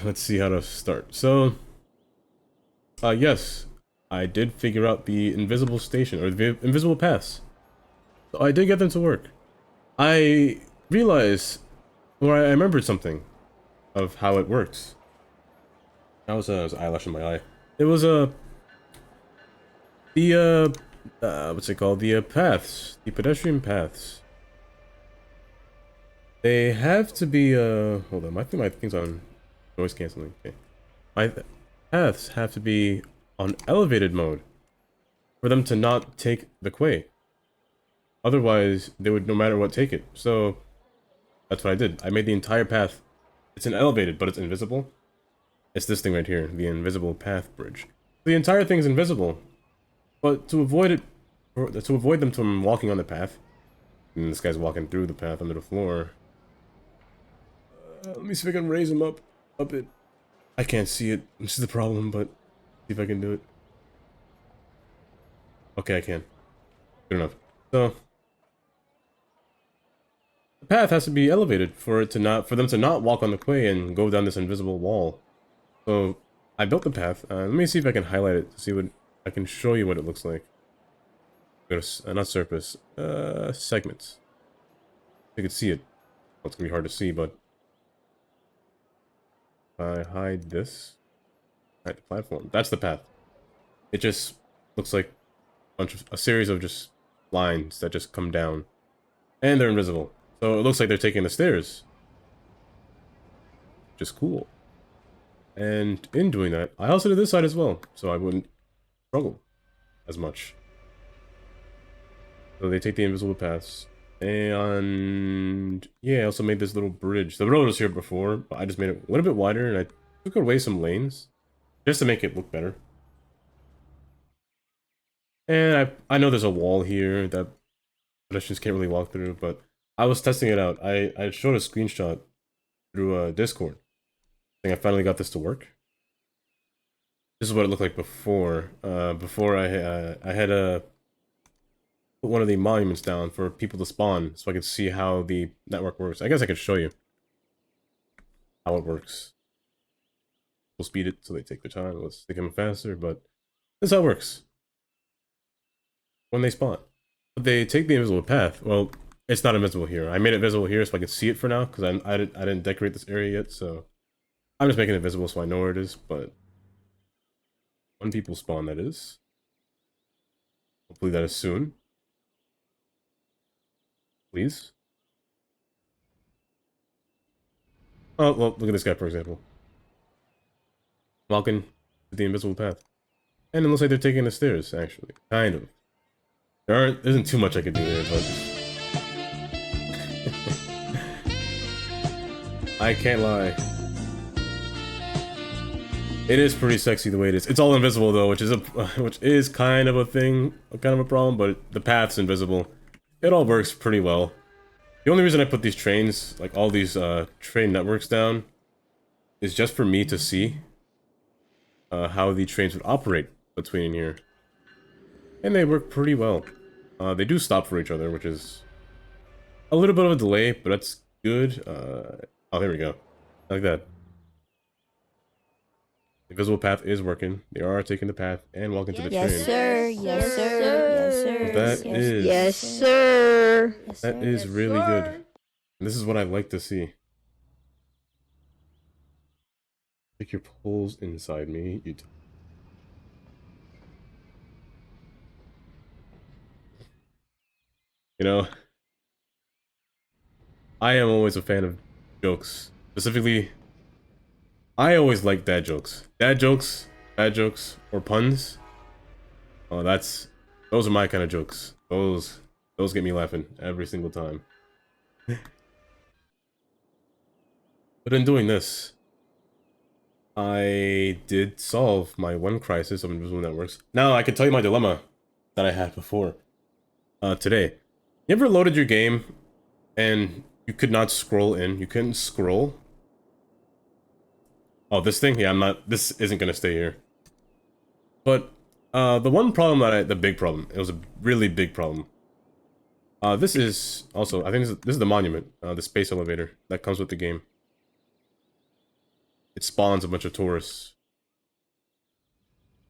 let's see how to start. So, yes, I did figure out the invisible station, or the invisible paths. So I did get them to work. I realized, or I remembered something of how it works. That was an eyelash in my eye. It was, what's it called? The, paths. The pedestrian paths. They have to be, hold on, my thing's on noise canceling. Okay. My paths have to be on elevated mode for them to not take the quay. Otherwise, they would no matter what take it. So, that's what I did. I made the entire path. It's an elevated, but it's invisible. It's this thing right here, the invisible path bridge. The entire thing's invisible, but to avoid it, to avoid them from walking on the path, and this guy's walking through the path under the floor. Let me see if I can raise him up it. I can't see it. This is the problem, but see if I can do it. Okay, I can. Good enough. So the path has to be elevated for them to not walk on the quay and go down this invisible wall. So I built the path. Let me see if I can highlight it to see what I can show you what it looks like. Go to not surface, segments. You can see it. Well, it's gonna be hard to see, but if I hide this, hide the platform. That's the path. It just looks like a series of just lines that just come down, and they're invisible. So it looks like they're taking the stairs, which is cool. And in doing that, I also did this side as well, so I wouldn't struggle as much. So they take the invisible paths. And yeah, I also made this little bridge. The road was here before, but I just made it a little bit wider, and I took away some lanes just to make it look better. And I know there's a wall here that pedestrians can't really walk through, but I was testing it out. I showed a screenshot through Discord. I think I finally got this to work. This is what it looked like before. Before I had put one of the monuments down for people to spawn, so I could see how the network works. I guess I could show you how it works. We'll speed it so they take their time. Let's take them faster, but this is how it works when they spawn. But they take the invisible path. Well, it's not invisible here. I made it visible here so I could see it for now, because I didn't decorate this area yet, so I'm just making it visible so I know where it is, but when people spawn, that is. Hopefully that is soon. Please. Oh, well, look at this guy, for example. Walking to the invisible path. And it looks like they're taking the stairs, actually. Kind of. There isn't too much I could do here, but... I can't lie. It is pretty sexy the way it is. It's all invisible though, which is kind of a thing, kind of a problem, but the path's invisible. It all works pretty well. The only reason I put these trains, like all these train networks down, is just for me to see how the trains would operate between here. And they work pretty well. They do stop for each other, which is a little bit of a delay, but that's good. Oh, there we go. Like that. The visible path is working. They are taking the path and walking to the train. Yes, sir. Yes, sir. Yes, sir. That is... Yes, sir. That is really good. And this is what I like to see. Take your poles inside me. You know, I am always a fan of jokes. Specifically, I always like dad jokes. Dad jokes, bad jokes, or puns. Oh, those are my kind of jokes. Those get me laughing every single time. But in doing this, I did solve my one crisis of invisible networks. Now I can tell you my dilemma that I had before. Today. You ever loaded your game and you could not scroll in? You couldn't scroll? Oh, this thing? Yeah, this isn't gonna stay here. But, the one problem the big problem, it was a really big problem. This is also, I think this is the monument, the space elevator that comes with the game. it spawns a bunch of tourists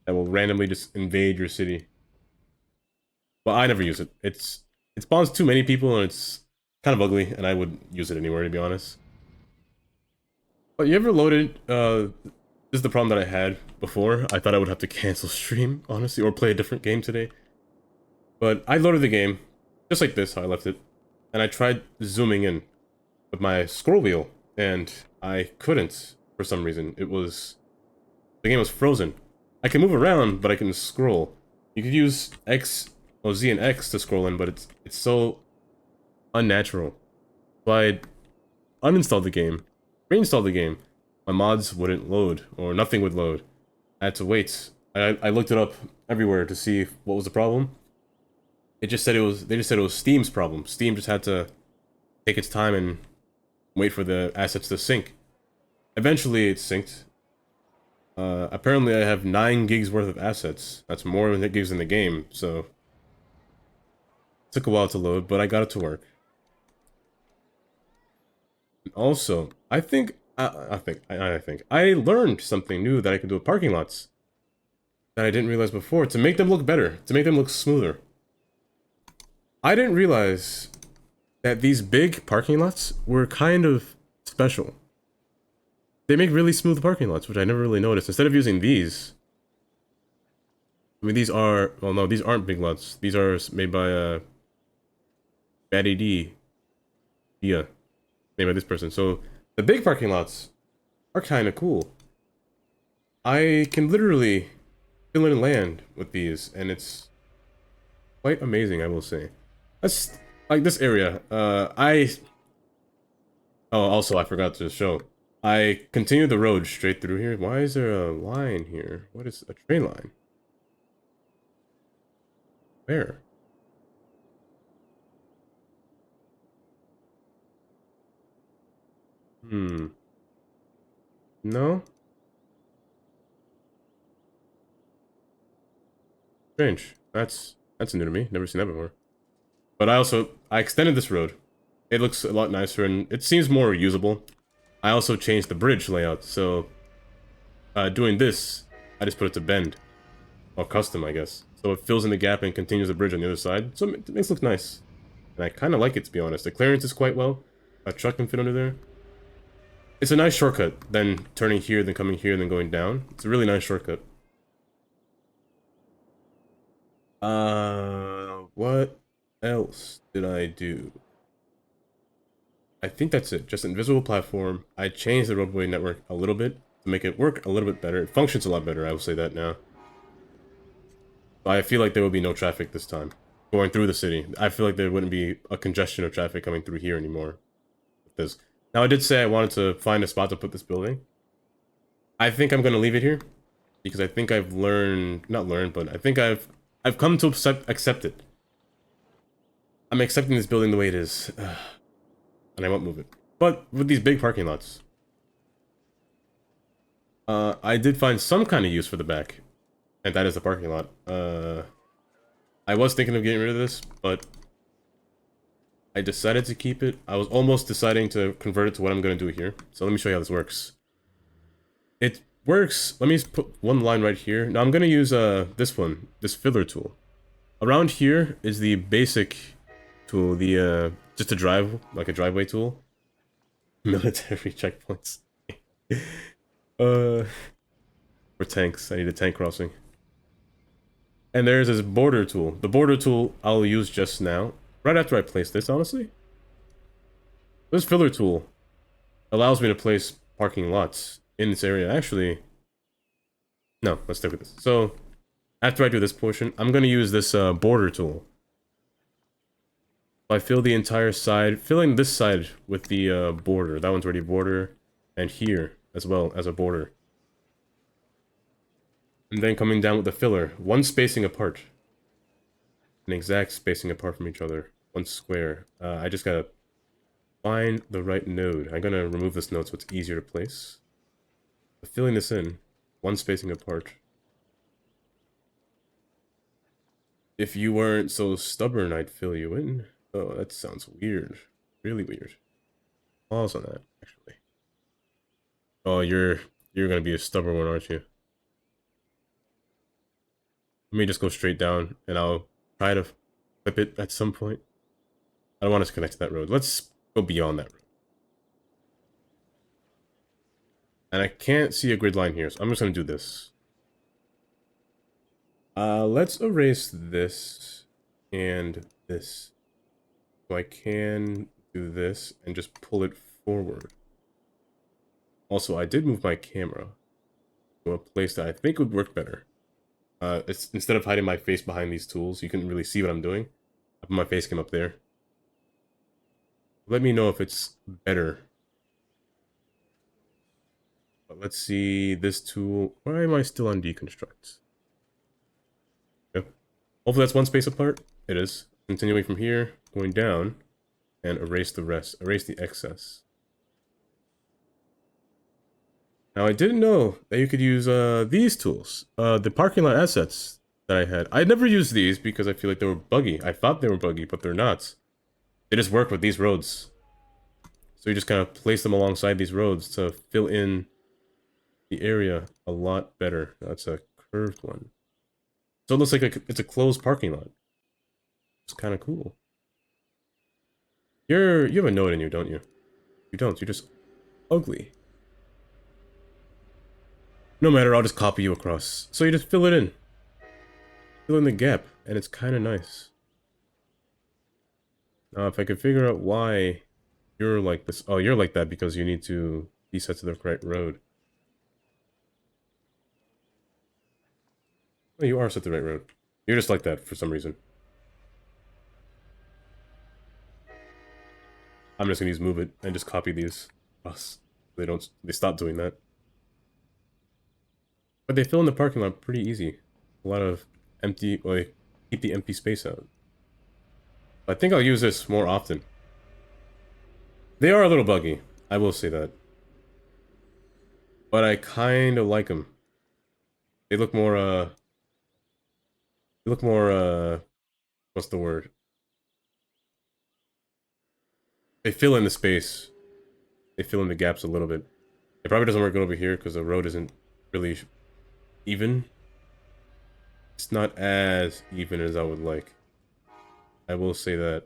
that will randomly just invade your city. But I never use it. It spawns too many people and it's kind of ugly, and I wouldn't use it anywhere, to be honest. But you ever loaded, this is the problem that I had before. I thought I would have to cancel stream, honestly, or play a different game today. But I loaded the game, just like this, how I left it, and I tried zooming in with my scroll wheel, and I couldn't, for some reason. The game was frozen. I can move around, but I can scroll. You could use Z and X to scroll in, but it's so unnatural. So I uninstalled the game, reinstalled the game. My mods wouldn't load, or nothing would load. I had to wait. I looked it up everywhere to see what was the problem. They just said it was Steam's problem. Steam just had to take its time and wait for the assets to sync. Eventually, it synced. Apparently, I have 9 gigs worth of assets. That's more than it gives in the game, so... It took a while to load, but I got it to work. Also, I think I learned something new that I can do with parking lots that I didn't realize before, to make them look better, to make them look smoother. I didn't realize that these big parking lots were kind of special. They make really smooth parking lots, which I never really noticed. Instead of using these, I mean, these are, well, no, these aren't big lots. These are made by Batty D. Yeah, made by this person. So the big parking lots are kind of cool. I can literally fill in land with these, and it's quite amazing, I will say. That's like this area. Oh, also I forgot to show. I continued the road straight through here. Why is there a line here? What is a train line? Where? No? Strange. That's new to me. Never seen that before. But I extended this road. It looks a lot nicer and it seems more usable. I also changed the bridge layout, so doing this, I just put it to bend. Or custom, I guess. So it fills in the gap and continues the bridge on the other side. So it makes it look nice. And I kind of like it, to be honest. The clearance is quite well. A truck can fit under there. It's a nice shortcut than turning here, then coming here, then going down. It's a really nice shortcut. What else did I do? I think that's it. Just invisible platform. I changed the roadway network a little bit to make it work a little bit better. It functions a lot better, I will say that now. But I feel like there will be no traffic this time. Going through the city. I feel like there wouldn't be a congestion of traffic coming through here anymore. With this. Now, I did say I wanted to find a spot to put this building. I think I'm going to leave it here. Because I think I've learned... Not learned, but I think I've come to accept it. I'm accepting this building the way it is. And I won't move it. But with these big parking lots... I did find some kind of use for the back. And that is the parking lot. I was thinking of getting rid of this, but... I decided to keep it. I was almost deciding to convert it to what I'm going to do here. So let me show you how this works. It works. Let me put one line right here. Now I'm going to use this one, this filler tool. Around here is the basic tool, the just a drive, like a driveway tool. Military checkpoints. For tanks. I need a tank crossing. And there's this border tool. The border tool I'll use just now. Right after I place this, honestly. This filler tool allows me to place parking lots in this area. Actually, no, let's stick with this. So, after I do this portion, I'm going to use this border tool. I fill the entire side, filling this side with the border. That one's already border, and here as well as a border. And then coming down with the filler, one spacing apart. An exact spacing apart from each other. One square. I just gotta find the right node. I'm gonna remove this node so it's easier to place. But filling this in, one spacing apart. If you weren't so stubborn, I'd fill you in. Oh, that sounds weird. Really weird. Pause on that, actually. Oh, you're You're gonna be a stubborn one, aren't you? Let me just go straight down, and I'll try to flip it at some point. I don't want us to connect to that road. Let's go beyond that road. And I can't see a grid line here, so I'm just gonna do this. Let's erase this and this. So I can do this and just pull it forward. Also, I did move my camera to a place that I think would work better. It's instead of hiding my face behind these tools, you can really see what I'm doing. I put my face cam up there. Let me know if it's better. But let's see this tool. Why am I still on deconstruct? Yep. Hopefully that's one space apart. It is. Continuing from here, going down, and erase the rest. Erase the excess. Now I didn't know that you could use these tools. The parking lot assets that I had. I never used these because I feel like they were buggy. I thought they were buggy, but they're not. They just work with these roads. So you just kind of place them alongside these roads to fill in the area a lot better. That's a curved one. So it looks like it's a closed parking lot. It's kind of cool. You have a note in you, don't you? You don't. You're just ugly. No matter, I'll just copy you across. So you just fill it in. Fill in the gap, and it's kind of nice. Now, if I could figure out why you're like this. Oh, you're like that because you need to be set to the correct road. Oh, you are set to the right road. You're just like that for some reason. I'm just gonna use move it and just copy these. They stop doing that. But they fill in the parking lot pretty easy. A lot of empty, like, keep the empty space out. I think I'll use this more often. They are a little buggy, I will say that. But I kind of like them. They look more, what's the word? They fill in the space. They fill in the gaps a little bit. It probably doesn't work good over here because the road isn't really even. It's not as even as I would like. I will say that.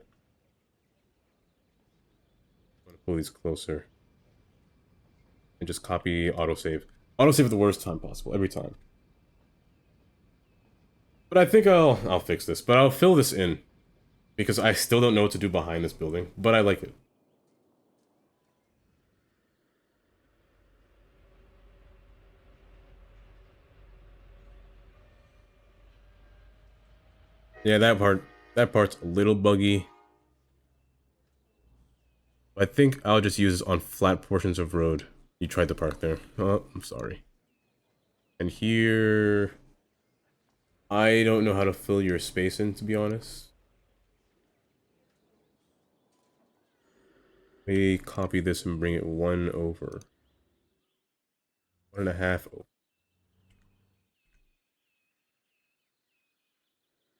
I'm gonna pull these closer. And just copy autosave. Autosave at the worst time possible, every time. But I think I'll fix this. But I'll fill this in. Because I still don't know what to do behind this building. But I like it. Yeah, that part's a little buggy. I think I'll just use this on flat portions of road. You tried to park there. Oh, I'm sorry. And here... I don't know how to fill your space in, to be honest. Let me copy this and bring it 1 over. 1.5 over.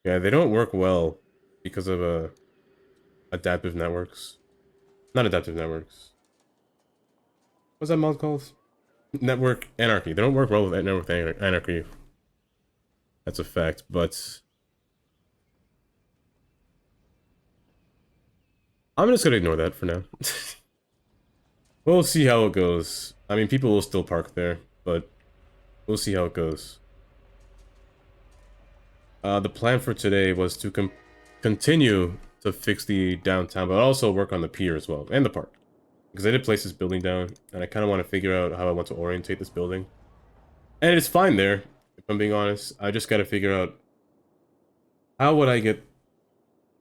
Yeah, they don't work well because of adaptive networks. Not adaptive networks. What's that mod called? Network anarchy. They don't work well with network anarchy. That's a fact, but I'm just gonna ignore that for now. We'll see how it goes. I mean, people will still park there, but we'll see how it goes. The plan for today was to continue to fix the downtown, but also work on the pier as well, and the park. Because I did place this building down, and I kind of want to figure out how I want to orientate this building. And it's fine there, if I'm being honest. I just got to figure out how would I get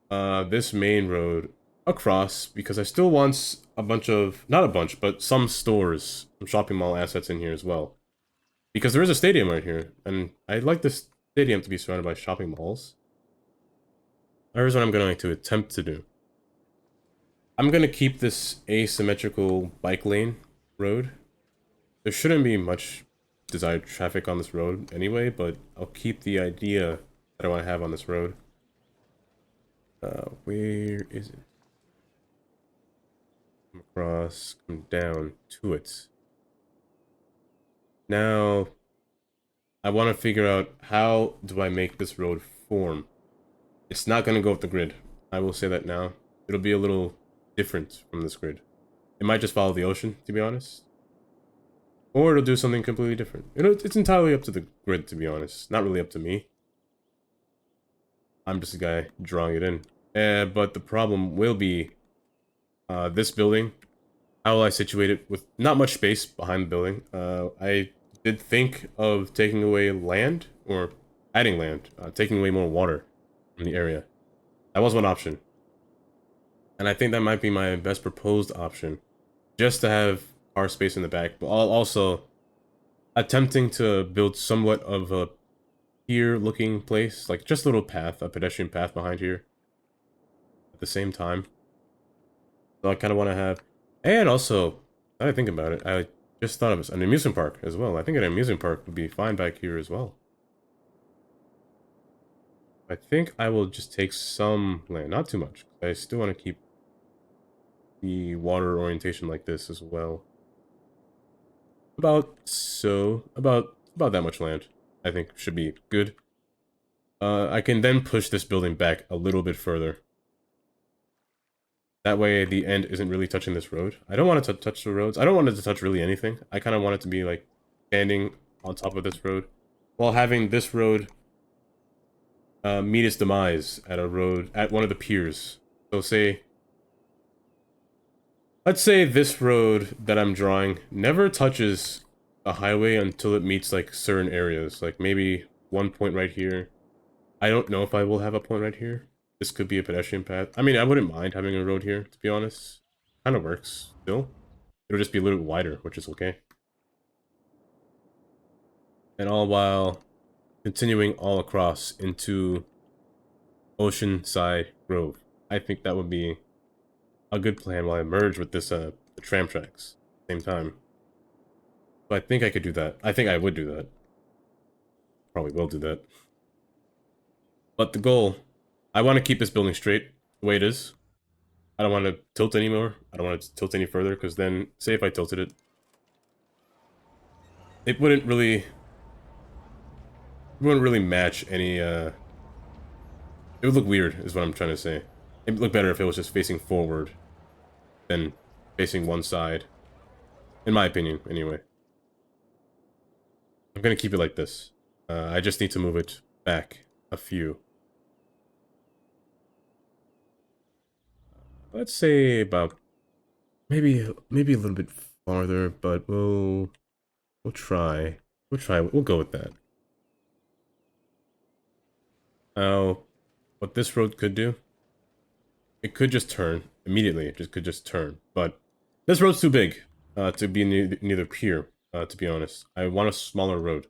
this main road across, because I still want a bunch of, not a bunch, but some stores, some shopping mall assets in here as well. Because there is a stadium right here, and I'd like this stadium to be surrounded by shopping malls. Here's what I'm going to attempt to do. I'm going to keep this asymmetrical bike lane road. There shouldn't be much desired traffic on this road anyway, but I'll keep the idea that I want to have on this road. Where is it? Come across, come down to it. Now, I want to figure out how do I make this road form. It's not going to go with the grid. I will say that now. It'll be a little different from this grid. It might just follow the ocean, to be honest. Or it'll do something completely different. It's entirely up to the grid, to be honest. Not really up to me. I'm just a guy drawing it in. But the problem will be this building. How will I situate it with not much space behind the building? I did think of taking away land, or adding land, taking away more water from the area. That was one option. And I think that might be my best proposed option. Just to have car space in the back, but also attempting to build somewhat of a pier looking place, like just a little path, a pedestrian path behind here at the same time. So I kind of want to have, and also, now that I think about it, I just thought of an amusement park as well. I think an amusement park would be fine back here as well. I think I will just take some land, not too much. I still want to keep the water orientation like this as well. About that much land, I think should be good. I can then push this building back a little bit further. That way the end isn't really touching this road. I don't want it to touch the roads. I don't want it to touch really anything. I kind of want it to be like standing on top of this road while having this road meet its demise at one of the piers. So let's say this road that I'm drawing never touches a highway until it meets like certain areas, like maybe one point right here. I don't know if I will have a point right here. This could be a pedestrian path. I mean, I wouldn't mind having a road here, to be honest. Kind of works still. It'll just be a little bit wider, which is okay. And all while continuing all across into Oceanside Grove. I think that would be a good plan while I merge with this the tram tracks at the same time. So I think I could do that. I think I would do that. Probably will do that. But the goal, I want to keep this building straight the way it is. I don't want to tilt anymore. I don't want to tilt any further, because then, say if I tilted it, it wouldn't really match any, it would look weird, is what I'm trying to say. It would look better if it was just facing forward than facing one side. In my opinion, anyway. I'm gonna keep it like this. I just need to move it back a few. Let's say about maybe a little bit farther, but we'll try. We'll go with that. Now, what this road could do, it could just turn immediately. It could just turn, but this road's too big to be near the pier. To be honest, I want a smaller road.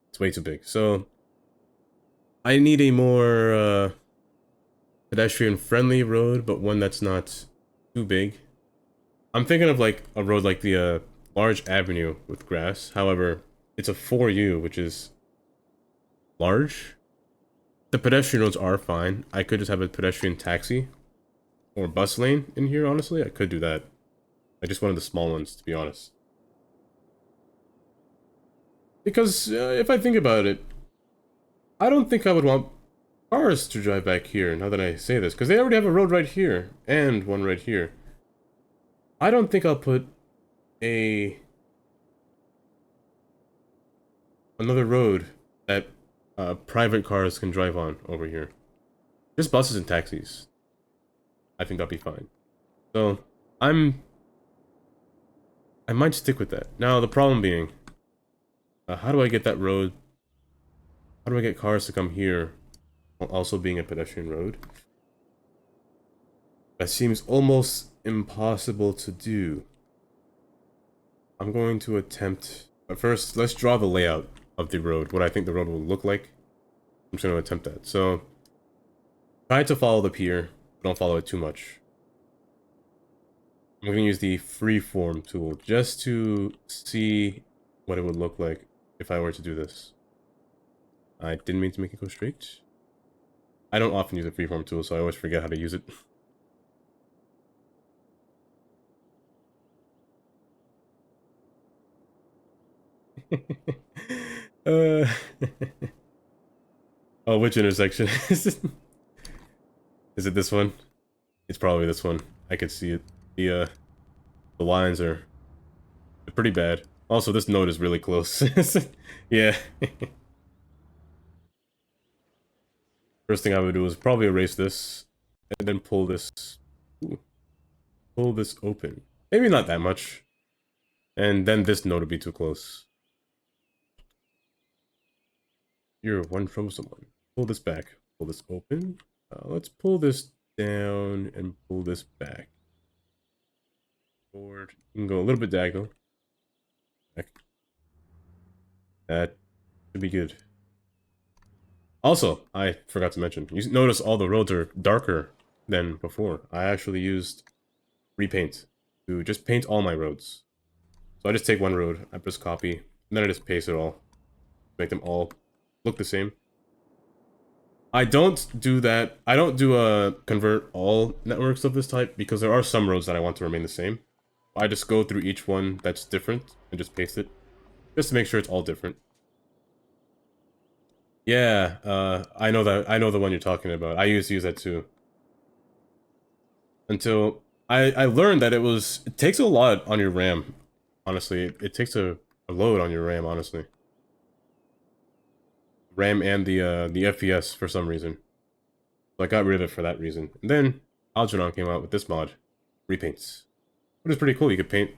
It's way too big. So I need a more pedestrian-friendly road, but one that's not too big. I'm thinking of like a road like the large avenue with grass. However, it's a 4U, which is large. The pedestrian roads are fine. I could just have a pedestrian taxi or bus lane in here, honestly. I could do that. I just wanted the small ones, to be honest. Because if I think about it, I don't think I would want cars to drive back here, now that I say this. Because they already have a road right here, and one right here. I don't think I'll put another road that private cars can drive on over here. Just buses and taxis. I think that'll be fine. So, I might stick with that. Now, the problem being, how do I get that road? How do I get cars to come here while also being a pedestrian road? That seems almost impossible to do. I'm going to attempt... But first, let's draw the layout of the road, what I think the road will look like. I'm just going to attempt that. So, try to follow the pier, but don't follow it too much. I'm going to use the freeform tool just to see what it would look like if I were to do this. I didn't mean to make it go straight. I don't often use the freeform tool, so I always forget how to use it. uh, oh, which intersection is it? Is it this one? It's probably this one. I could see it. The lines are pretty bad. Also, this node is really close. Yeah. First thing I would do is probably erase this, and then pull this, ooh, pull this open. Maybe not that much. And then this node would be too close. You're one from someone. Pull this back. Pull this open. Let's pull this down and pull this back. Forward. You can go a little bit diagonal. Back. That should be good. Also, I forgot to mention, you notice all the roads are darker than before. I actually used repaint to just paint all my roads. So I just take one road, I press copy, and then I just paste it all. Make them all look the same. I don't do that. I don't do a convert all networks of this type because there are some roads that I want to remain the same. I just go through each one that's different and just paste it. Just to make sure it's all different. Yeah, I know that. I know the one you're talking about. I used to use that too. Until I learned that it takes a lot on your RAM. Honestly, it takes a load on your RAM. Honestly, RAM and the FPS for some reason. So I got rid of it for that reason. And then Algernon came out with this mod, repaints, which is pretty cool. You could paint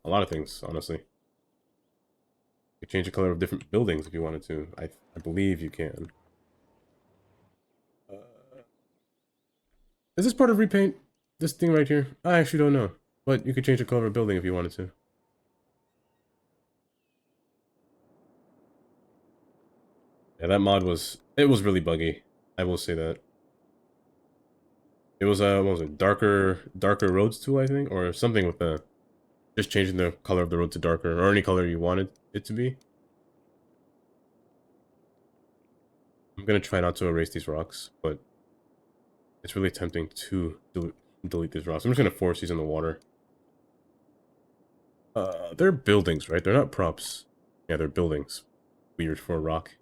a lot of things. Honestly, you could change the color of different buildings if you wanted to. I believe you can. Is this part of repaint? This thing right here? I actually don't know. But you could change the color of a building if you wanted to. Yeah, that mod was... It was really buggy. I will say that. It was, what was it? Darker roads tool, I think? Or something with the... Just changing the color of the road to darker. Or any color you wanted it to be. I'm gonna try not to erase these rocks, but... It's really tempting to delete these rocks. I'm just gonna force these in the water. They're buildings, right? They're not props. Yeah, they're buildings. Weird for a rock.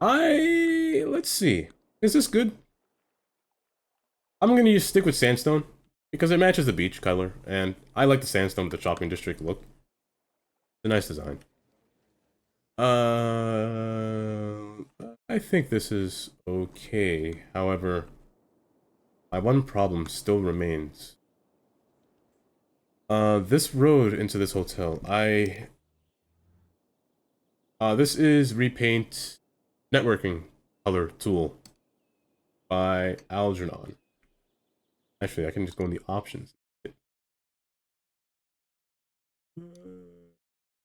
Let's see. Is this good? I'm gonna stick with sandstone because it matches the beach color, and I like the sandstone with the shopping district look. It's a nice design. I think this is okay. However, my one problem still remains. This road into this hotel, this is repaint networking color tool by Algernon. Actually, I can just go in the options.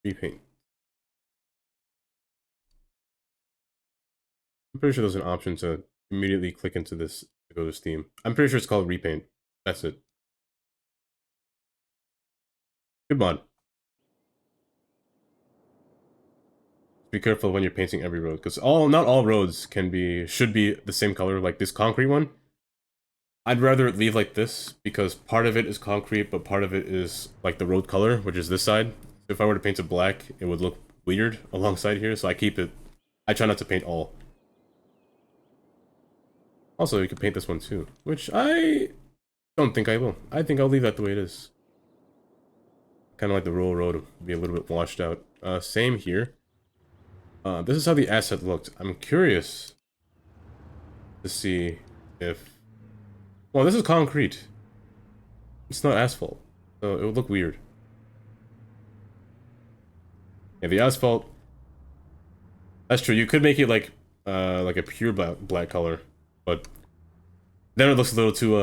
Repaint. I'm pretty sure there's an option to immediately click into this to go to Steam. I'm pretty sure it's called Repaint. That's it. Good mod. Be careful when you're painting every road, because not all roads should be the same color. Like this concrete one, I'd rather leave like this because part of it is concrete, but part of it is like the road color, which is this side. If I were to paint it black, it would look weird alongside here, so I try not to paint all. Also, you could paint this one too, which I don't think I will. I think I'll leave that the way it is. Kind of like the rural road would be a little bit washed out. Same here. This is how the asset looked. I'm curious to see if... Well, this is concrete. It's not asphalt, so it would look weird. Yeah, the asphalt... That's true. You could make it like a pure black color, but then it looks a little too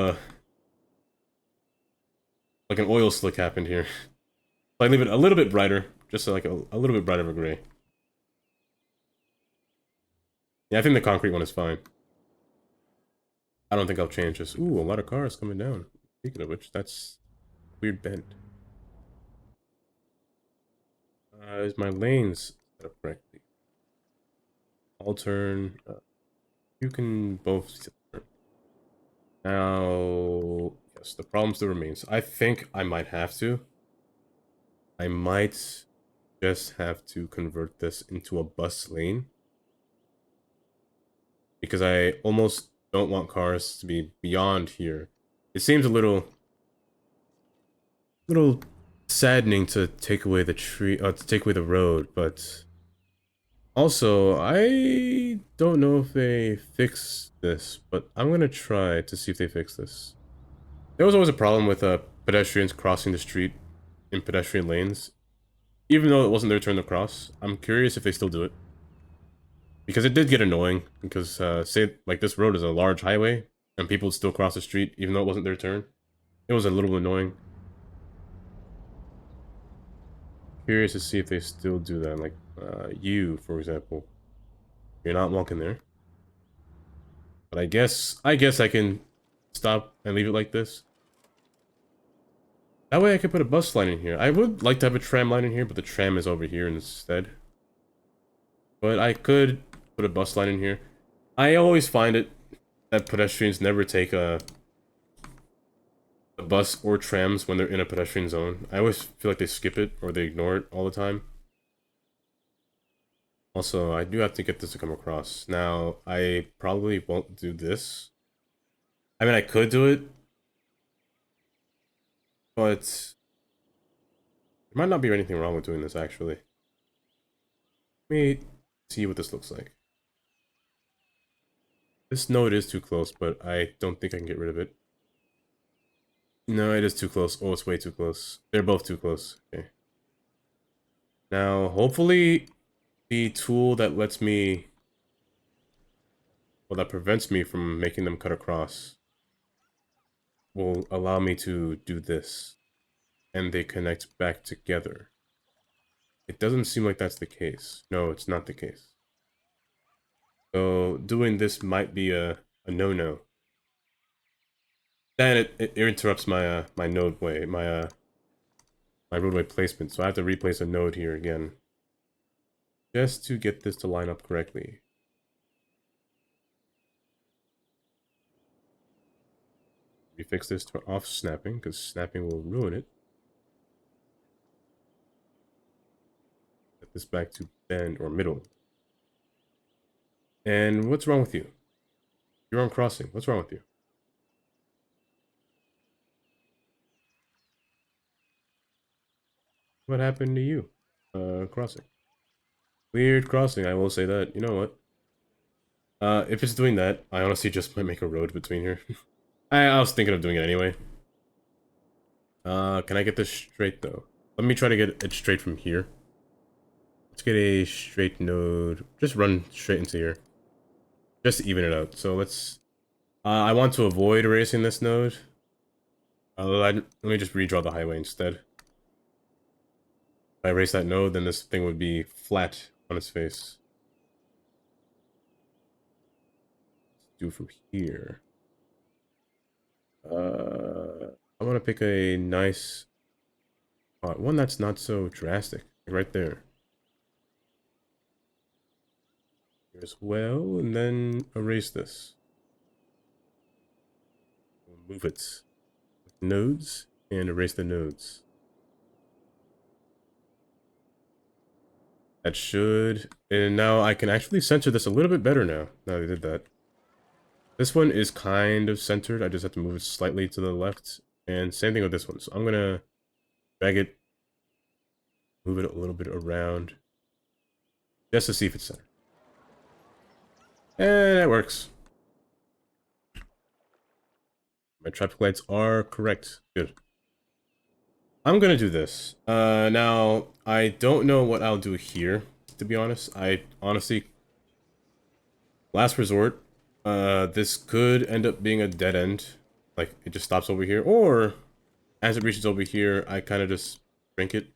like an oil slick happened here. So I leave it a little bit brighter, just like a little bit brighter of a gray. Yeah, I think the concrete one is fine. I don't think I'll change this. Ooh, a lot of cars coming down. Speaking of which, that's weird bend. Is my lanes set up correctly? I'll turn. You can both turn. Now, yes, the problem still remains. I think I might have to. I might just have to convert this into a bus lane. Because I almost don't want cars to be beyond here. It seems a little saddening to take away the to take away the road, but also I don't know if they fix this, but I'm gonna try to see if they fix this. There was always a problem with pedestrians crossing the street in pedestrian lanes, even though it wasn't their turn to cross. I'm curious if they still do it. Because it did get annoying, because say like this road is a large highway, and people would still cross the street even though it wasn't their turn. It was a little annoying. Curious to see if they still do that. Like, you, for example. You're not walking there. But I guess I can stop and leave it like this. That way I could put a bus line in here. I would like to have a tram line in here, but the tram is over here instead. But I could put a bus line in here. I always find it that pedestrians never take a bus or trams when they're in a pedestrian zone. I always feel like they skip it or they ignore it all the time. Also, I do have to get this to come across. Now, I probably won't do this. I mean, I could do it, but there might not be anything wrong with doing this, actually. Let me see what this looks like. This node is too close, but I don't think I can get rid of it. No, it is too close. Oh, it's way too close. They're both too close. Okay. Now, hopefully, the tool that lets me... well, that prevents me from making them cut across will allow me to do this. And they connect back together. It doesn't seem like that's the case. No, it's not the case. So, doing this might be a no-no. Then it interrupts my my node way, my roadway placement, so I have to replace a node here again. Just to get this to line up correctly. We fix this to off snapping, because snapping will ruin it. Set this back to bend or middle. And what's wrong with you? You're on crossing. What's wrong with you? What happened to you? Crossing. Weird crossing, I will say that. You know what? If it's doing that, I honestly just might make a road between here. I was thinking of doing it anyway. Can I get this straight, though? Let me try to get it straight from here. Let's get a straight node. Just run straight into here. Just to even it out. So let's... I want to avoid erasing this node. Let me just redraw the highway instead. If I erase that node, then this thing would be flat on its face. Let's do from here. I want to pick a nice spot. One that's not so drastic. Right there. Here as well, and then erase this. We'll move it. Nodes, and erase the nodes. That should... and now I can actually center this a little bit better now that I did that. This one is kind of centered. I just have to move it slightly to the left. And same thing with this one. So I'm going to drag it, move it a little bit around, just to see if it's centered. And that works. My traffic lights are correct. Good. I'm going to do this. Now, I don't know what I'll do here, to be honest. I honestly... last resort... this could end up being a dead end. Like, it just stops over here. Or, as it reaches over here, I kind of just shrink it.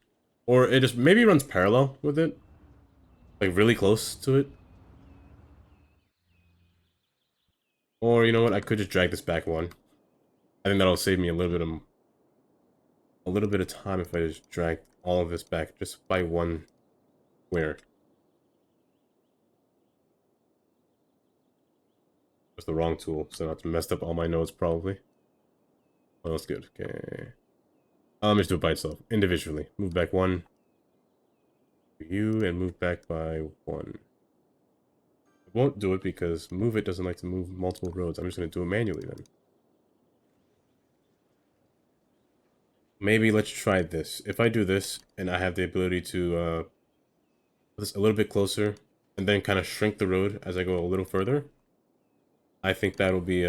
Or it just maybe runs parallel with it. Like, really close to it. Or, you know what, I could just drag this back one. I think that'll save me a little bit of time if I just drag all of this back just by one square. That's the wrong tool, so I have to messed up all my nodes probably. Oh, that's good. Okay. Let me just do it by itself, individually. Move back 1 to you, and move back by 1. I won't do it because move it doesn't like to move multiple roads. I'm just going to do it manually then. Maybe let's try this. If I do this, and I have the ability to put this a little bit closer, and then kind of shrink the road as I go a little further, I think that'll be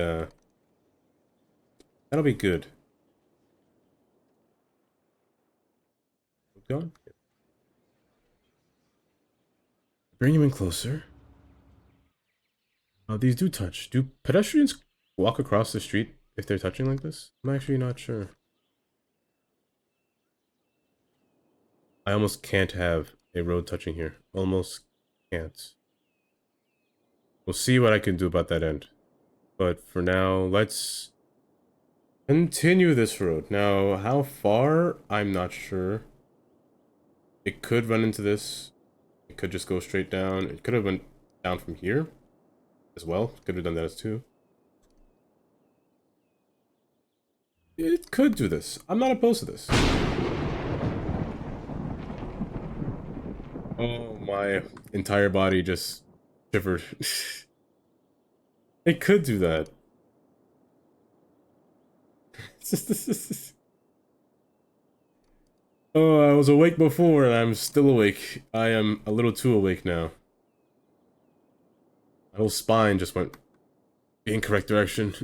good. Going? Bring you in closer. These do touch. Do pedestrians walk across the street if they're touching like this? I'm actually not sure. I almost can't have a road touching here. Almost can't. We'll see what I can do about that end. But for now, let's continue this road. Now, how far? I'm not sure. It could run into this. It could just go straight down. It could have went down from here as well. Could have done that as too. It could do this. I'm not opposed to this. Oh, my entire body just shivered. It could do that. Oh, I was awake before and I'm still awake. I am a little too awake now. My whole spine just went the incorrect direction.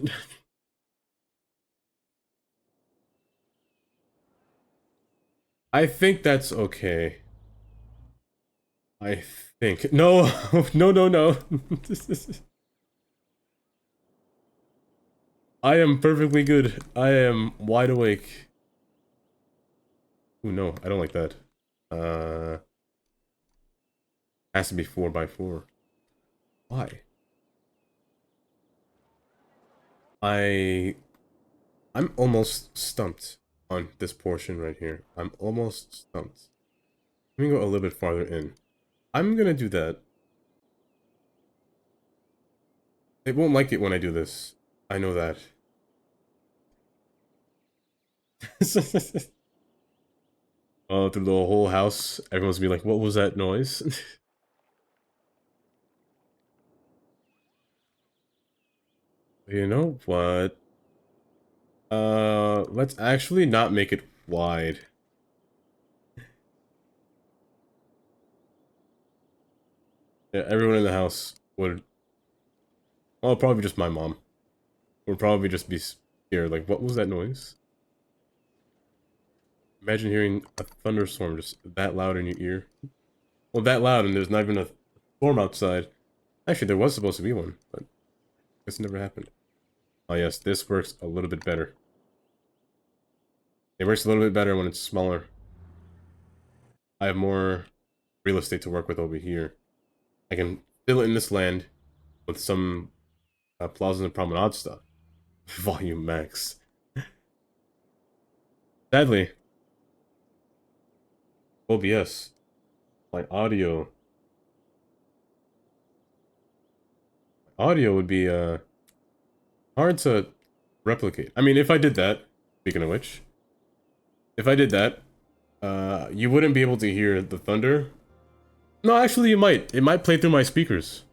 I think that's okay. I think. No, no, no, no. I am perfectly good. I am wide awake. Ooh, no, I don't like that. Has to be 4x4. Why? I'm almost stumped on this portion right here. I'm almost stumped. Let me go a little bit farther in. I'm gonna do that. It won't like it when I do this. I know that. Oh, through the whole house, everyone's gonna be like, what was that noise? You know what? Let's actually not make it wide. Yeah, everyone in the house would... Well, probably just my mom. Would probably just be scared, like, what was that noise? Imagine hearing a thunderstorm just that loud in your ear. Well, that loud, and there's not even a storm outside. Actually, there was supposed to be one, but I guess it never happened. Oh yes, this works a little bit better. It works a little bit better when it's smaller. I have more real estate to work with over here. I can fill in this land with some plazas and promenade stuff. Volume max. Sadly, OBS, my audio would be hard to replicate. I mean, if I did that, speaking of which, if I did that, you wouldn't be able to hear the thunder. No, actually you might. It might play through my speakers.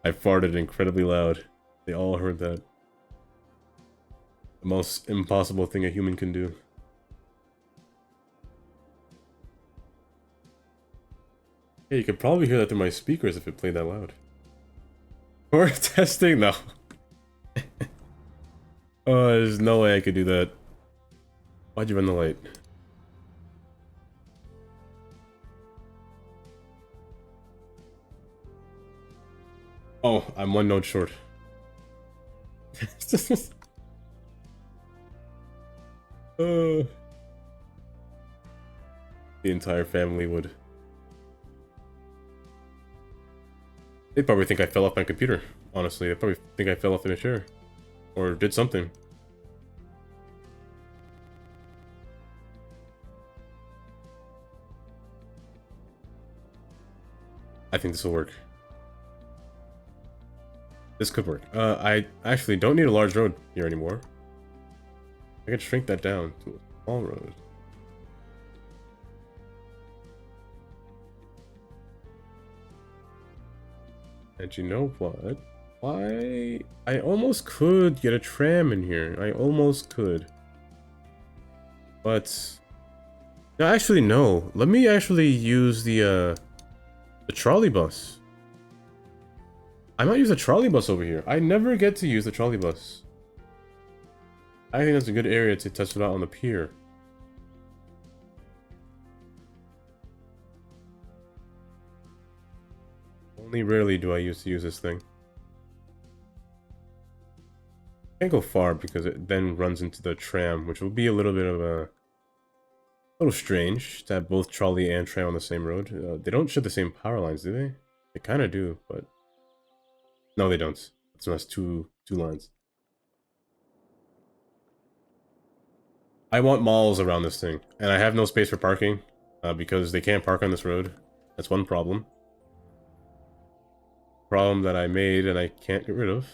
I farted incredibly loud. They all heard that. The most impossible thing a human can do. Yeah, you could probably hear that through my speakers if it played that loud. Or testing? No. Oh, there's no way I could do that. Why'd you run the light? Oh, I'm one node short. The entire family would. They'd probably think I fell off my computer, honestly. They'd probably think I fell off in a chair. Or did something. I think this will work. This could work. I actually don't need a large road here anymore. I could shrink that down to a small road. And you know what? I almost could get a tram in here. I almost could. But no, actually no. Let me actually use the trolley bus. I might use a trolley bus over here. I never get to use the trolley bus. I think that's a good area to test it out on the pier. Only rarely do I use this thing. Can't go far because it then runs into the tram, which will be a little bit of a little strange to have both trolley and tram on the same road. They don't share the same power lines, do they? They kind of do, but no, they don't. It's just two lines. I want malls around this thing, and I have no space for parking because they can't park on this road. That's one problem. Problem that I made and I can't get rid of.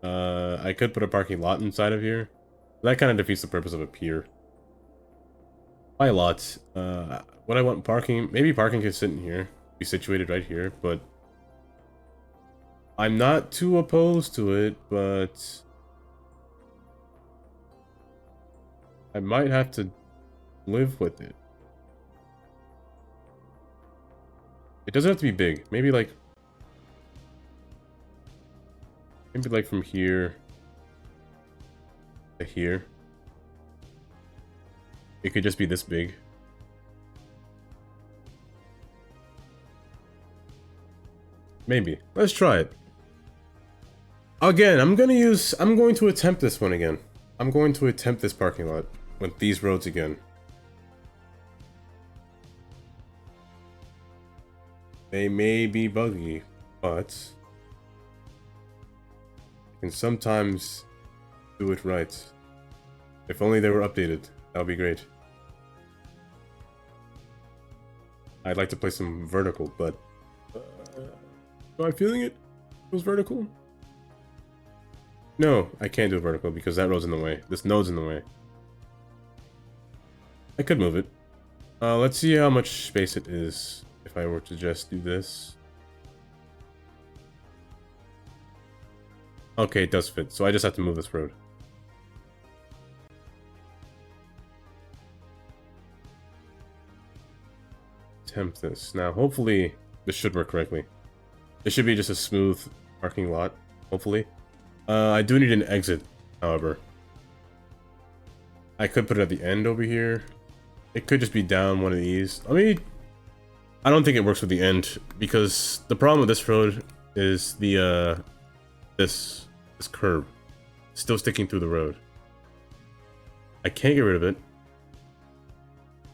I could put a parking lot inside of here. That kind of defeats the purpose of a pier. By a lot. What I want parking, maybe parking could sit in here, be situated right here, but I'm not too opposed to it, but I might have to live with it. It doesn't have to be big. Maybe like from here to here. It could just be this big. Maybe. Let's try it. Again, I'm going to attempt this one again. I'm going to attempt this parking lot with these roads again. They may be buggy, but I can sometimes do it right. If only they were updated, that would be great. I'd like to play some vertical, but am I feeling it? Feels vertical? No, I can't do vertical because that road's in the way. This node's in the way. I could move it. Let's see how much space it is if I were to just do this. Okay, it does fit, so I just have to move this road. Attempt this. Now, hopefully, this should work correctly. This should be just a smooth parking lot, hopefully. I do need an exit, however. I could put it at the end over here. It could just be down one of these. I don't think it works with the end, because the problem with this road is the, this curb. Still sticking through the road. I can't get rid of it.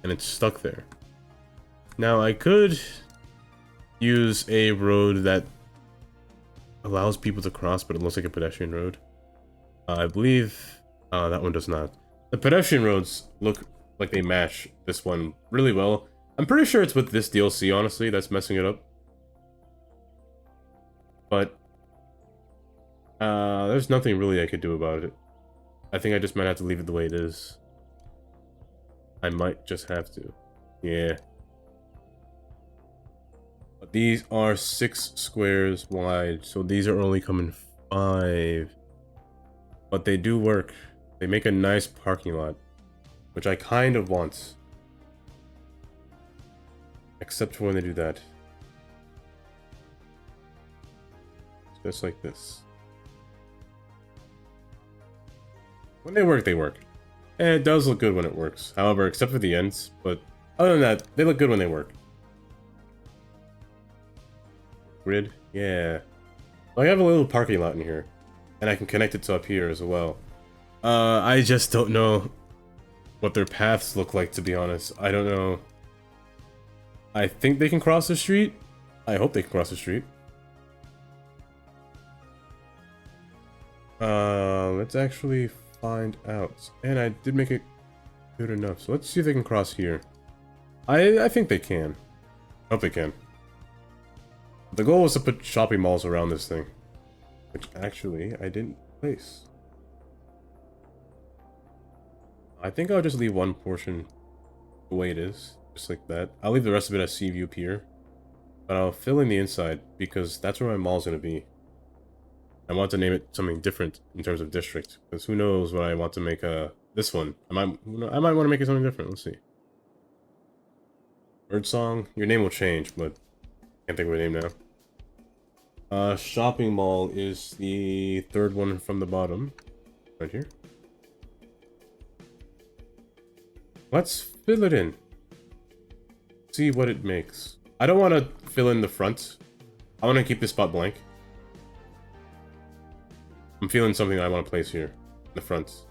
And it's stuck there. Now, I could use a road that allows people to cross, but it looks like a pedestrian road. I believe that one does not. The pedestrian roads look like they match this one really well. I'm pretty sure it's with this DLC, honestly, that's messing it up. But there's nothing really I could do about it. I think I just might have to leave it the way it is. I might just have to. Yeah. But these are 6 squares wide, so these are only coming 5. But they do work. They make a nice parking lot, which I kind of want. Except for when they do that. Just like this. When they work, they work. And it does look good when it works. However, except for the ends, but other than that, they look good when they work. Grid? Yeah. I have a little parking lot in here. And I can connect it to up here as well. I just don't know what their paths look like, to be honest. I don't know. I think they can cross the street. I hope they can cross the street. Let's actually find out. And I did make it good enough. So let's see if they can cross here. I think they can. Hope they can. The goal was to put shopping malls around this thing. Which actually, I didn't place. I think I'll just leave one portion the way it is. Just like that. I'll leave the rest of it as Sea View Pier. But I'll fill in the inside, because that's where my mall's gonna be. I want to name it something different in terms of district. Because who knows what I want to make this one. I might want to make it something different. Let's see. Birdsong, your name will change, but can't think of a name now. Shopping mall is the third one from the bottom. Right here. Let's fill it in. See what it makes. I don't want to fill in the front. I want to keep this spot blank. I'm feeling something I want to place here. In the front.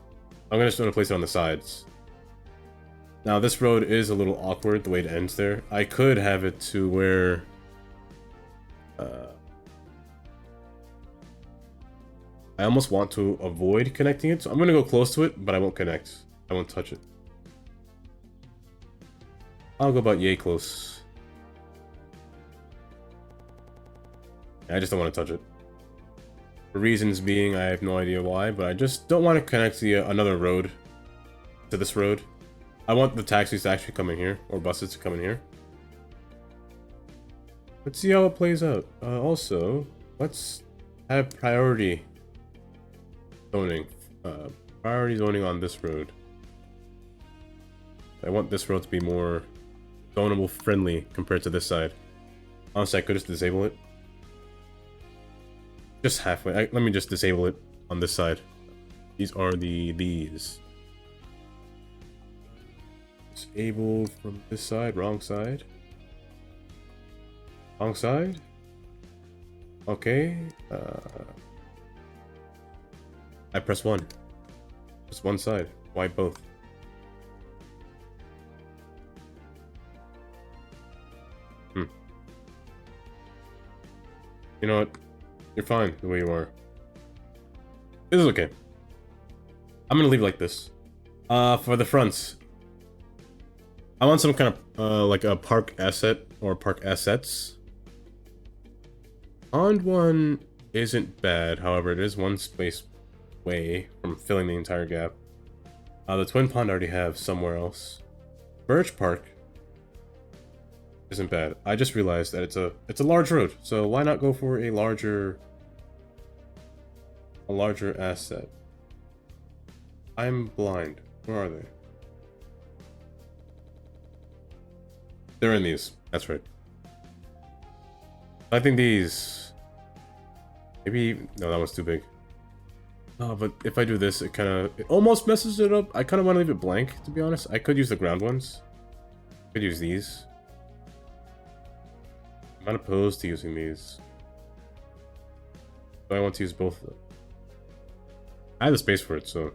I'm just going to place it on the sides. Now this road is a little awkward the way it ends there. I could have it to where... I almost want to avoid connecting it, so I'm going to go close to it, but I won't connect. I won't touch it. I'll go about yay close. I just don't want to touch it. For reasons being, I have no idea why, but I just don't want to connect the another road to this road. I want the taxis to actually come in here, or buses to come in here. Let's see how it plays out. Also, let's have priority zoning. Priority zoning on this road. I want this road to be more zonable friendly compared to this side. Honestly, I could just disable it. Just halfway. Let me just disable it on this side. These are these. Disable from this side, wrong side. Wrong side? Okay. I press 1. Just one side. Why both? You know what? You're fine the way you are. This is okay. I'm gonna leave it like this. For the fronts, I want some kind of like a park asset or park assets. Pond one isn't bad, however, it is one space away from filling the entire gap. The twin pond I already have somewhere else. Birch Park isn't bad. I just realized that it's a large road, so why not go for a larger asset? I'm blind. Where are they? They're in these. That's right. I think these... Maybe... No, that one's too big. Oh, but if I do this, it almost messes it up. I kind of want to leave it blank, to be honest. I could use the ground ones. Could use these. I'm not opposed to using these. But I want to use both of them. I have the space for it, so...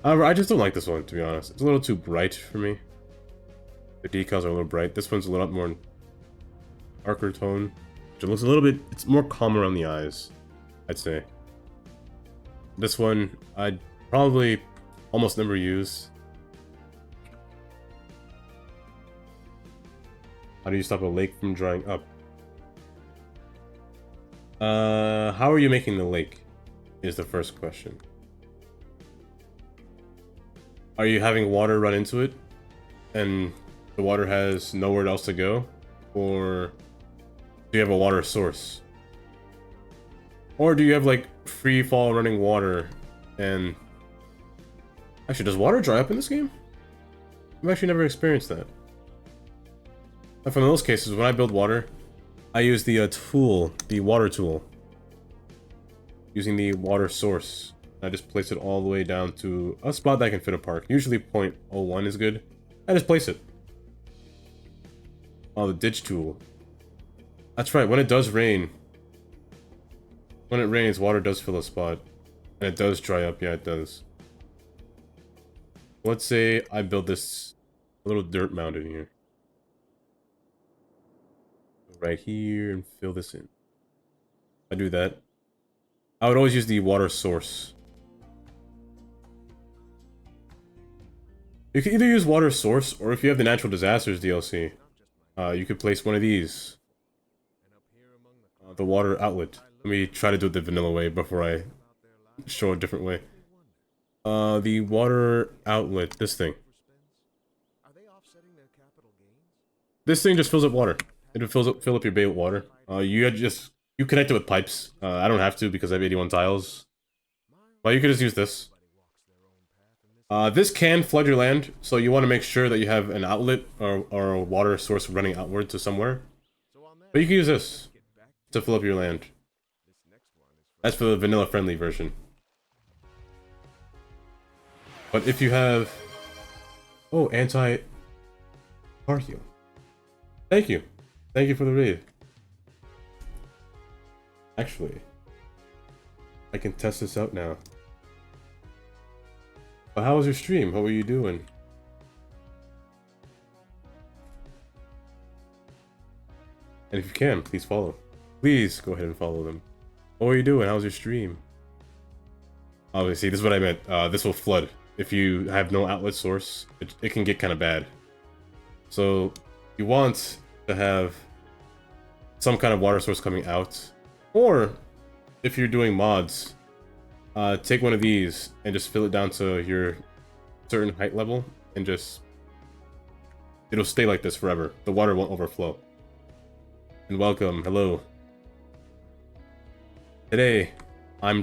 However, I just don't like this one, to be honest. It's a little too bright for me. The decals are a little bright. This one's a little more darker tone. Which it looks a little bit... It's more calm around the eyes, I'd say. This one, I'd probably almost never use. How do you stop a lake from drying up? How are you making the lake? Is the first question. Are you having water run into it? And the water has nowhere else to go? Or do you have a water source? Or do you have like free fall running water and... Actually, does water dry up in this game? I've actually never experienced that. But from those cases, when I build water, I use the tool, the water tool. Using the water source. I just place it all the way down to a spot that can fit a park. Usually 0.01 is good. I just place it. Oh, the ditch tool. That's right, when it does rain. When it rains, water does fill a spot. And it does dry up, yeah it does. Let's say I build this little dirt mountain here. Right here and fill this in. I do that. I would always use the water source. You can either use water source, or if you have the Natural Disasters DLC, you could place one of these. the water outlet. Let me try to do it the vanilla way before I show a different way. The water outlet, this thing. This thing just fills up water. It fill up your bay with water. You connect it with pipes. I don't have to because I have 81 tiles. But you could just use this. This can flood your land, so you want to make sure that you have an outlet or a water source running outward to somewhere. But you can use this to fill up your land. That's for the vanilla friendly version. But if you have... Oh, anti-tar heal. Thank you. Thank you for the raid. Actually, I can test this out now. But how was your stream? What were you doing? And if you can, please follow. Please go ahead and follow them. What were you doing? How was your stream? Obviously, this is what I meant. This will flood. If you have no outlet source, it can get kind of bad. So you want to have some kind of water source coming out. Or if you're doing mods, take one of these and just fill it down to your certain height level and just... It'll stay like this forever. The water won't overflow. And welcome, hello. Today, I'm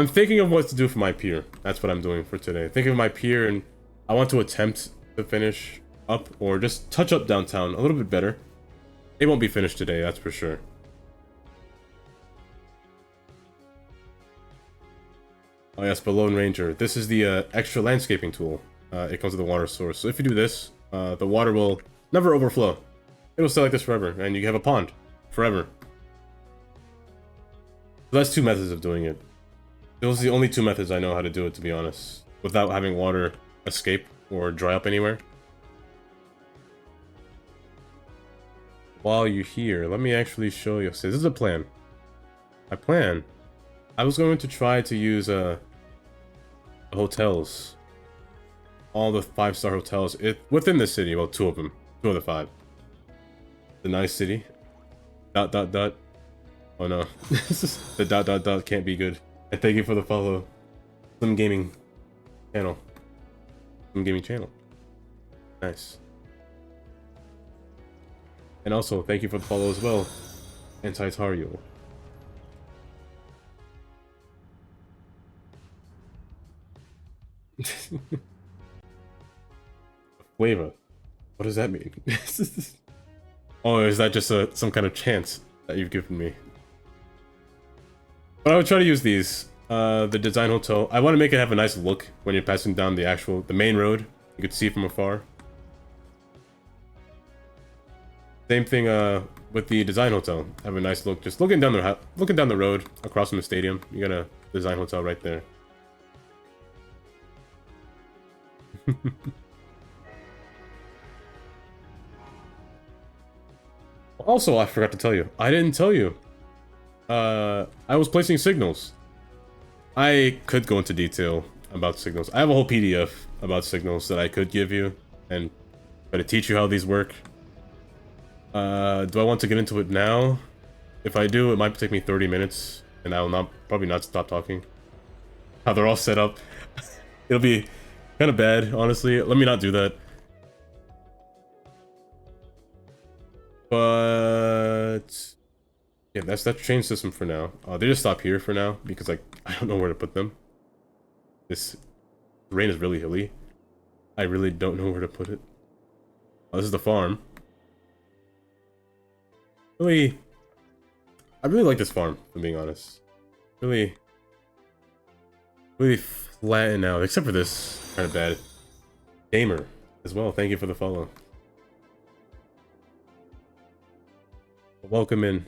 thinking of what to do for my pier. That's what I'm doing for today. Thinking of my pier, and I want to attempt to finish up or just touch up downtown a little bit better. It won't be finished today, that's for sure. Oh yes, but Lone Ranger. This is the extra landscaping tool. It comes with a water source. So if you do this, the water will never overflow. It'll stay like this forever, and you have a pond forever. So that's two methods of doing it. Those are the only two methods I know how to do it, to be honest, without having water escape or dry up anywhere. While you're here, let me actually show you. So this is a plan. My plan. I was going to try to use hotels, all the 5-star hotels within the city. Well, 2 of them, 2 of the 5. The nice city. ... Oh no, the ... can't be good. And thank you for the follow. Slim Gaming channel. Slim Gaming channel. Nice. And also, thank you for the follow as well. Anti-Tario. Flavor. What does that mean? Oh, is that just some kind of chance that you've given me? But I would try to use these. The design hotel. I want to make it have a nice look when you're passing down the main road. You could see it from afar. Same thing with the design hotel. Have a nice look. Just looking down the road across from the stadium. You got a design hotel right there. Also, I forgot to tell you. I didn't tell you. I was placing signals. I could go into detail about signals. I have a whole PDF about signals that I could give you and try to teach you how these work. Do I want to get into it now? If I do, it might take me 30 minutes, and I will probably not stop talking. How they're all set up. It'll be kind of bad, honestly. Let me not do that. But yeah, that's that train system for now. They just stop here for now because I don't know where to put them. This terrain is really hilly. I really don't know where to put it. This is the farm. I really like this farm, if I'm being honest. Really flatten out, except for this kind of bad. Gamer as well. Thank you for the follow. Welcome in.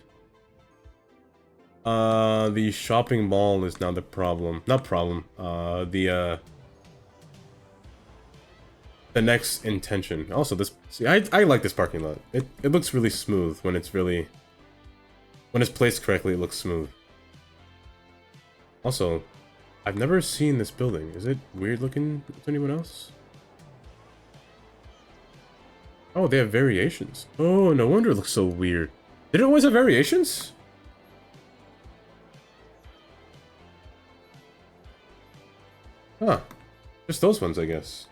The shopping mall is now the problem. Not problem. The next intention. Also, this. See, I like this parking lot. It looks really smooth when it's placed correctly. It looks smooth. Also, I've never seen this building. Is it weird looking to anyone else? Oh, they have variations. Oh, no wonder it looks so weird. Did it always have variations? Huh. Just those ones, I guess.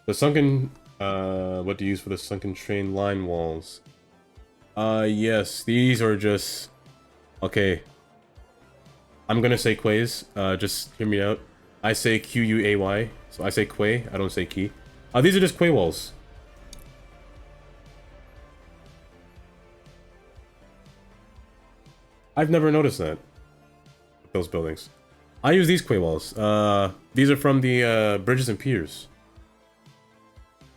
The sunken, what to use for the sunken train line walls. Yes, these are just... Okay. I'm gonna say quays, just hear me out. I say Q-U-A-Y, so I say quay, I don't say key. These are just quay walls. I've never noticed that. Those buildings. I use these quay walls. These are from the bridges and piers.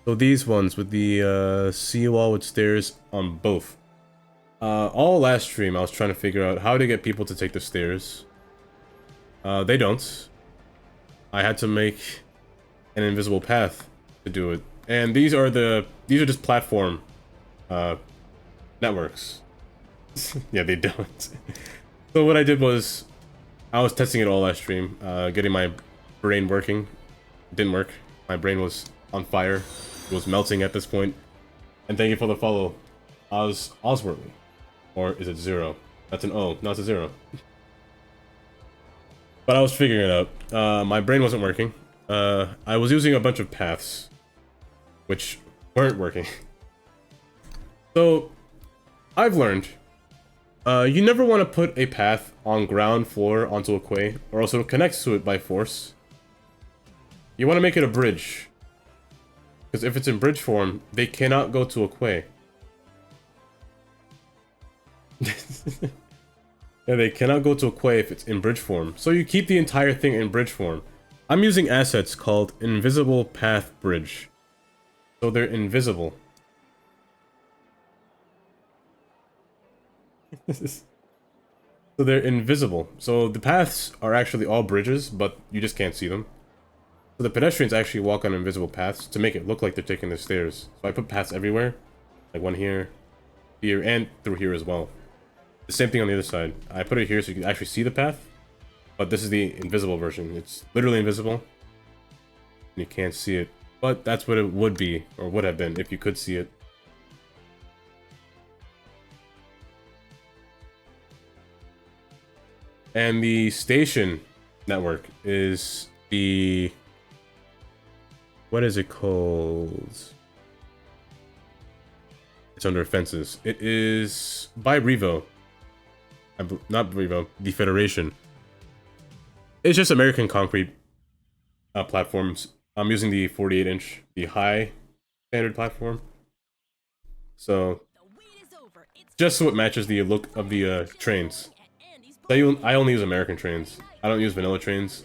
So these ones with the seawall with stairs on both. All last stream I was trying to figure out how to get people to take the stairs. They don't. I had to make an invisible path to do it. And these are just platform networks. Yeah, they don't. So what I did was I was testing it all last stream, getting my brain working. It didn't work. My brain was on fire. It was melting at this point. And thank you for the follow, Osworthy. Or is it 0? That's an O. No, it's a 0. But I was figuring it out. My brain wasn't working. I was using a bunch of paths, which weren't working. So, I've learned, you never want to put a path on ground floor onto a quay, or else it connects to it by force. You want to make it a bridge. Because if it's in bridge form, they cannot go to a quay. Yeah, they cannot go to a quay if it's in bridge form. So you keep the entire thing in bridge form. I'm using assets called Invisible Path Bridge. So they're invisible. So they're invisible. So the paths are actually all bridges, but you just can't see them. So the pedestrians actually walk on invisible paths to make it look like they're taking the stairs. So I put paths everywhere. Like one here, here, and through here as well. The same thing on the other side. I put it here so you can actually see the path. But this is the invisible version. It's literally invisible. And you can't see it. But that's what it would be, or would have been, if you could see it. And the station network is the... What is it called? It's under fences. It is by Revo. Not Revo, the Federation. It's just American concrete platforms. I'm using the 48-inch, the high standard platform. So, just so it matches the look of the trains. So I only use American trains. I don't use vanilla trains.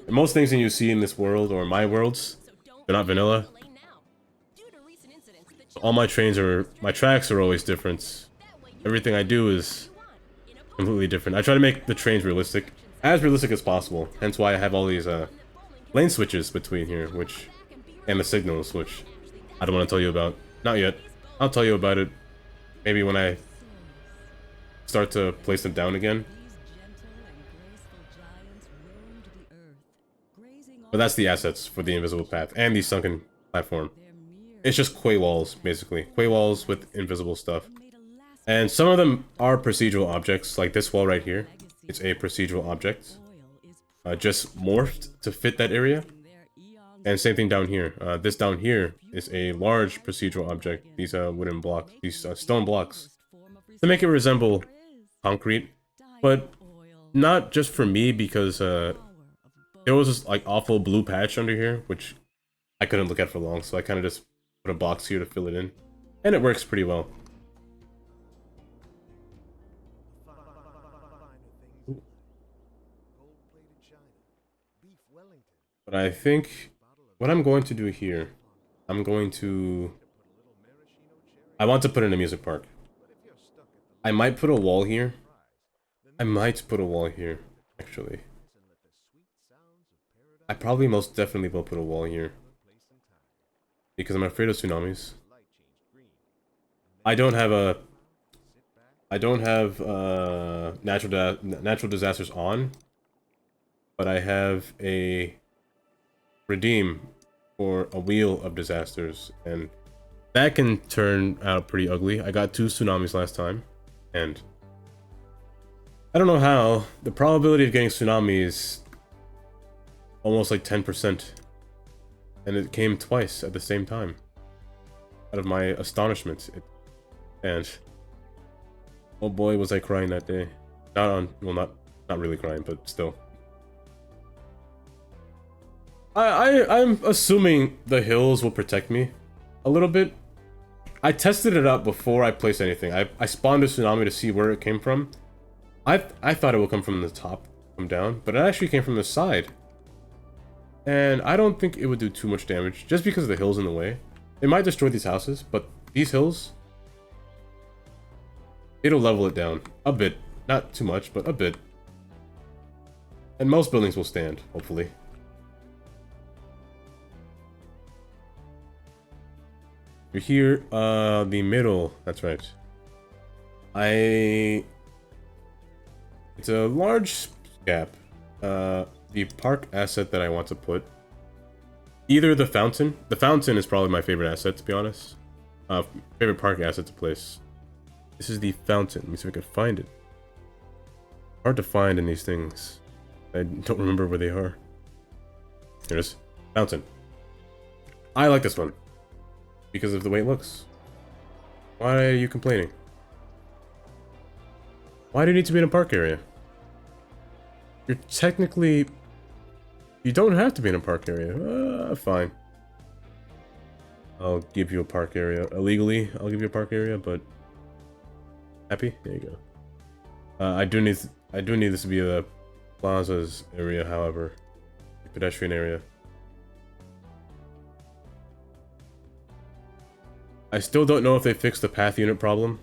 And most things that you see in this world, or my worlds, they're not vanilla. All my trains are, my tracks are always different. Everything I do is completely different. I try to make the trains realistic as possible. Hence why I have all these lane switches between here, and the signals, which I don't want to tell you about. Not yet. I'll tell you about it maybe when I start to place them down again. But that's the assets for the invisible path and the sunken platform. It's just quay walls, basically. Quay walls with invisible stuff. And some of them are procedural objects, like this wall right here. It's a procedural object. Just morphed to fit that area. And same thing down here. This down here is a large procedural object. These wooden blocks, these stone blocks. To make it resemble concrete. But not just for me, because there was this like awful blue patch under here, which I couldn't look at for long, so I kind of just put a box here to fill it in. And it works pretty well. But I think what I'm going to do here, I want to put in a music park. I might put a wall here. Actually. I probably most definitely will put a wall here. Because I'm afraid of tsunamis. I don't have natural disasters on, but I have a redeem for a wheel of disasters, and that can turn out pretty ugly. I got 2 tsunamis last time, and I don't know how. The probability of getting tsunami is almost like 10%. And it came twice at the same time. Out of my astonishment. And oh boy, was I crying that day. Well, not really crying, but still. I'm assuming the hills will protect me a little bit. I tested it out before I placed anything. I spawned a tsunami to see where it came from. I thought it would come from the top, come down, but it actually came from the side. And I don't think it would do too much damage, just because of the hills in the way. It might destroy these houses, but these hills, it'll level it down a bit. Not too much, but a bit. And most buildings will stand, hopefully. You're here, the middle, that's right. It's a large gap. The park asset that I want to put, either the fountain is probably my favorite asset, to be honest. Favorite park asset to place. This is the fountain. Let me see if I can find it. Hard to find in these things. I don't remember where they are. Here it is. Fountain. I like this one because of the way it looks. Why are you complaining? Why do you need to be in a park area? You're technically... You don't have to be in a park area. Fine. I'll give you a park area. Illegally, I'll give you a park area, but... Happy? There you go. I do need this to be the plaza's area, however. The pedestrian area. I still don't know if they fixed the path unit problem.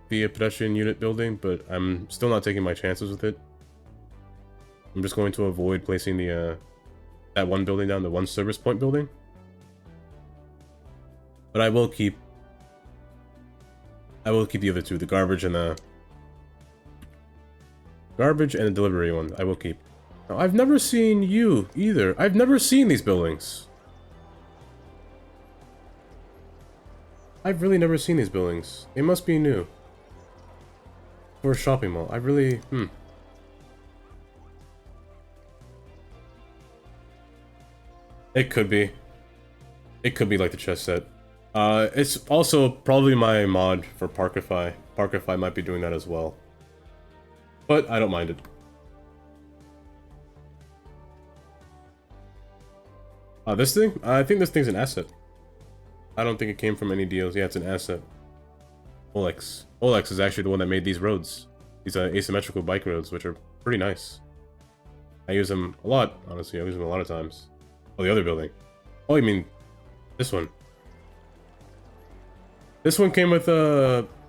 The pedestrian unit building, but I'm still not taking my chances with it. I'm just going to avoid placing the that one building down, the one service point building. But I will keep the other two, the garbage and the delivery one. I will keep. Now, I've never seen you either. I've never seen these buildings. I've really never seen these buildings. They must be new. For a shopping mall. I really... It could be. It could be like the chess set. It's also probably my mod for Parkify. Parkify might be doing that as well. But I don't mind it. This thing? I think this thing's an asset. I don't think it came from any deals. Yeah, it's an asset. Olex. Olex is actually the one that made these roads. These asymmetrical bike roads, which are pretty nice. I use them a lot, honestly. I use them a lot of times. Oh, the other building. Oh, you mean this one? This one came with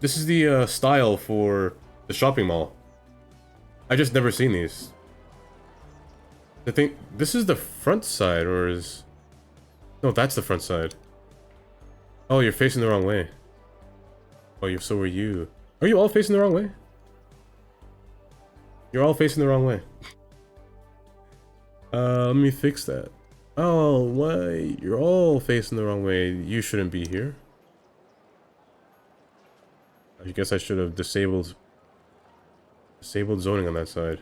this is the style for the shopping mall. I just never seen these. I think this is the front side, or is... No, that's the front side. Oh, you're facing the wrong way. Oh, so are you. Are you all facing the wrong way? You're all facing the wrong way. Let me fix that. Oh, why? You're all facing the wrong way. You shouldn't be here. I guess I should have disabled zoning on that side.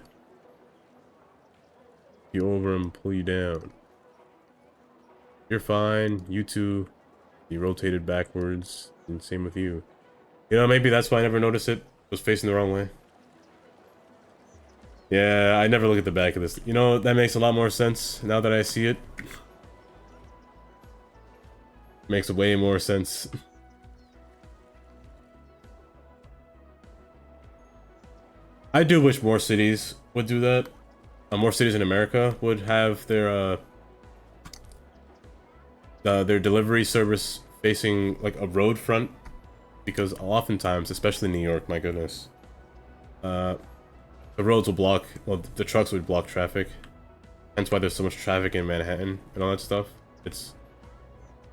You over and pull you down. You're fine. You two. You rotated backwards. And same with you. You know, maybe that's why I never noticed it. Was facing the wrong way. Yeah, I never look at the back of this. You know, that makes a lot more sense now that I see it. Makes way more sense. I do wish more cities would do that. More cities in America would have their delivery service facing like a road front, because oftentimes, especially in New York, my goodness, the roads will block. Well, the trucks would block traffic. Hence why there's so much traffic in Manhattan and all that stuff. It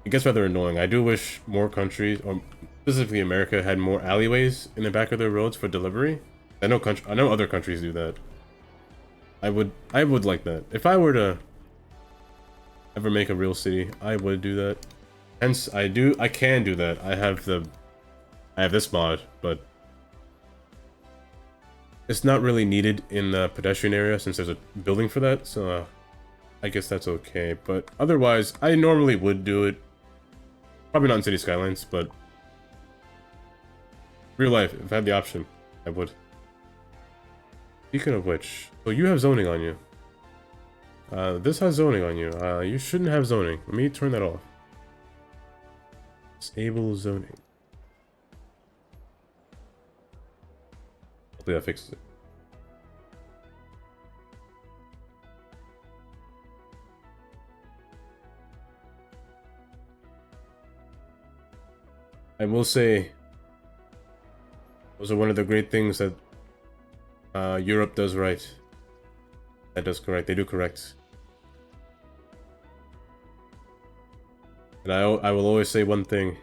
gets rather annoying. I do wish more countries, or specifically America, had more alleyways in the back of their roads for delivery. I know other countries do that. I would like that. If I were to ever make a real city, I would do that. Hence, I can do that. I have this mod, but it's not really needed in the pedestrian area since there's a building for that, so I guess that's okay. But otherwise, I normally would do it. Probably not in City Skylines, but real life, if I had the option, I would. Speaking of which, so you have zoning on you. This has zoning on you. You shouldn't have zoning. Let me turn that off. Disable zoning. Hopefully that fixes it. I will say, those are one of the great things that Europe does right. That does correct. They do correct. And I will always say one thing.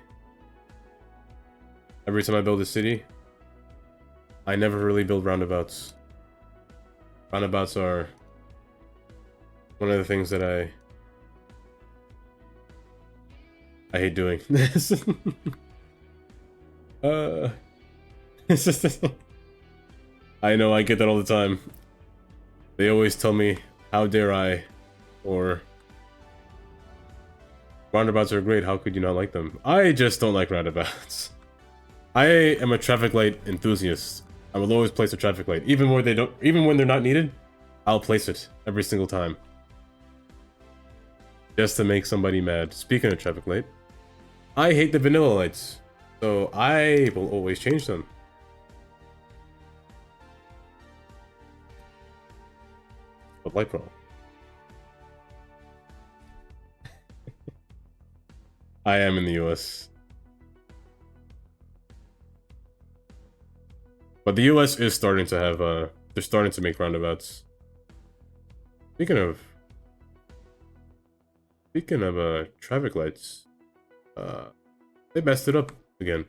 Every time I build a city, I never really build roundabouts. Roundabouts are one of the things that I hate doing. It's just I know, I get that all the time. They always tell me, how dare I, or roundabouts are great, how could you not like them? I just don't like roundabouts. I am a traffic light enthusiast. I will always place a traffic light, even when they're not needed. I'll place it every single time, just to make somebody mad. Speaking of traffic light, I hate the vanilla lights, so I will always change them. But light problem. I am in the US. But the US is starting to have, they're starting to make roundabouts. Speaking of traffic lights, they messed it up again.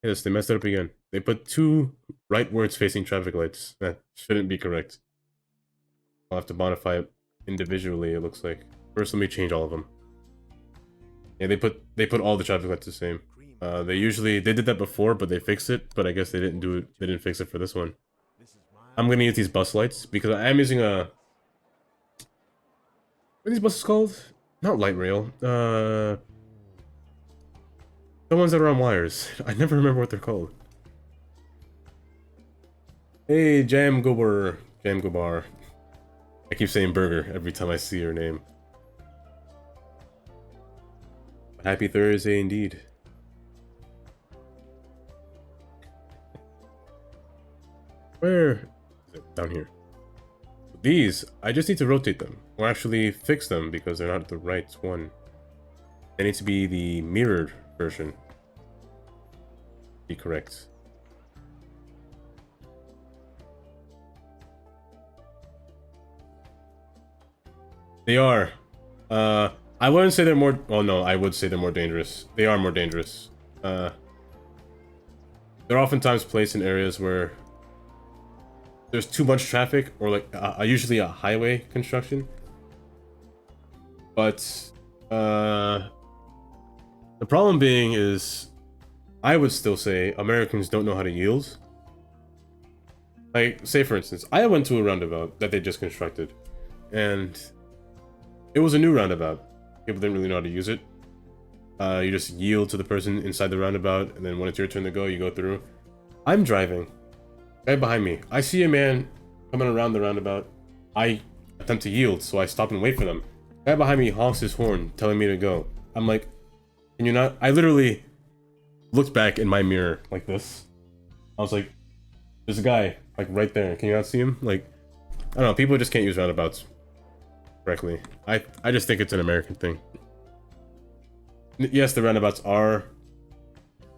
Yes, they messed it up again. They put 2 rightwards facing traffic lights. That shouldn't be correct. I'll have to modify it individually, it looks like. First, let me change all of them. Yeah, they put all the traffic lights the same. They did that before, but they fixed it. But I guess they didn't fix it for this one. I'm gonna use these bus lights because I am using a. What are these buses called? Not light rail. The ones that are on wires. I never remember what they're called. Hey, Jam Gobar. I keep saying burger every time I see your name. Happy Thursday indeed. Where is it? Down here. These, I just need to rotate them. Or actually fix them because they're not the right one. They need to be the mirrored version. Be correct. They are. I wouldn't say they're more. Oh no, I would say they're more dangerous. They are more dangerous. They're oftentimes placed in areas where there's too much traffic, or like usually a highway construction. But the problem being is, I would still say Americans don't know how to yield. Like, say for instance, I went to a roundabout that they just constructed, and it was a new roundabout. People didn't really know how to use it. You just yield to the person inside the roundabout, and then when it's your turn to go, you go through. I'm driving. Guy behind me. I see a man coming around the roundabout. I attempt to yield, so I stop and wait for them. Guy behind me honks his horn, telling me to go. I'm like, can you not? I literally looked back in my mirror like this. I was like, there's a guy like right there. Can you not see him? Like, I don't know. People just can't use roundabouts correctly. I just think it's an American thing. Yes, the roundabouts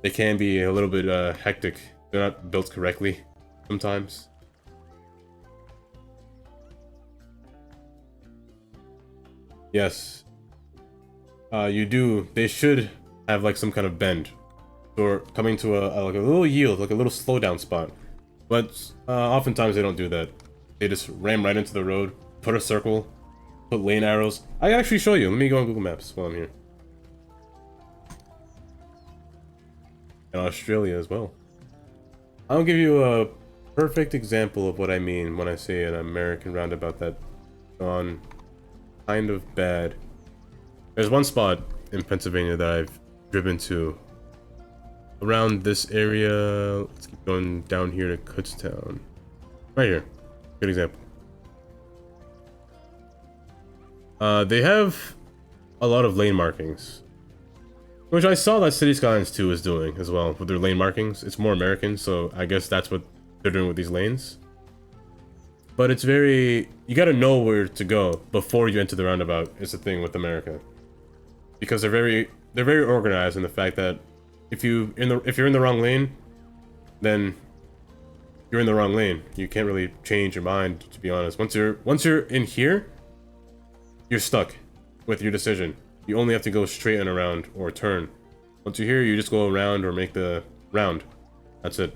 they can be a little bit hectic. They're not built correctly sometimes. Yes. You do. They should have like some kind of bend, or coming to like a little yield, like a little slowdown spot. But oftentimes they don't do that. They just ram right into the road, put a circle, put lane arrows. I can actually show you. Let me go on Google Maps while I'm here. and Australia as well. I'll give you a perfect example of what I mean when I say an American roundabout that gone kind of bad. There's one spot in Pennsylvania that I've driven to around this area. Let's keep going down here to Kutztown. Right here. Good example. They have a lot of lane markings, which I saw that City Skylines 2 is doing as well with their lane markings. It's more American, so I guess that's what they're doing with these lanes. But it's very... you gotta know where to go before you enter the roundabout is the thing with America. Because they're very organized in the fact that if you're in the wrong lane, then you're in the wrong lane. You can't really change your mind, to be honest. Once you're in here, you're stuck with your decision. You only have to go straight and around or turn. Once you're here, you just go around or make the round. That's it.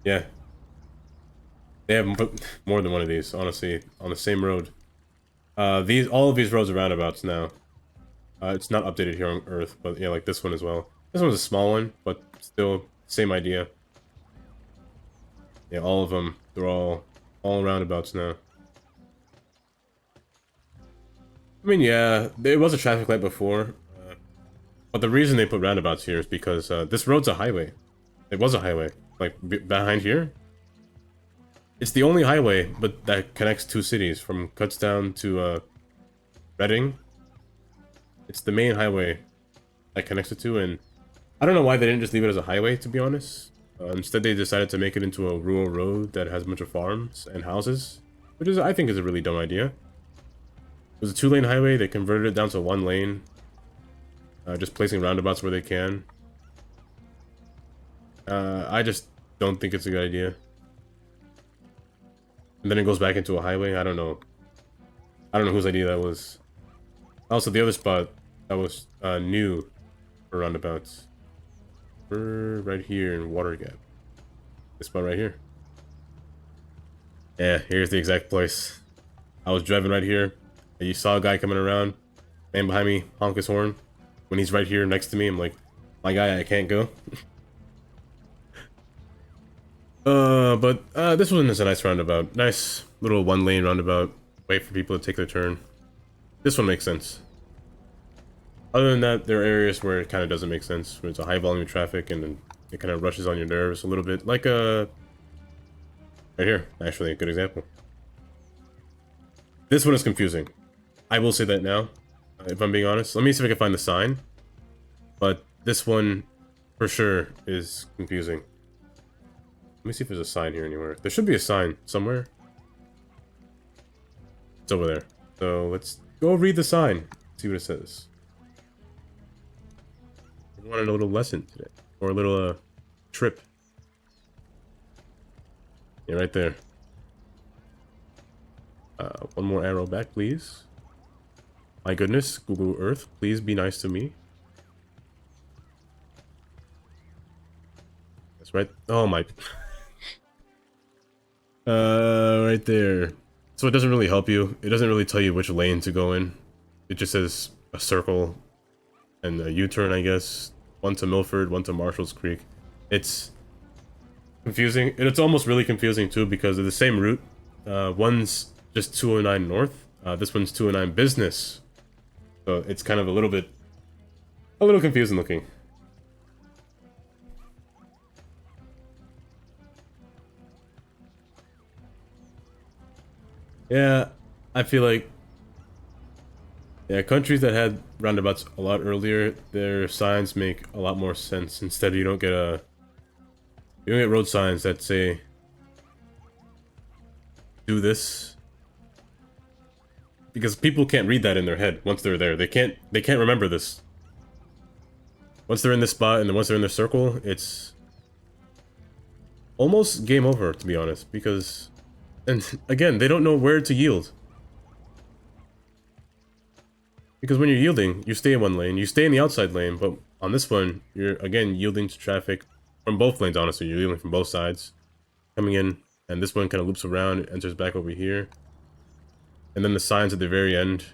Yeah. They have more than one of these, honestly, on the same road. All of these roads are roundabouts now. It's not updated here on Earth, but yeah, like this one as well. This one's a small one, but still same idea. Yeah, all of them, they're all roundabouts now. I mean, yeah, there was a traffic light before, but the reason they put roundabouts here is because this road's a highway. It was a highway, like behind here. It's the only highway, but that connects two cities from Kutztown to Reading. It's the main highway that connects the two, and I don't know why they didn't just leave it as a highway, to be honest. Instead, they decided to make it into a rural road that has a bunch of farms and houses, which is, I think, is a really dumb idea. It was a two-lane highway. They converted it down to one lane, just placing roundabouts where they can. I just don't think it's a good idea. And then it goes back into a highway. I don't know whose idea that was. Also, the other spot that was new for roundabouts. We're right here in Water Gap. This spot right here. Yeah, here's the exact place. I was driving right here, and you saw a guy coming around. Man behind me, honk his horn. When he's right here next to me, I'm like, my guy, I can't go. But this one is a nice roundabout. Nice little one-lane roundabout. Wait for people to take their turn. This one makes sense. Other than that, there are areas where it kind of doesn't make sense, where it's a high volume of traffic and it kind of rushes on your nerves a little bit. Like, right here, actually, a good example. This one is confusing. I will say that now, if I'm being honest. Let me see if I can find the sign. But this one, for sure, is confusing. Let me see if there's a sign here anywhere. There should be a sign somewhere. It's over there. So let's go read the sign. See what it says. We wanted a little lesson today. Or a little trip. Yeah, right there. One more arrow back, please. My goodness, Google Earth, please be nice to me. That's right. Oh my. Right there. So it doesn't really help you. It doesn't really tell you which lane to go in. It just says a circle and a U-turn, I guess. One to Milford, one to Marshall's Creek. It's confusing. And it's almost really confusing too because they're the same route. One's just 209 North. This one's 209 Business. So it's kind of a little confusing looking. Yeah, I feel like, yeah, countries that had roundabouts a lot earlier, their signs make a lot more sense. Instead, you don't get road signs that say, do this. Because people can't read that in their head once they're there. They can't remember this. Once they're in this spot and then once they're in the circle, it's almost game over, to be honest, because, and again, they don't know where to yield. Because when you're yielding, you stay in one lane, you stay in the outside lane, but on this one, you're, again, yielding to traffic from both lanes, honestly. You're yielding from both sides, coming in, and this one kind of loops around, enters back over here. And then the signs at the very end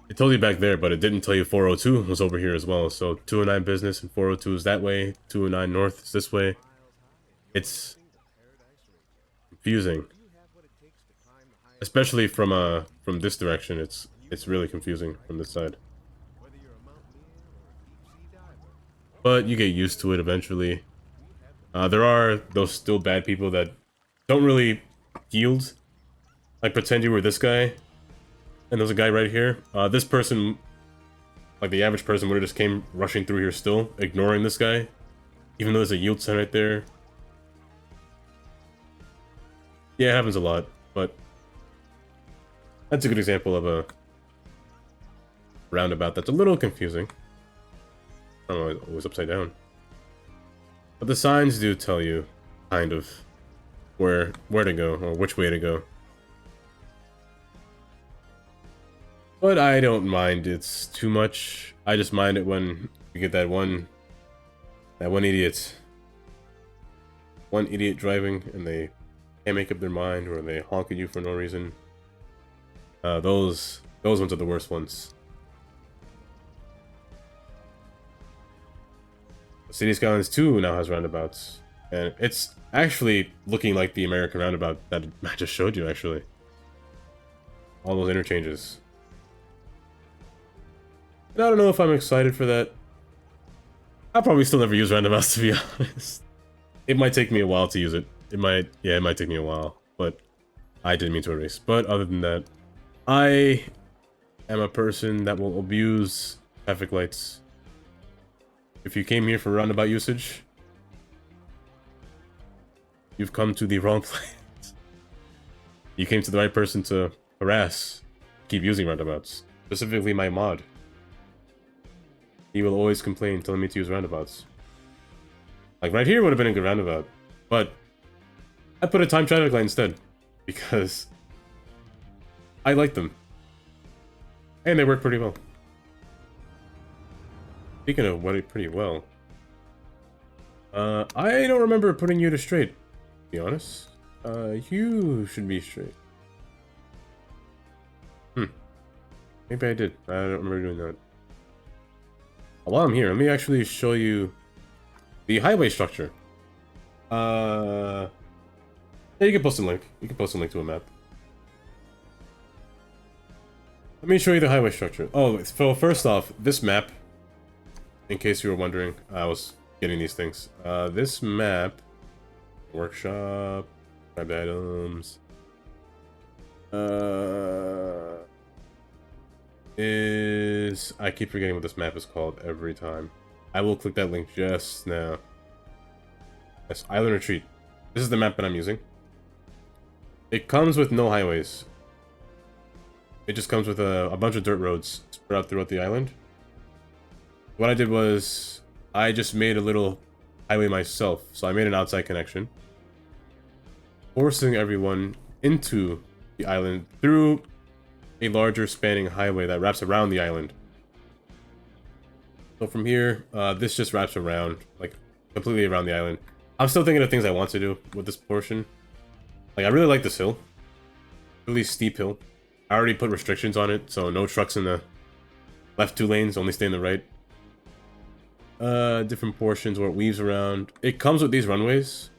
It told you back there, but it didn't tell you 402 was over here as well. So 209 business and 402 is that way. 209 north is this way. It's confusing, especially from this direction. It's really confusing from this side. But you get used to it eventually. There are those still bad people that don't really yield. Like pretend you were this guy, and there's a guy right here. This person, like the average person, would have just came rushing through here still, ignoring this guy, even though there's a yield sign right there. Yeah, it happens a lot, but that's a good example of a roundabout that's a little confusing. I don't know, always upside down. But the signs do tell you, kind of, where to go, or which way to go. But I don't mind it's too much. I just mind it when you get that one idiot. One idiot driving and they can't make up their mind, or they honk at you for no reason. Those ones are the worst ones. City Skylines 2 now has roundabouts, and it's actually looking like the American roundabout that I just showed you, actually. All those interchanges. And I don't know if I'm excited for that. I'll probably still never use roundabouts, to be honest. It might take me a while to use it. It might take me a while, but I didn't mean to erase. But other than that, I am a person that will abuse traffic lights. If you came here for roundabout usage, you've come to the wrong place. You came to the right person to harass, keep using roundabouts. Specifically my mod. He will always complain, telling me to use roundabouts. Like right here would have been a good roundabout, but I put a time traffic light instead, because I like them. And they work pretty well. Speaking of what, pretty well. I don't remember putting you to straight, to be honest. You should be straight. Maybe I did. I don't remember doing that. While I'm here, let me actually show you the highway structure. Yeah, you can post a link. You can post a link to a map. Let me show you the highway structure. Oh, so first off, this map, in case you were wondering, I was getting these things. This map, workshop, grab items, is... I keep forgetting what this map is called every time. I will click that link just now. Yes, Island Retreat. This is the map that I'm using. It comes with no highways. It just comes with a bunch of dirt roads spread out throughout the island. What I did was, I just made a little highway myself. So I made an outside connection, forcing everyone into the island through a larger spanning highway that wraps around the island. So from here, this just wraps around, like, completely around the island. I'm still thinking of things I want to do with this portion. Like, I really like this hill. Really steep hill. I already put restrictions on it, so no trucks in the left 2 lanes, only stay in the right. Different portions where it weaves around. It comes with these runways.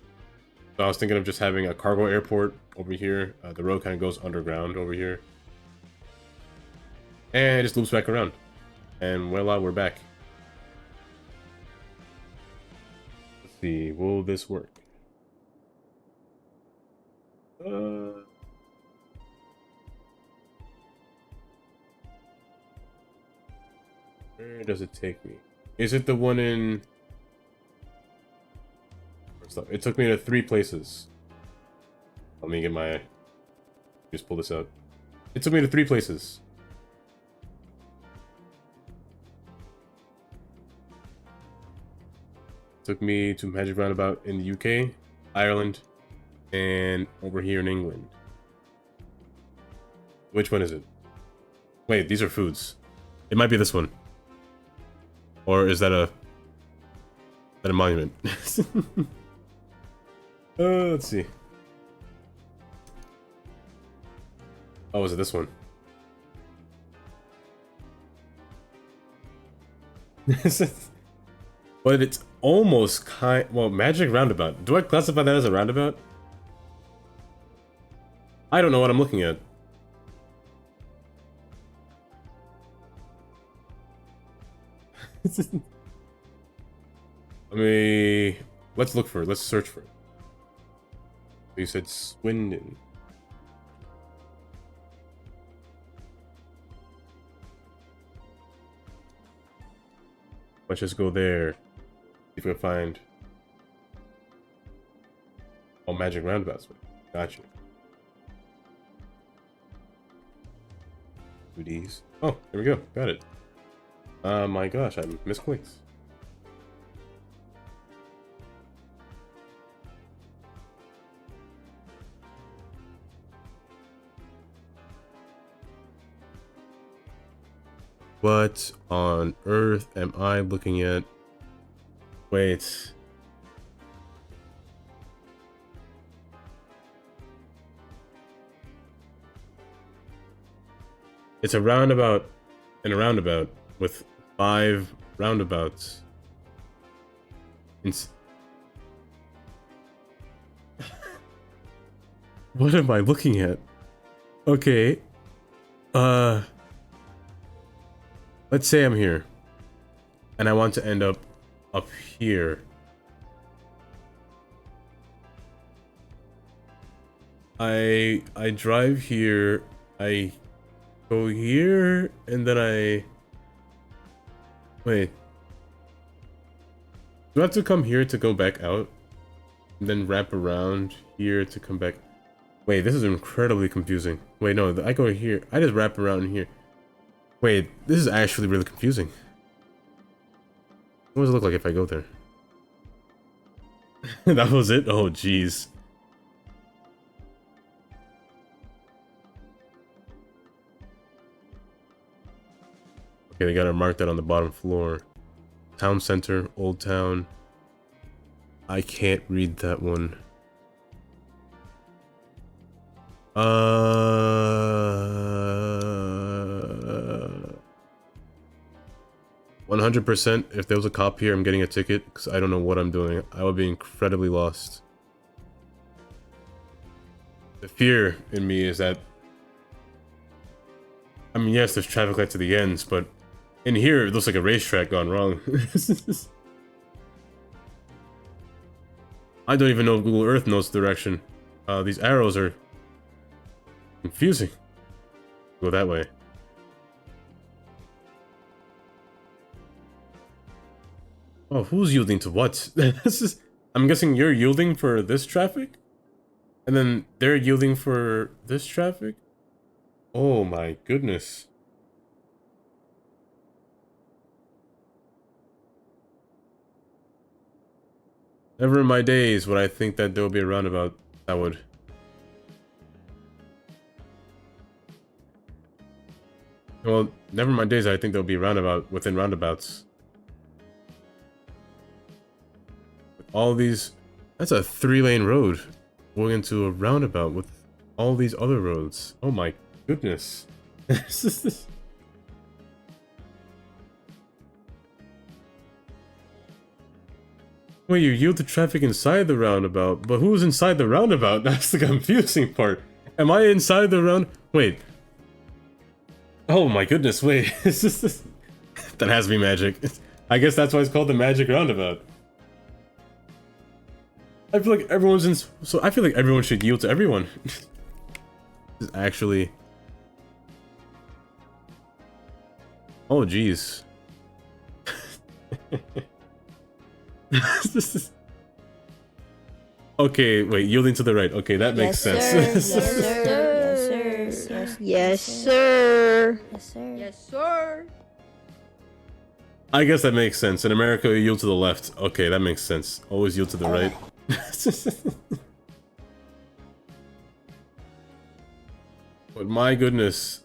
So I was thinking of just having a cargo airport over here. The road kind of goes underground over here. And it just loops back around. And voila, we're back. Let's see, will this work? Where does it take me? Is it the one in... It took me to 3 places. Let me get my... Just pull this out. It took me to 3 places. Took me to Magic Roundabout in the UK, Ireland, and over here in England. Which one is it? Wait, these are foods. It might be this one. Or is that a monument? Let's see. Oh, is it this one? But it's almost well, magic roundabout. Do I classify that as a roundabout? I don't know what I'm looking at. Let's look for it. Let's search for it. You said Swindon. Let's just go there. See if we can find. Oh, magic roundabouts. Gotcha. Do these. Oh, there we go. Got it. My gosh, I misclicks. What on earth am I looking at? Wait. It's a roundabout and a roundabout with 5 roundabouts. What am I looking at? Okay. Let's say I'm here. And I want to end up here. I drive here, I go here, and then wait. Do I have to come here to go back out? And then wrap around here to come back? Wait, this is incredibly confusing. Wait, no, I go here. I just wrap around here. Wait, this is actually really confusing. What does it look like if I go there? That was it? Oh, jeez. Okay, they gotta mark that on the bottom floor. Town center, old town. I can't read that one. 100%, if there was a cop here, I'm getting a ticket because I don't know what I'm doing. I would be incredibly lost. The fear in me is that, I mean, yes, there's traffic lights at the ends, but in here, it looks like a racetrack gone wrong. I don't even know if Google Earth knows the direction. These arrows are confusing. Go that way. Oh, who's yielding to what? I'm guessing you're yielding for this traffic? And then they're yielding for this traffic? Oh my goodness. Never in my days would I think that there would be a roundabout that would. Well, never in my days I think there'll be a roundabout within roundabouts. All these, that's a 3-lane road going into a roundabout with all these other roads. Oh my goodness. Wait, you yield to traffic inside the roundabout, but who's inside the roundabout? That's the confusing part. Am I inside the round? Wait. Oh my goodness, wait. That has to be magic. I guess that's why it's called the magic roundabout. I feel like everyone's in. So I feel like everyone should yield to everyone. This is actually. Oh jeez. This is. Okay, wait. Yielding to the right. Okay, that makes sense. Yes, sir. Yes, sir. Yes, sir. Yes, sir. I guess that makes sense. In America, you yield to the left. Okay, that makes sense. Always yield to the right. But my goodness.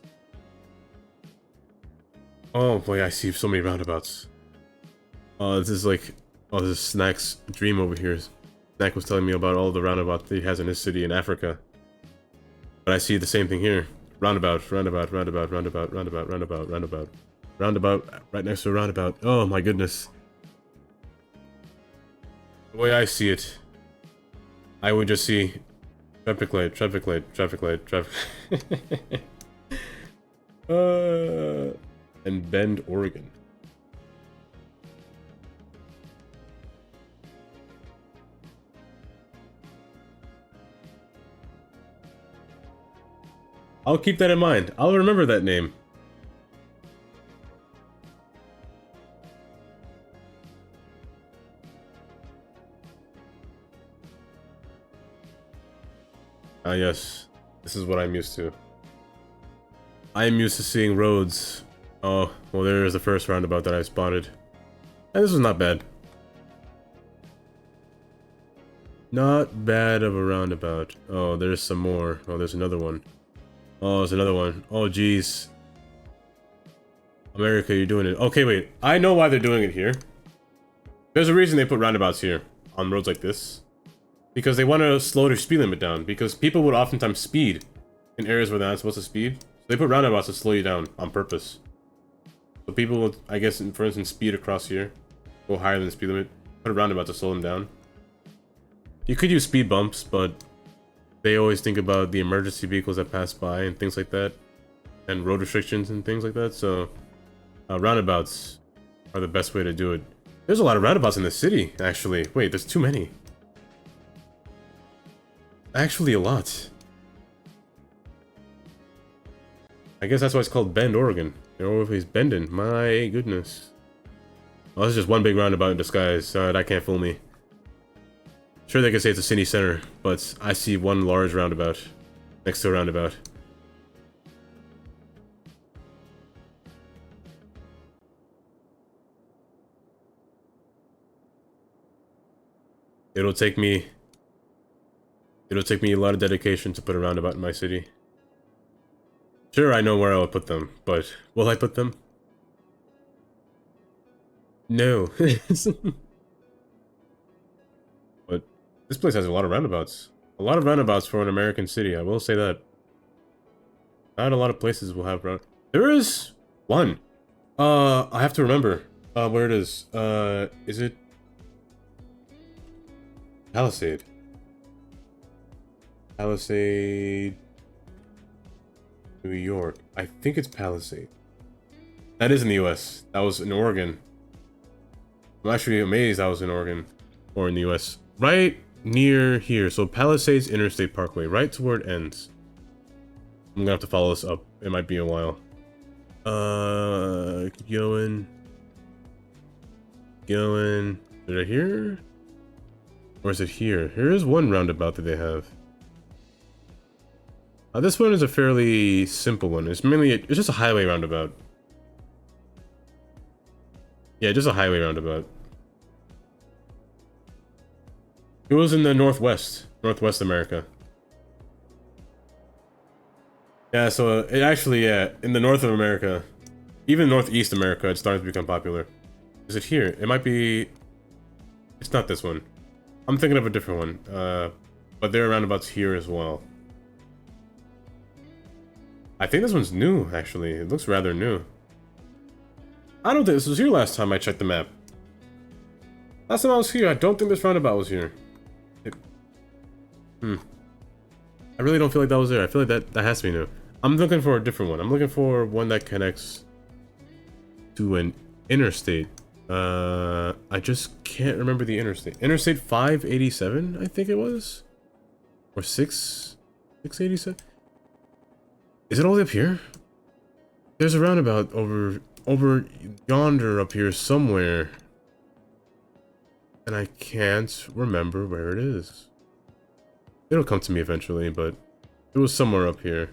Oh boy, I see so many roundabouts. This is like, oh, this is Snack's dream over here. Snack was telling me about all the roundabouts that he has in his city in Africa. But I see the same thing here. Roundabout, roundabout, roundabout, roundabout, roundabout, roundabout, roundabout. Roundabout right next to a roundabout. Oh my goodness. The way I see it, I would just see traffic light, traffic light, traffic light, traffic. And Bend, Oregon. I'll keep that in mind. I'll remember that name. Ah, yes. This is what I'm used to. I am used to seeing roads. Oh, well, there's the first roundabout that I spotted. And this was not bad. Not bad of a roundabout. Oh, there's some more. Oh, there's another one. Oh, there's another one. Oh, jeez. America, you're doing it. Okay, wait. I know why they're doing it here. There's a reason they put roundabouts here on roads like this. Because they want to slow their speed limit down. Because people would oftentimes speed in areas where they're not supposed to speed. So they put roundabouts to slow you down on purpose. So people would, I guess, for instance, speed across here. Go higher than the speed limit. Put a roundabout to slow them down. You could use speed bumps, but they always think about the emergency vehicles that pass by and things like that. And road restrictions and things like that. So roundabouts are the best way to do it. There's a lot of roundabouts in the city, actually. Wait, there's too many. Actually, a lot. I guess that's why it's called Bend, Oregon. They're always bending. My goodness. Oh, this is just one big roundabout in disguise. That can't fool me. Sure, they can say it's a city center, but I see one large roundabout next to a roundabout. It'll take me a lot of dedication to put a roundabout in my city. Sure, I know where I will put them, but will I put them? No. But this place has a lot of roundabouts. A lot of roundabouts for an American city, I will say that. Not a lot of places will have round. There is one. I have to remember where it is. Is it Palisade? Palisade, New York. I think it's Palisade. That is in the US. That was in Oregon. I'm actually amazed that was in Oregon or in the US. Right near here. So Palisades Interstate Parkway, right to where it ends. I'm gonna have to follow this up. It might be a while. Keep going. Is it here? Or is it here? Here is one roundabout that they have. This one is a fairly simple one. It's mainly it's just a highway roundabout. Yeah, just a highway roundabout. It was in the Northwest America. Yeah, so it actually, yeah, in the north of America, even Northeast America, it's starting to become popular. Is it here? It might be. It's not this one. I'm thinking of a different one. But there are roundabouts here as well. I think this one's new, actually. It looks rather new. I don't think this was here last time I checked the map. Last time I was here, I don't think this roundabout was here. I really don't feel like that was there. I feel like that has to be new. I'm looking for a different one. I'm looking for one that connects to an interstate. I just can't remember the interstate. Interstate 587, I think it was? Or 687? Is it all the way up here? There's a roundabout over yonder up here somewhere. And I can't remember where it is. It'll come to me eventually, but it was somewhere up here.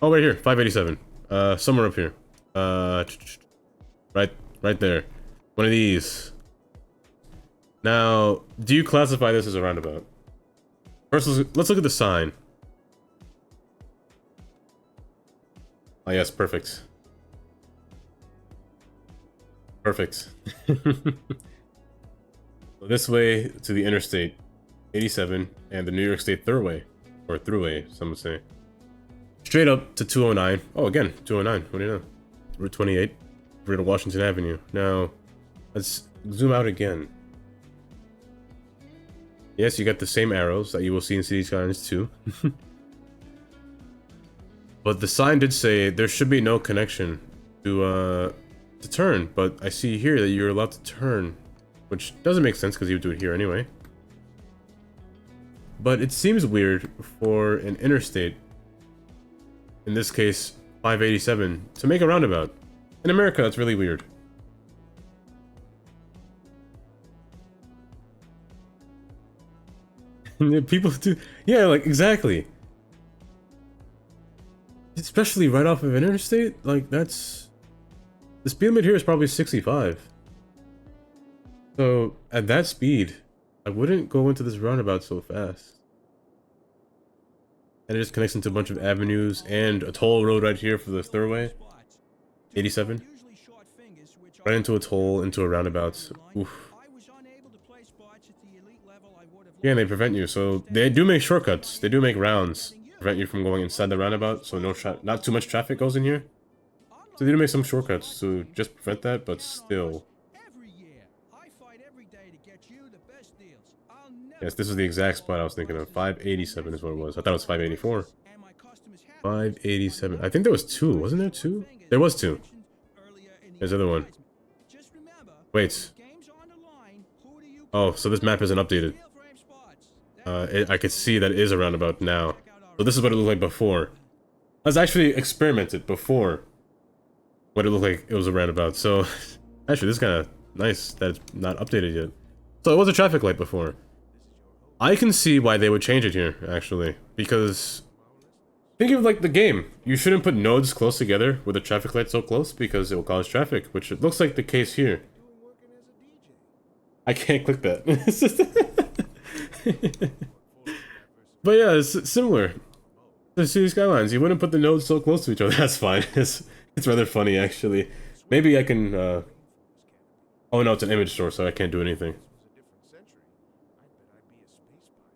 Oh, right here, 587. Somewhere up here. Right there. One of these. Now, do you classify this as a roundabout? First, let's look at the sign. Oh yes, perfect. Perfect. So this way to the interstate 87 and the New York State Thruway, or Thruway, some would say. Straight up to 209. Oh, again, 209. What do you know? Route 28, over to Washington Avenue. Now, let's zoom out again. Yes, you got the same arrows that you will see in City Skylines 2. But the sign did say there should be no connection to turn, but I see here that you're allowed to turn, which doesn't make sense because you would do it here anyway. But it seems weird for an interstate, in this case 587, to make a roundabout. In America, that's really weird. People do, yeah, like exactly. Especially right off of an interstate, like that's... The speed limit here is probably 65. So, at that speed, I wouldn't go into this roundabout so fast. And it just connects into a bunch of avenues and a toll road right here for the thoroughway. 87. Right into a toll, into a roundabout. Oof. Yeah, and they prevent you, so they do make shortcuts. They do make rounds. Prevent you from going inside the roundabout, so not too much traffic goes in here. So they do make some shortcuts to just prevent that, but still. Yes, this is the exact spot I was thinking of. 587 is what it was. I thought it was 584. 587. I think there was two. Wasn't there two? There was two. There's the other one. Wait. Oh, so this map isn't updated. I could see that it is a roundabout now. So this is what it looked like before. I was actually experimented before what it looked like it was a roundabout. So actually, this is kind of nice that it's not updated yet. So it was a traffic light before. I can see why they would change it here, actually, because think of like the game. You shouldn't put nodes close together with a traffic light so close because it will cause traffic, which it looks like the case here. I can't click that. But yeah, it's similar. The City Skylines, you wouldn't put the nodes so close to each other. That's fine. It's rather funny, actually. Maybe I can, oh no, it's an image source, so I can't do anything.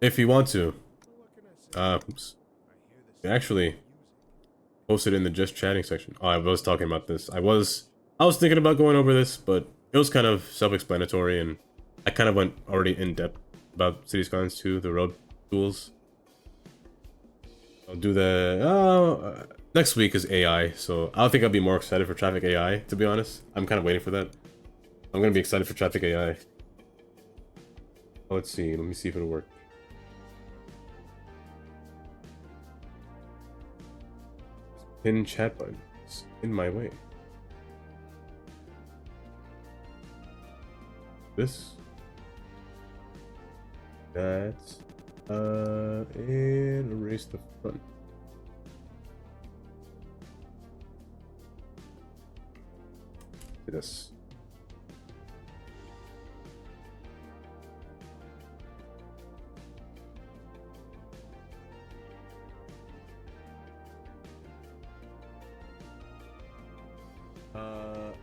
If you want to. Oops. Actually, post it in the just chatting section. Oh, I was talking about this. I was thinking about going over this, but it was kind of self-explanatory, and I kind of went already in depth about City Skylines 2, the road tools. I'll do the next week is AI, so I think I'll be more excited for traffic AI, to be honest. I'm kind of waiting for that. I'm gonna be excited for traffic AI. Oh, let's see. Let me see if it'll work. Pin chat buttons in my way. This. That. And erase the front. This.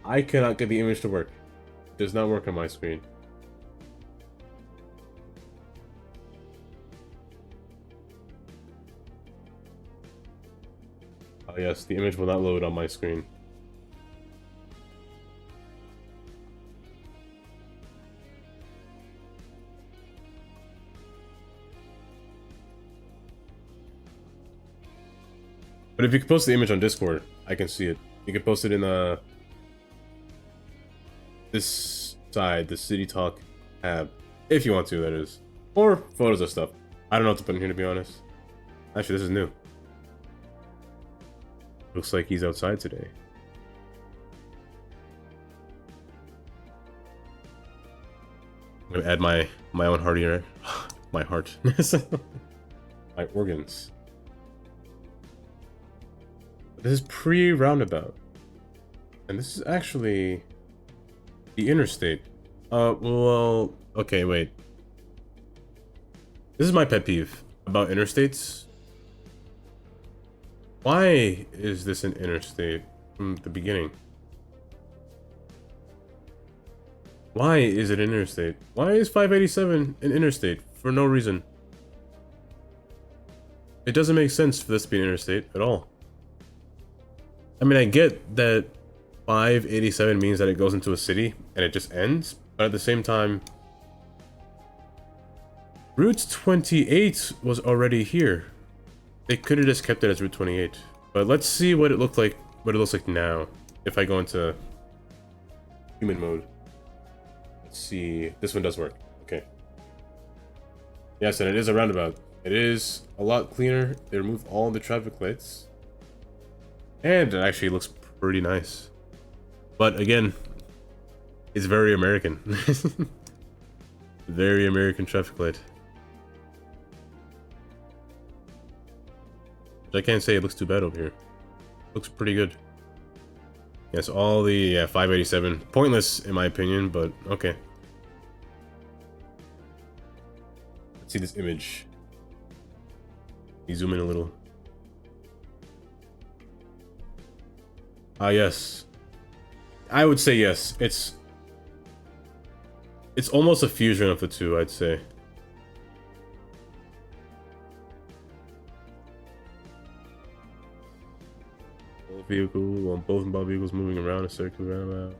I cannot get the image to work. It does not work on my screen. Oh yes, the image will not load on my screen. But if you can post the image on Discord, I can see it. You can post it in this side, the City Talk tab, if you want to, that is. Or photos of stuff. I don't know what to put in here, to be honest. Actually, this is new. Looks like he's outside today. I'm gonna add my own heart here. My heart. My organs. This is pre-roundabout. And this is actually the interstate. Well, okay, wait. This is my pet peeve about interstates. Why is this an interstate from the beginning? Why is it an interstate? Why is 587 an interstate for no reason? It doesn't make sense for this to be an interstate at all. I mean, I get that 587 means that it goes into a city and it just ends, but at the same time, Route 28 was already here. They could have just kept it as Route 28. But let's see what it looks like now if I go into human mode. Let's see. This one does work. Okay. Yes, and it is a roundabout. It is a lot cleaner. They removed all the traffic lights. And it actually looks pretty nice. But again, it's very American. Very American traffic light. I can't say it looks too bad over here. Looks pretty good. Yes, all the 587. Pointless in my opinion, but okay. Let's see this image. You zoom in a little. Ah, yes. I would say yes. It's almost a fusion of the two, I'd say. Vehicle, both vehicles moving around a circular roundabout.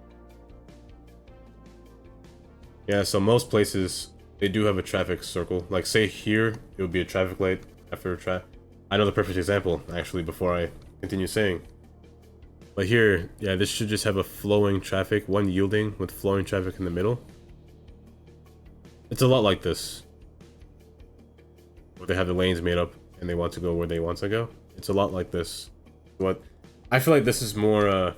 Yeah, so most places they do have a traffic circle. Like say here, it would be a traffic light after a I know the perfect example actually before I continue saying. But here, yeah, this should just have a flowing traffic, one yielding with flowing traffic in the middle. It's a lot like this. Where they have the lanes made up and they want to go where they want to go. It's a lot like this. What? I feel like this is more, a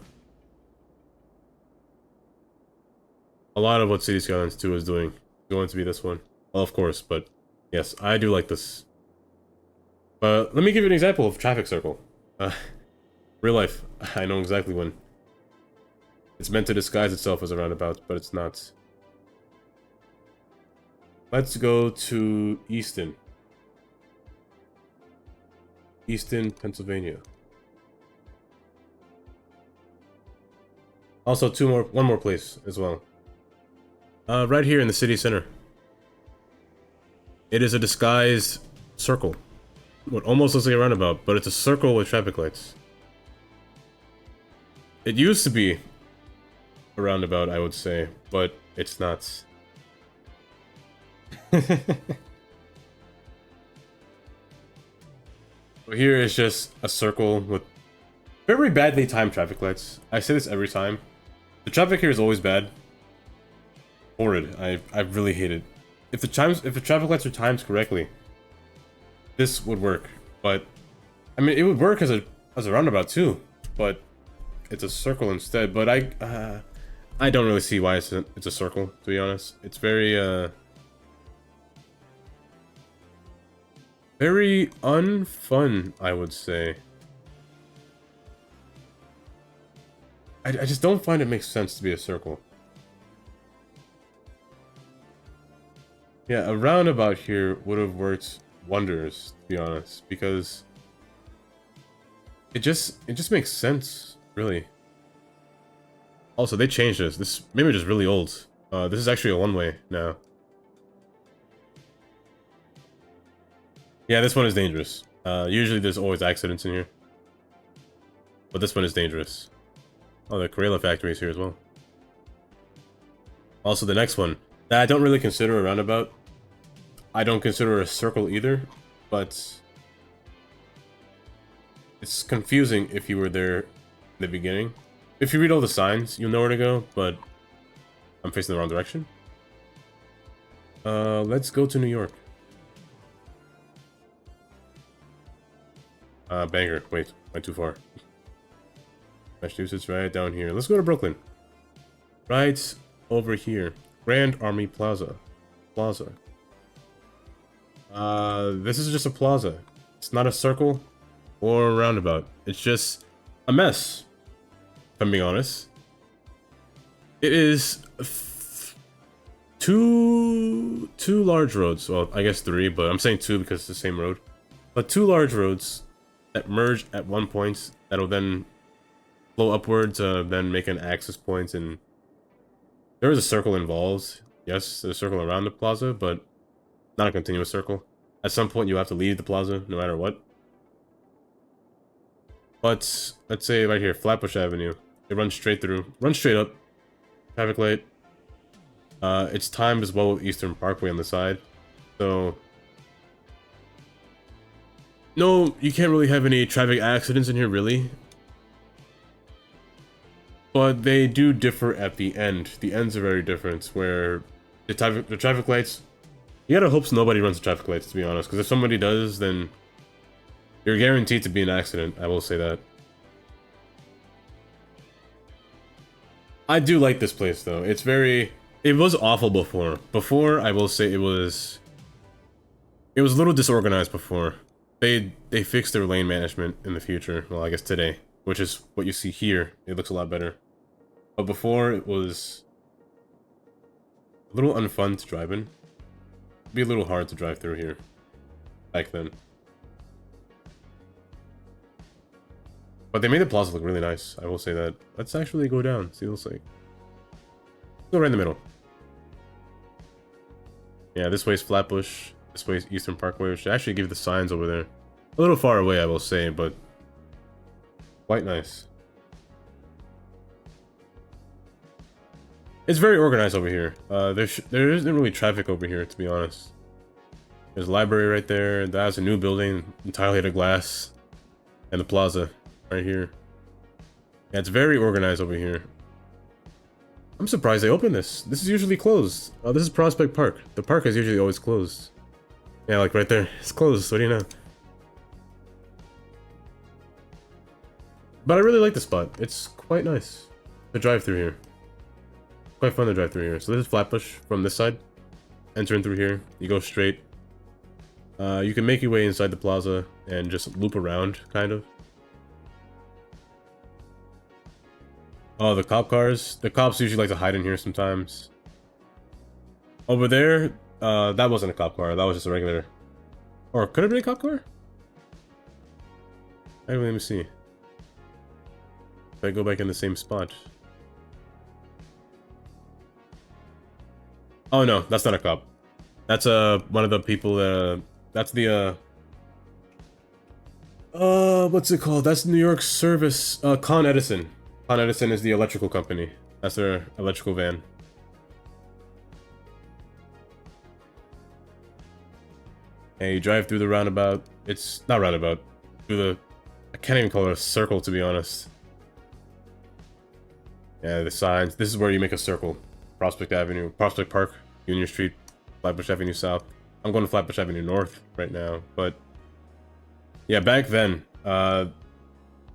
lot of what City Skylines 2 is doing. It's going to be this one. Well, of course, but yes, I do like this. But let me give you an example of traffic circle. Real life, I know exactly when. It's meant to disguise itself as a roundabout, but it's not. Let's go to Easton. Easton, Pennsylvania. Also, one more place as well. Right here in the city center. It is a disguised circle. What almost looks like a roundabout, but it's a circle with traffic lights. It used to be a roundabout, I would say, but it's not. So here is just a circle with very badly timed traffic lights. I say this every time. The traffic here is always bad. Horrid. I really hate it. If the traffic lights are timed correctly, this would work. But I mean, it would work as a roundabout too. But it's a circle instead. But I don't really see why it's a circle, to be honest. It's very very unfun, I would say. I just don't find it makes sense to be a circle. Yeah, a roundabout here would have worked wonders, to be honest, because it just makes sense, really. Also, they changed this. This maybe just really old. This is actually a one-way now. Yeah, this one is dangerous. Usually there's always accidents in here. But this one is dangerous. Oh, the Crayola factory is here as well. Also, the next one. That I don't really consider a roundabout. I don't consider a circle either, but it's confusing if you were there in the beginning. If you read all the signs, you'll know where to go, but I'm facing the wrong direction. Let's go to New York. Bangor. Wait, went too far. Massachusetts, right down here. Let's go to Brooklyn. Right over here. Grand Army Plaza. This is just a plaza. It's not a circle or a roundabout. It's just a mess, if I'm being honest. It is two large roads. Well, I guess three, but I'm saying two because it's the same road. But two large roads that merge at one point that'll then flow upwards, then make an access point, and there is a circle involved. Yes, there's a circle around the plaza, but not a continuous circle. At some point, you have to leave the plaza, no matter what. But let's say right here, Flatbush Avenue. It runs straight through. Runs straight up. Traffic light. It's timed as well with Eastern Parkway on the side. So... no, you can't really have any traffic accidents in here, really. But they do differ at the end. The ends are very different, where the traffic lights... you gotta hope nobody runs the traffic lights, to be honest, because if somebody does, then... you're guaranteed to be an accident, I will say that. I do like this place, though. It's very... it was awful before. Before, I will say it was a little disorganized before. They fixed their lane management in the future. Well, I guess today. Which is what you see here. It looks a lot better. But before, it was... a little unfun to drive in. It'd be a little hard to drive through here. Back then. But they made the plaza look really nice, I will say that. Let's actually go down, see what it looks like. Go right in the middle. Yeah, this way's Flatbush, this way's Eastern Parkway, which should actually give the signs over there. A little far away, I will say, but quite nice. It's very organized over here. There isn't really traffic over here, to be honest. There's a library right there, that's a new building, entirely out of glass. And the plaza. Right here. Yeah, it's very organized over here. I'm surprised they opened this. This is usually closed. Oh, this is Prospect Park. The park is usually always closed. Yeah, like right there. It's closed. What do you know? But I really like the spot. It's quite nice to drive through here. Quite fun to drive through here. So this is Flatbush from this side. Entering through here. You go straight. You can make your way inside the plaza and just loop around, kind of. Oh, the cop cars. The cops usually like to hide in here sometimes. Over there, that wasn't a cop car. That was just a regular... or could it have been a cop car? Anyway, let me see. If I go back in the same spot. Oh no, that's not a cop. That's one of the people, that's the, what's it called? That's New York Service, Con Edison. Con Edison is the electrical company. That's their electrical van. And you drive through the roundabout. It's not roundabout. Through the... I can't even call it a circle, to be honest. Yeah, the signs. This is where you make a circle. Prospect Avenue, Prospect Park, Union Street, Flatbush Avenue South. I'm going to Flatbush Avenue North right now, but... yeah, back then, all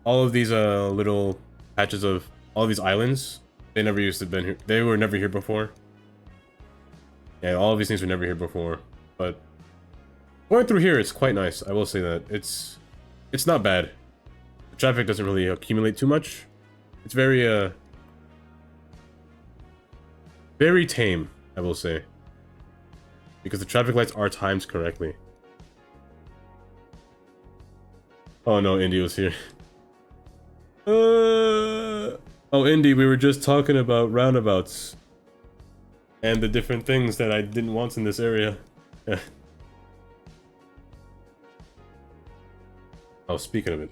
of these little patches of... all these islands, they never used to have been here. They were never here before. Yeah, all of these things were never here before, but... going through here, it's quite nice, I will say that. It's not bad. The traffic doesn't really accumulate too much. It's very, very tame, I will say. Because the traffic lights are timed correctly. Oh no, Indy was here. Oh, Indy, we were just talking about roundabouts. And the different things that I didn't want in this area. Yeah. Oh, speaking of it,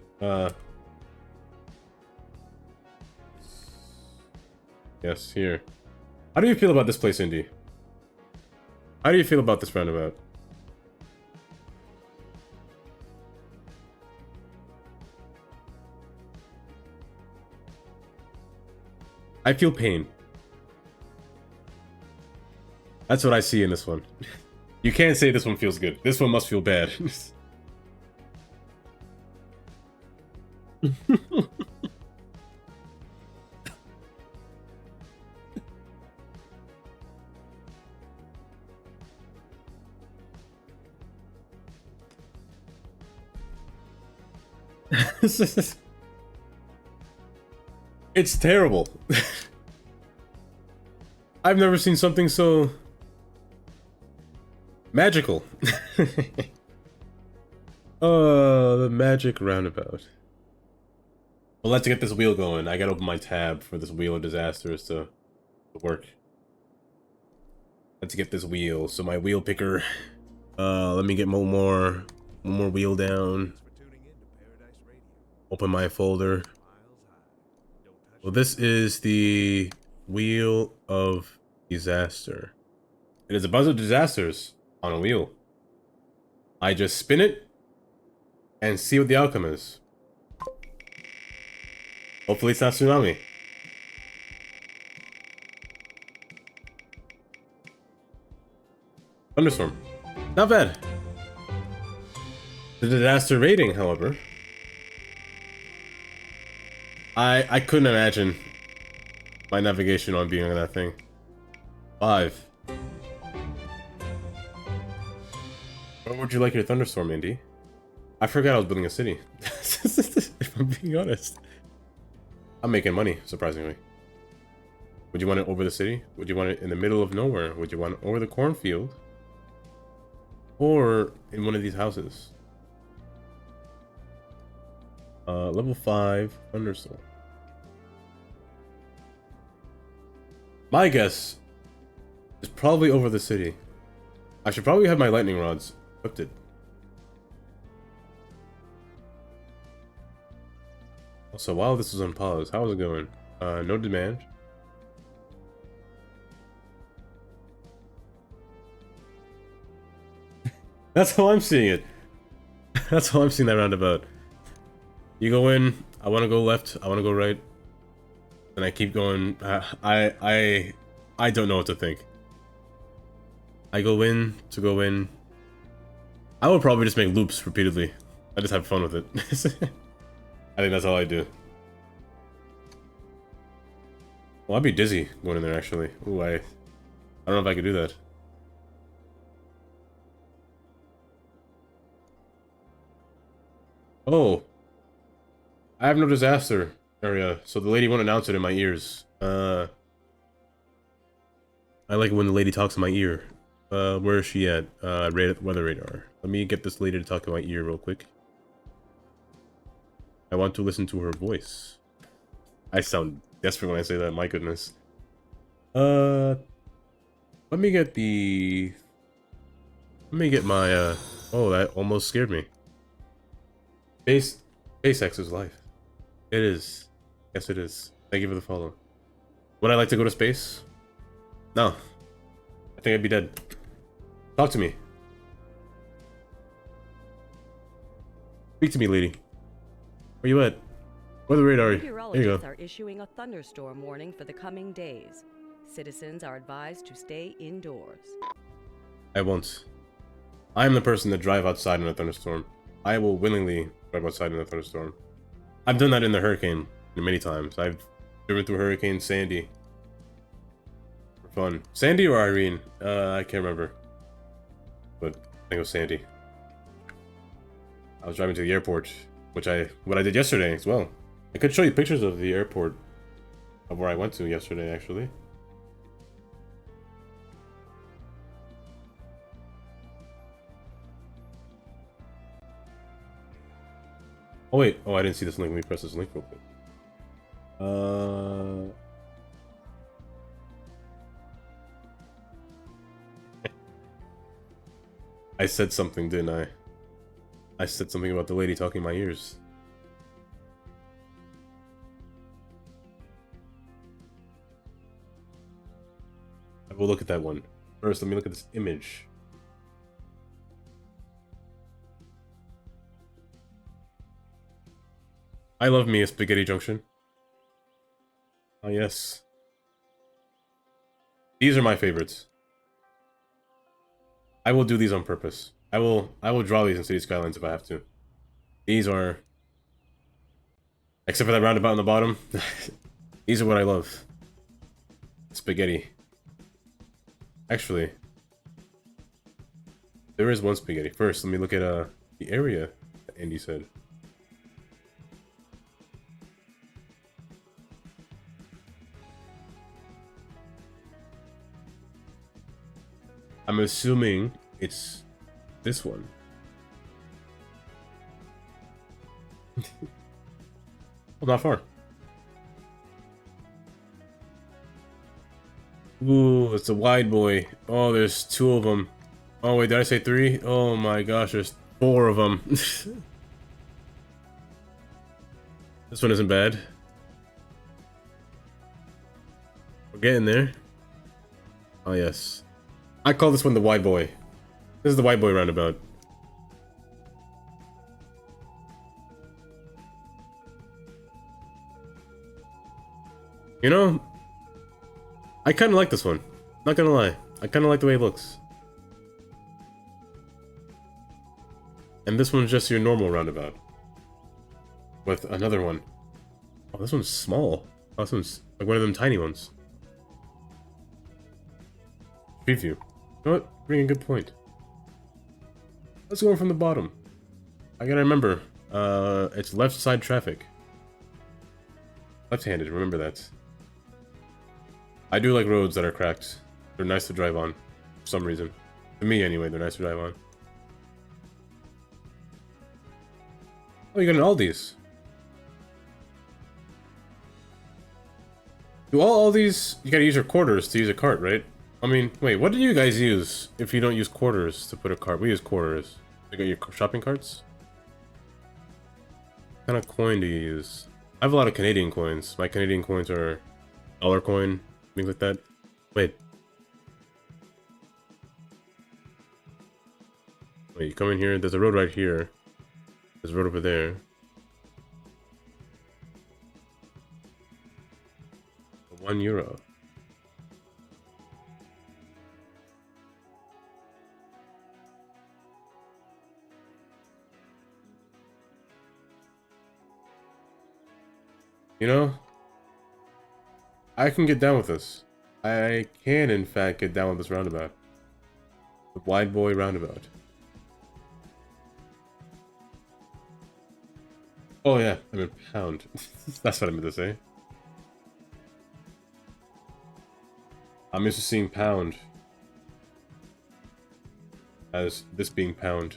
yes, here. How do you feel about this place, Indy? How do you feel about this roundabout? I feel pain. That's what I see in this one. You can't say this one feels good. This one must feel bad. It's terrible. I've never seen something so magical. Oh, the magic roundabout. Well, let's get this wheel going. I gotta open my tab for this wheel of disasters to work. Let's get this wheel. So my wheel picker. Let me get one more wheel down. Open my folder. Well, this is the Wheel of Disaster. It is a bunch of disasters on a wheel. I just spin it and see what the outcome is. Hopefully it's not tsunami. Thunderstorm. Not bad. The disaster rating, however, I couldn't imagine my navigation on being on that thing. 5. Where would you like your thunderstorm, Indy? I forgot I was building a city. If I'm being honest. I'm making money, surprisingly. Would you want it over the city? Would you want it in the middle of nowhere? Would you want it over the cornfield? Or in one of these houses? Level 5 thunderstorm. My guess is probably over the city. I should probably have my lightning rods equipped. Also, while this is on pause, how's it going? No demand. That's how I'm seeing it. That's how I'm seeing that roundabout. You go in, I want to go left, I want to go right, and I keep going. I don't know what to think. I go in to go in. I would probably just make loops repeatedly. I just have fun with it. I think that's all I do. Well, I'd be dizzy going in there actually. Ooh, I don't know if I could do that. Oh. I have no disaster area, so the lady won't announce it in my ears. I like when the lady talks in my ear. Where is she at? Weather radar. Let me get this lady to talk in my ear real quick. I want to listen to her voice. I sound desperate when I say that, my goodness. Let me get the... Let me get my, oh, that almost scared me. SpaceX is life. It is. Yes, it is. Thank you for the follow. Would I like to go to space? No. I think I'd be dead. Talk to me. Speak to me, lady. Where you at? Weather radar. There you go. Meteorologists are issuing a thunderstorm warning for the coming days. Citizens are advised to stay indoors. I won't. I am the person that drive outside in a thunderstorm. I will willingly drive outside in a thunderstorm. I've done that in the hurricane many times. I've driven through Hurricane Sandy. For fun. Sandy or Irene? I can't remember. But I think it was Sandy. I was driving to the airport, what I did yesterday as well. I could show you pictures of the airport of where I went to yesterday, actually. Oh wait, oh I didn't see this link. Let me press this link real quick. I said something, didn't I? I said something about the lady talking in my ears. I will look at that one. First, let me look at this image. I love me a Spaghetti Junction. Oh yes. These are my favorites. I will do these on purpose. I will draw these in City Skylines if I have to. These are... Except for that roundabout on the bottom. These are what I love. Spaghetti. Actually, there is one spaghetti. First, let me look at the area that Andy said. I'm assuming it's this one. Well, not far. Ooh, it's a wide boy. Oh, there's 2 of them. Oh, wait, did I say 3? Oh my gosh, there's 4 of them. This one isn't bad. getting there. Oh yes. I call this one the White Boy. This is the White Boy roundabout. You know, I kind of like this one. Not gonna lie. I kind of like the way it looks. And this one's just your normal roundabout. With another one. Oh, this one's small. Oh, this one's like one of them tiny ones. Street view. You know what? Bring a good point. Let's go from the bottom. I gotta remember. It's left side traffic. Left-handed, remember that. I do like roads that are cracked. They're nice to drive on, for some reason. To me, anyway, they're nice to drive on. Oh, you got an Aldi's. Do all these... You gotta use your quarters to use a cart, right? I mean, wait, what do you guys use if you don't use quarters to put a cart? We use quarters. You got your shopping carts? What kind of coin do you use? I have a lot of Canadian coins. My Canadian coins are dollar coin, things like that. Wait. Wait, you come in here, there's a road right here. There's a road over there. €1. You know, I can get down with this. I can, in fact, get down with this roundabout. The Wide Boy roundabout. Oh yeah, I mean pound. That's what I meant to say. I'm used to seeing pound as this being pound.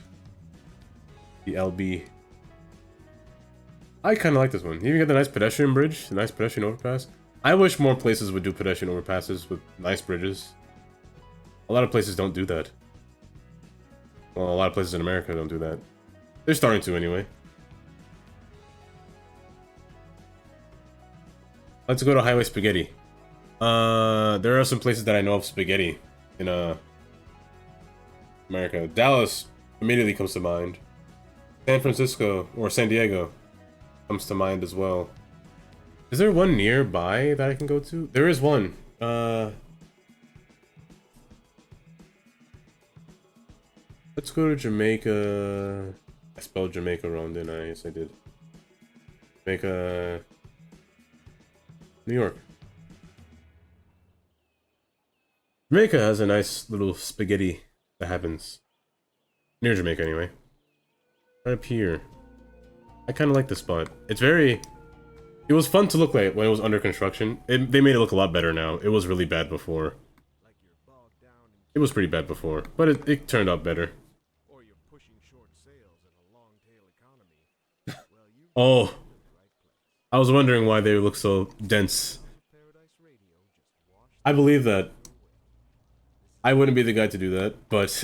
The LB. I kind of like this one. You even got the nice pedestrian bridge, the nice pedestrian overpass. I wish more places would do pedestrian overpasses with nice bridges. A lot of places don't do that. Well, a lot of places in America don't do that. They're starting to anyway. Let's go to Highway Spaghetti. There are some places that I know of spaghetti in America. Dallas immediately comes to mind. San Francisco or San Diego comes to mind as well. Is there one nearby that I can go to? There is one. Let's go to Jamaica. I spelled Jamaica wrong, didn't I? Yes, I did. Jamaica, New York. Jamaica has a nice little spaghetti that happens. Near Jamaica, anyway. Right up here. I kind of like this spot. It's very... It was fun to look at when it was under construction. They made it look a lot better now. It was really bad before. It was pretty bad before, but it turned out better. Oh. I was wondering why they look so dense. I believe that. I wouldn't be the guy to do that, but...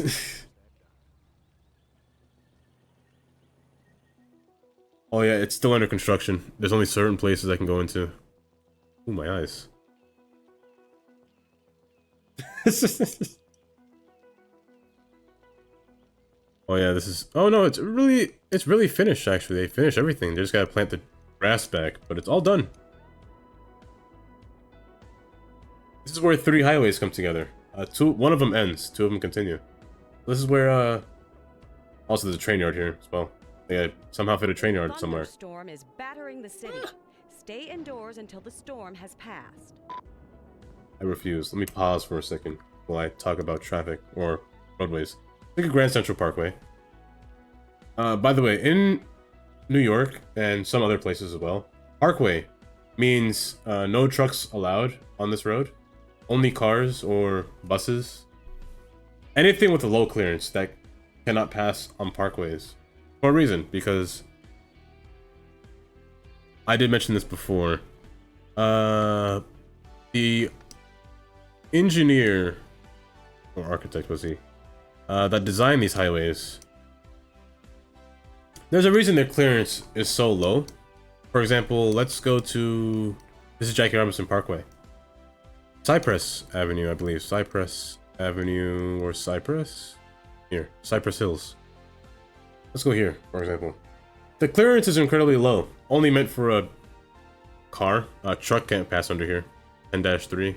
Oh yeah, it's still under construction. There's only certain places I can go into. Ooh, my eyes. Oh yeah, this is... Oh no, it's really finished actually. They finished everything. They just gotta plant the grass back, but it's all done. This is where 3 highways come together. One of them ends, 2 of them continue. This is where, also there's a train yard here as well. They gotta somehow fit a train yard somewhere. Storm is battering the city. Stay indoors until the storm has passed. I refuse. Let me pause for a second while I talk about traffic or roadways. Look at Grand Central Parkway. By the way, in New York and some other places as well, parkway means no trucks allowed on this road. Only cars or buses. Anything with a low clearance that cannot pass on parkways. For a reason, because I did mention this before. The engineer or architect was he that designed these highways. There's a reason their clearance is so low. For example, let's go to... This is Jackie Robinson Parkway. Cypress Avenue, I believe. Cypress Avenue or Cypress? Here, Cypress Hills. Let's go here, for example. The clearance is incredibly low. Only meant for a car. A truck can't pass under here. 10-3.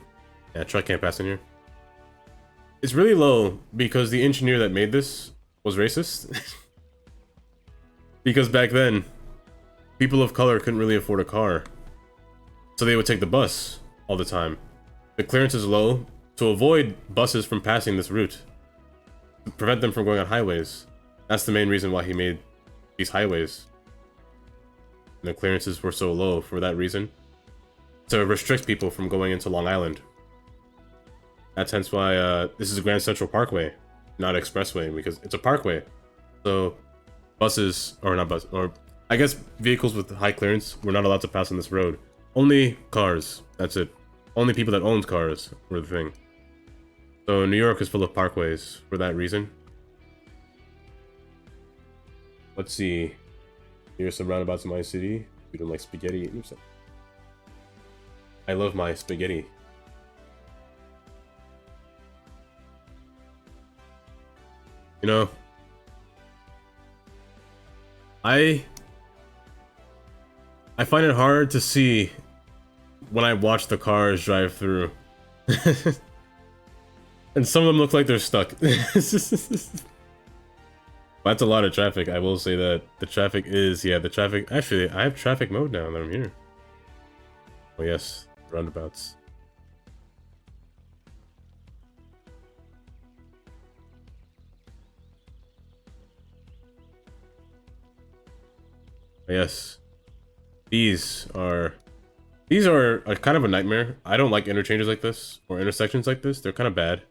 Yeah, truck can't pass in here. It's really low because the engineer that made this was racist. Because back then, people of color couldn't really afford a car. So they would take the bus all the time. The clearance is low to avoid buses from passing this route. To prevent them from going on highways. That's the main reason why he made these highways. And the clearances were so low for that reason. To restrict people from going into Long Island. That's hence why this is a Grand Central Parkway, not expressway, because it's a parkway. So buses, or not buses, or I guess vehicles with high clearance were not allowed to pass on this road. Only cars, that's it. Only people that owned cars were the thing. So New York is full of parkways for that reason. Let's see. Here's some roundabouts in my city. We don't like spaghetti. I love my spaghetti. You know, I find it hard to see when I watch the cars drive through. And some of them look like they're stuck. That's a lot of traffic, I will say that. The traffic is, yeah, the traffic... Actually, I have traffic mode now that I'm here. Oh yes, roundabouts. Yes. These are a kind of a nightmare. I don't like interchanges like this, or intersections like this. They're kind of bad.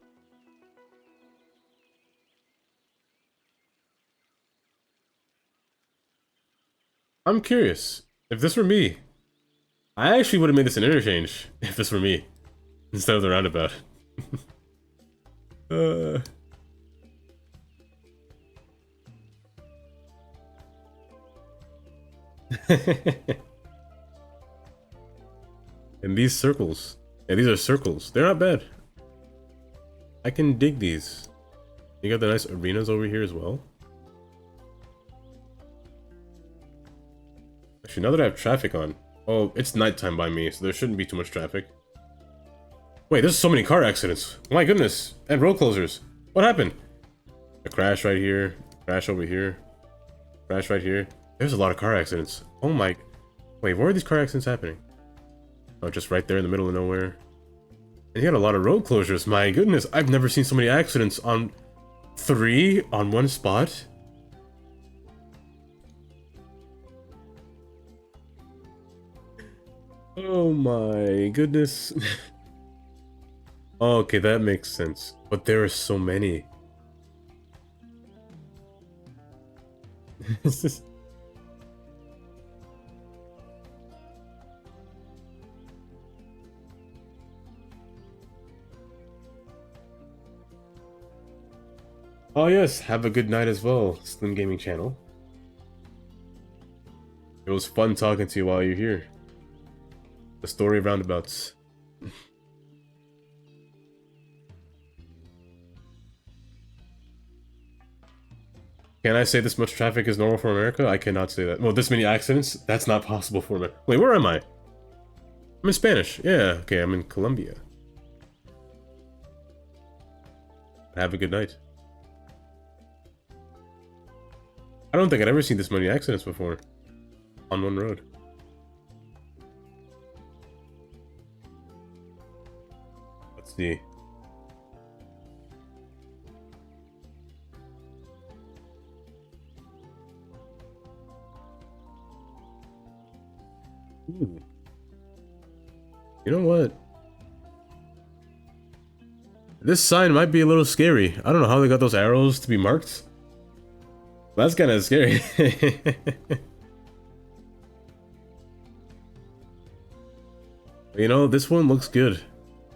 I'm curious. If this were me, I actually would have made this an interchange, if this were me, instead of the roundabout. And these circles. Yeah, these are circles. They're not bad. I can dig these. You got the nice arenas over here as well. Actually, now that I have traffic on. Oh, it's nighttime by me, so there shouldn't be too much traffic. Wait, there's so many car accidents. My goodness. And road closers. What happened? A crash right here. Crash over here. Crash right here. There's a lot of car accidents. Oh my... Wait, where are these car accidents happening? Oh, just right there in the middle of nowhere. And you got a lot of road closures. My goodness, I've never seen so many accidents on 3 on one spot. Oh my goodness. Okay, that makes sense. But there are so many. Oh yes, have a good night as well, Slim Gaming Channel. It was fun talking to you while you're here. The story of roundabouts. Can I say this much traffic is normal for America? I cannot say that. Well, this many accidents? That's not possible for me. Wait, where am I? I'm in Spanish. Yeah, okay, I'm in Colombia. Have a good night. I don't think I'd ever seen this many accidents before. On one road. Let's see. Ooh. You know what? This sign might be a little scary. I don't know how they got those arrows to be marked. That's kind of scary. You know, this one looks good.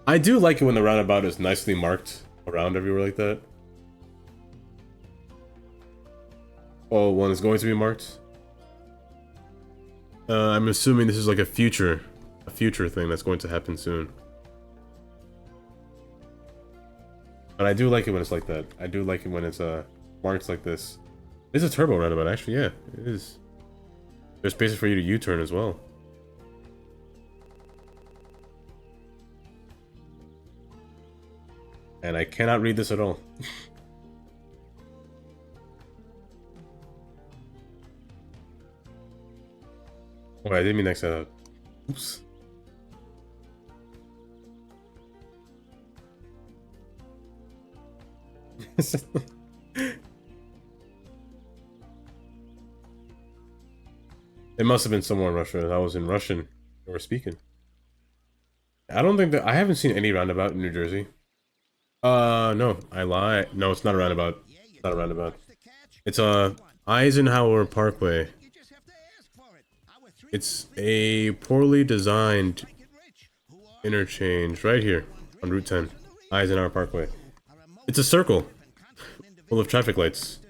I do like it when the roundabout is nicely marked around everywhere like that. Oh, one is going to be marked. I'm assuming this is like a future thing that's going to happen soon. But I do like it when it's like that. I do like it when it's marked like this. This is a turbo roundabout, actually. Yeah, it is. There's spaces for you to U-turn as well. And I cannot read this at all. Oh, I didn't mean next that. Oops. It must have been somewhere in Russia. I was in Russian. They were speaking. I don't think that I haven't seen any roundabout in New Jersey. No, I lie. No, it's not a roundabout. It's not a roundabout. It's Eisenhower Parkway. It's a poorly designed interchange right here on Route 10. Eisenhower Parkway. It's a circle full of traffic lights.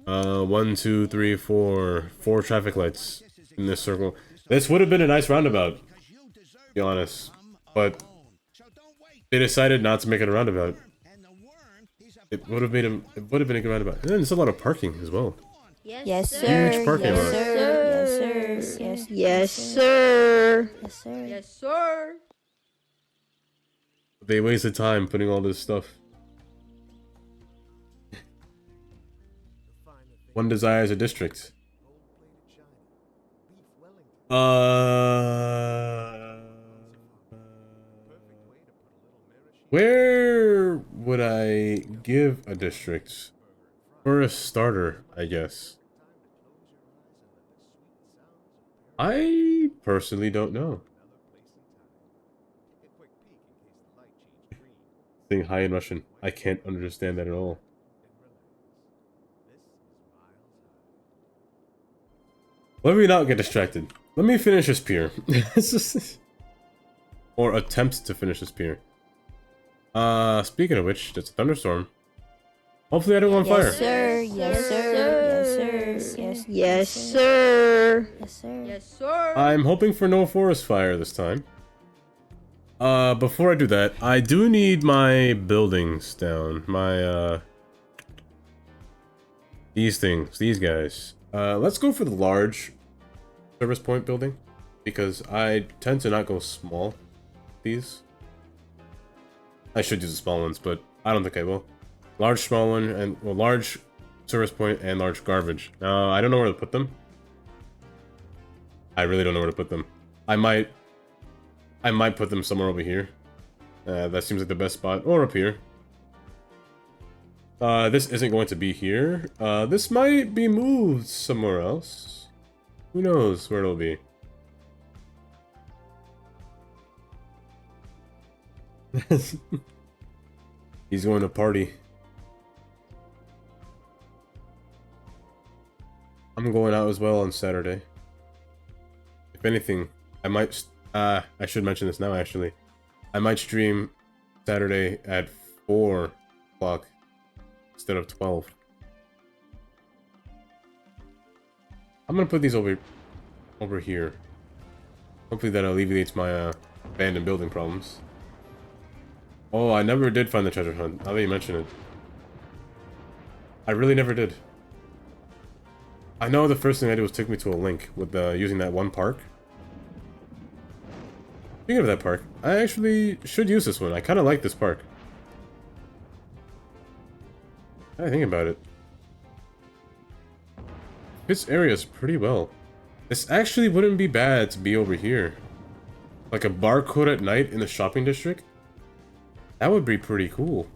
1, 2, 3, 4. 4 traffic lights in this circle. This would have been a nice roundabout, to be honest. But they decided not to make it a roundabout. It would have been a good roundabout. And then there's a lot of parking as well. Yes, sir. Huge parking lot. Yes, sir. Yes, sir. Yes, sir. Yes, sir. They wasted time putting all this stuff. One desires a district. Where would I give a district? For a starter, I guess. I personally don't know. Saying hi in Russian. I can't understand that at all. Let me not get distracted. Let me finish this pier. Or attempt to finish this pier. Speaking of which, it's a thunderstorm. Hopefully I don't go on fire. Yes, sir. Yes, sir. Yes, sir. Yes, sir. Yes, sir. Yes, sir. I'm hoping for no forest fire this time. Before I do that, I do need my buildings down. My, these things, these guys. Let's go for the large service point building, because I tend to not go small. These. I should use the small ones, but I don't think I will. Large, small one, and well, large service point and large garbage. I don't know where to put them. I really don't know where to put them. I might put them somewhere over here. That seems like the best spot, or up here. This isn't going to be here. This might be moved somewhere else. Who knows where it'll be. He's going to party. I'm going out as well on Saturday. If anything, I might... I should mention this now, actually. I might stream Saturday at 4 o'clock instead of 12. I'm gonna put these over here. Hopefully that alleviates my abandoned building problems. Oh, I never did find the treasure hunt. Now that you mention it. I really never did. I know the first thing I did was took me to a link with using that one park. Speaking of that park, I actually should use this one. I kind of like this park. I think about it. This area is pretty well. This actually wouldn't be bad to be over here. Like a barcode at night in the shopping district. That would be pretty cool.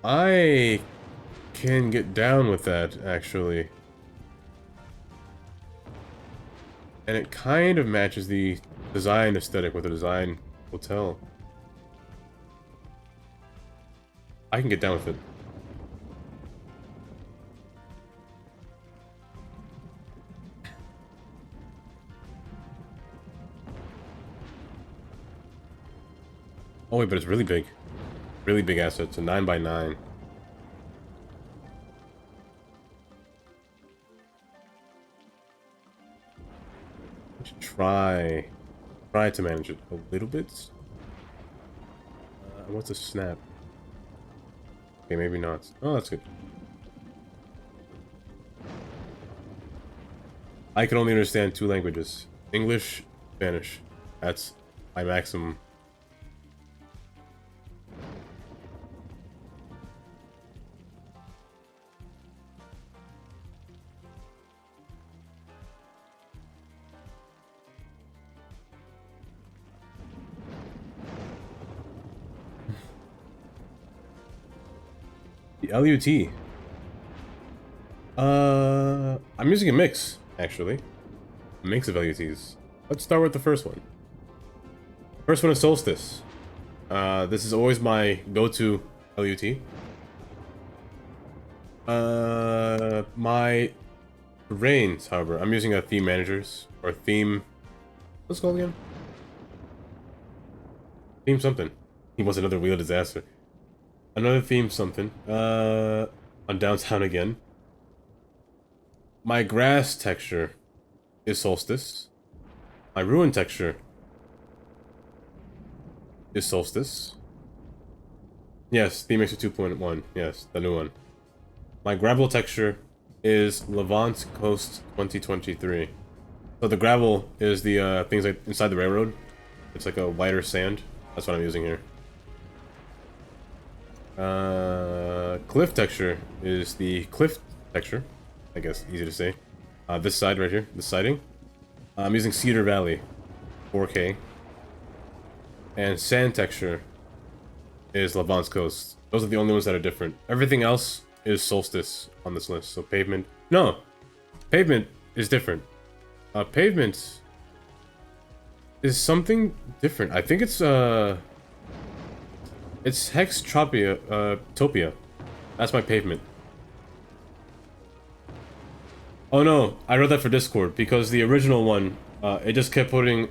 I can get down with that, actually. And it kind of matches the design aesthetic with the design hotel. I can get down with it. Oh wait, but it's really big. Really big asset. It's a 9x9. Let's try try to manage it a little bit. What's a snap? Okay, maybe not. Oh, that's good. I can only understand 2 languages. English, Spanish. That's my maximum. The LUT. I'm using a mix, actually. A mix of LUTs. Let's start with the first one. First one is Solstice. This is always my go-to LUT. My Reigns, however, I'm using a theme managers or theme. What's it called again? Theme something. He was another wheel disaster. Another theme something. On downtown again. My grass texture is Solstice. My ruin texture is Solstice. Yes, ThemeMixer 2.1. Yes, the new one. My gravel texture is Levant Coast 2023. So the gravel is the things like inside the railroad. It's like a whiter sand. That's what I'm using here. Cliff texture is the cliff texture. I guess easy to say. This side right here, this siding. I'm using Cedar Valley 4K. And sand texture is Levant's Coast. Those are the only ones that are different. Everything else is Solstice on this list. So pavement. No! Pavement is different. Pavement is something different. I think it's Hextropia, Topia. That's my pavement. Oh no, I wrote that for Discord because the original one, it just kept putting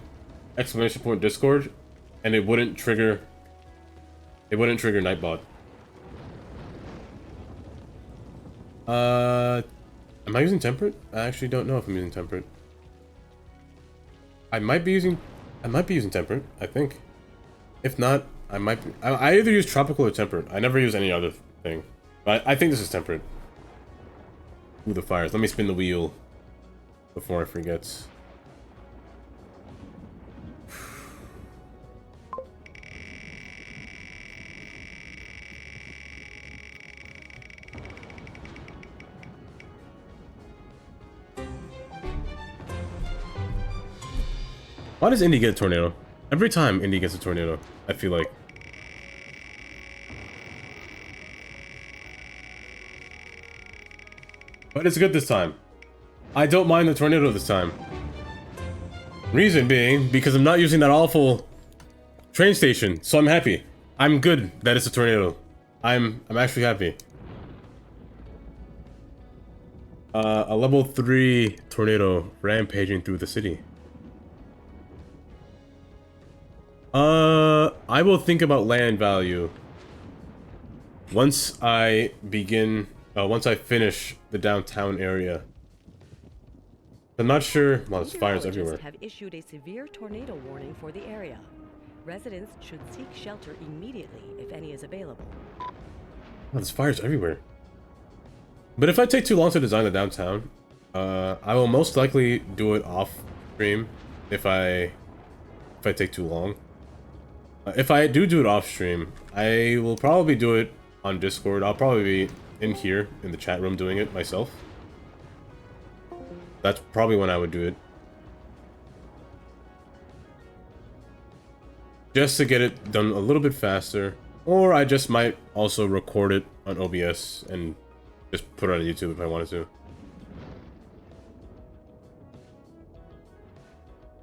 exclamation point Discord, and it wouldn't trigger Nightbot. Am I using temperate? I actually don't know if I'm using temperate. I might be using temperate, I think. If not, I might be. I either use tropical or temperate. I never use any other thing. But I think this is temperate. Ooh, the fires. Let me spin the wheel before I forget. Why does Indy get a tornado? Every time Indy gets a tornado, I feel like. But it's good this time. I don't mind the tornado this time. Reason being, because I'm not using that awful train station, so I'm happy. I'm good that it's a tornado. I'm actually happy. A level 3 tornado rampaging through the city. I will think about land value once I finish the downtown area. I'm not sure. Well, there's fires everywhere. Have issued a severe tornado warning for the area. Residents should seek shelter immediately if any is available. Oh, there's fires everywhere. But if I take too long to design the downtown, I will most likely do it off stream if I take too long. If I do it off stream, I will probably do it on Discord. I'll probably be in here in the chat room doing it myself. That's probably when I would do it. Just to get it done a little bit faster. Or I just might also record it on OBS and just put it on YouTube if I wanted to.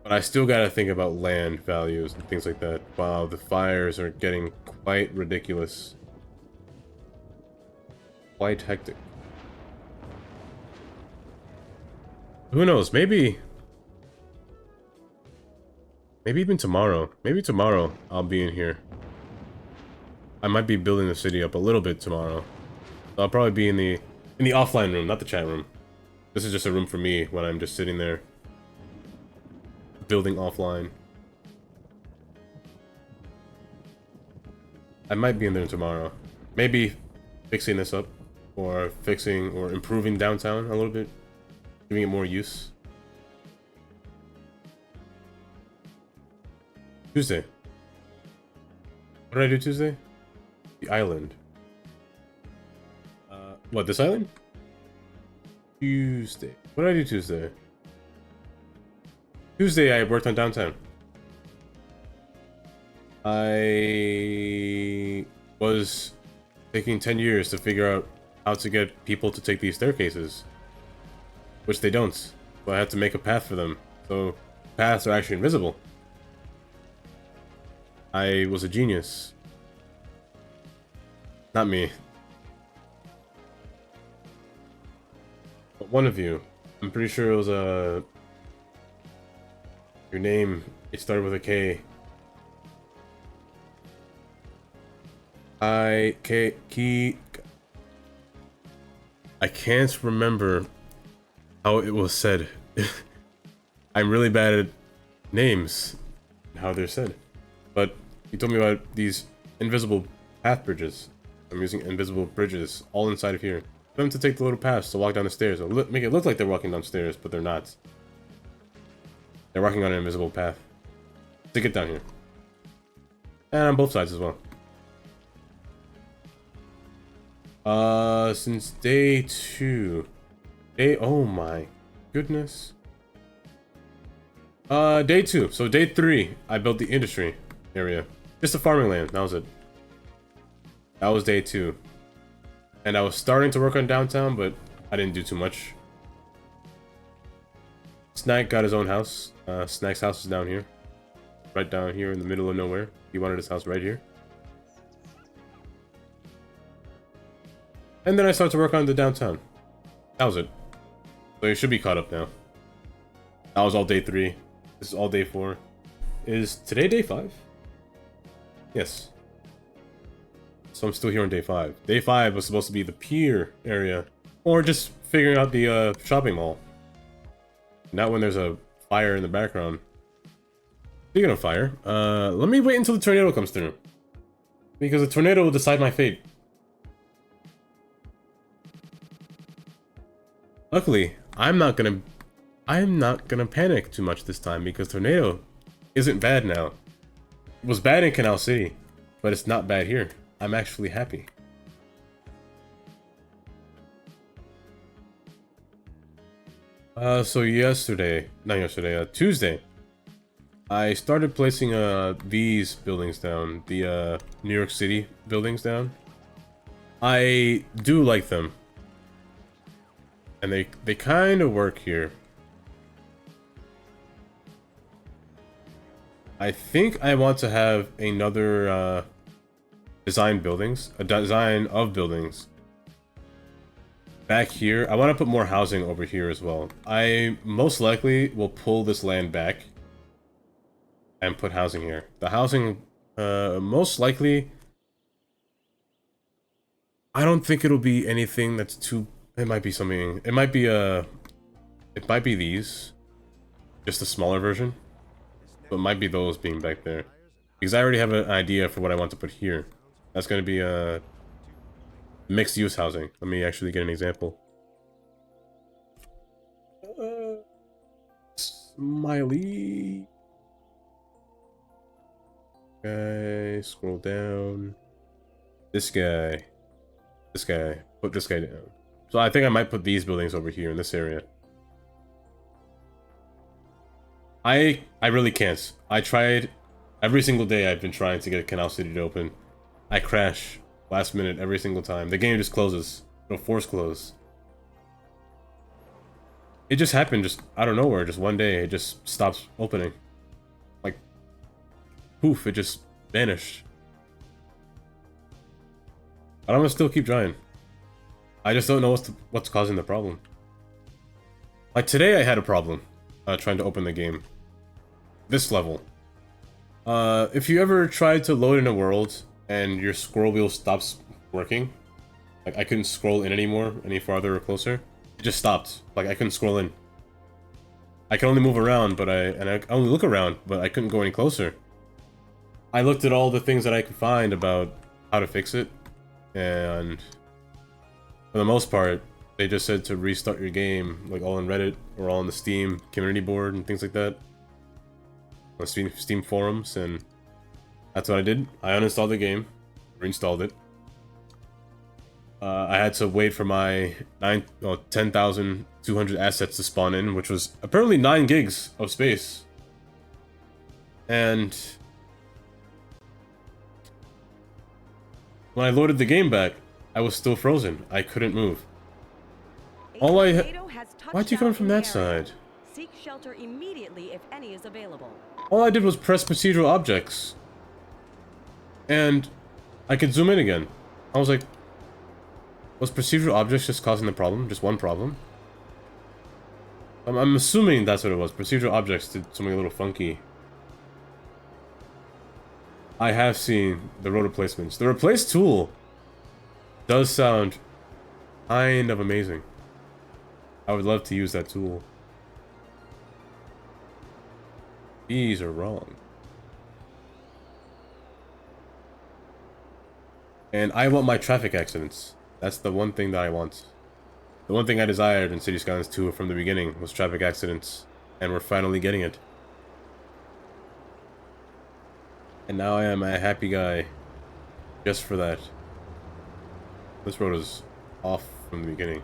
But I still gotta think about land values and things like that. Wow, the fires are getting quite ridiculous. Quite hectic. Who knows, maybe even tomorrow. Maybe tomorrow I'll be in here. I might be building the city up a little bit tomorrow. So I'll probably be in the offline room, not the chat room. This is just a room for me when I'm just sitting there building offline. I might be in there tomorrow. Maybe fixing this up, or fixing or improving downtown a little bit, giving it more use. Tuesday. What did I do Tuesday? The island. What, this island? Tuesday. What did I do Tuesday? Tuesday I worked on downtown. I was taking 10 years to figure out how to get people to take these staircases, which they don't. So I had to make a path for them. So paths are actually invisible. I was a genius. Not me. But one of you. I'm pretty sure it was your name, it started with a K. I can't remember how it was said. I'm really bad at names and how they're said. But he told me about these invisible path bridges. I'm using invisible bridges all inside of here. For them to take the little paths to walk down the stairs. Or make it look like they're walking downstairs, but they're not. They're walking on an invisible path to get down here. And on both sides as well. Since day 2. Oh my goodness. Day 2. So day 3, I built the industry area. Just a farming land, that was it. That was day 2. And I was starting to work on downtown, but I didn't do too much. Snack got his own house. Snack's house is down here. Right down here in the middle of nowhere. He wanted his house right here. And then I started to work on the downtown. That was it. So you should be caught up now. That was all day 3. This is all day 4. Is today day 5? Yes. So I'm still here on day 5. Day 5 was supposed to be the pier area. Or just figuring out the shopping mall. Not when there's a fire in the background. Speaking of fire, let me wait until the tornado comes through. Because the tornado will decide my fate. Luckily, I'm not gonna panic too much this time because tornado isn't bad now. It was bad in Canal City, but it's not bad here. I'm actually happy. So Tuesday, I started placing these buildings down, the New York City buildings down. I do like them. And they kind of work here. I think I want to have another design of buildings back here. I want to put more housing over here as well. I most likely will pull this land back and put housing here. The housing, most likely, I don't think it'll be anything that's too. It might be something. It might be these, just a smaller version. But it might be those being back there, because I already have an idea for what I want to put here. That's going to be a mixed-use housing. Let me actually get an example. Smiley. Okay, scroll down. This guy. Put this guy down. So I think I might put these buildings over here in this area. I really can't. I tried every single day. I've been trying to get Canal City to open. I crash last minute every single time. The game just closes. It'll force close. It just happened just out of nowhere. Just one day it just stops opening. Like poof, it just vanished. But I'm gonna still keep trying. I just don't know what's causing the problem. Like today I had a problem trying to open the game. This level. If you ever tried to load in a world and your scroll wheel stops working, like I couldn't scroll in anymore, any farther or closer, it just stopped. Like I couldn't scroll in. I can only move around, but I only look around, but I couldn't go any closer. I looked at all the things that I could find about how to fix it, and for the most part, they just said to restart your game, like all on Reddit or all on the Steam community board and things like that, on Steam forums, and that's what I did. I uninstalled the game, reinstalled it. I had to wait for my 10,200 assets to spawn in, which was apparently 9 gigs of space. And when I loaded the game back, I was still frozen. I couldn't move. Why'd you come from that side? Seek shelter immediately if any is available. All I did was press procedural objects. And I could zoom in again. I was like, was procedural objects just causing the problem? Just one problem? I'm assuming that's what it was. Procedural objects did something a little funky. I have seen the road replacements. The replace tool does sound kind of amazing. I would love to use that tool. These are wrong. And I want my traffic accidents. That's the one thing that I want. The one thing I desired in City Skylines 2 from the beginning was traffic accidents. And we're finally getting it. And now I am a happy guy. Just for that. This road is off from the beginning.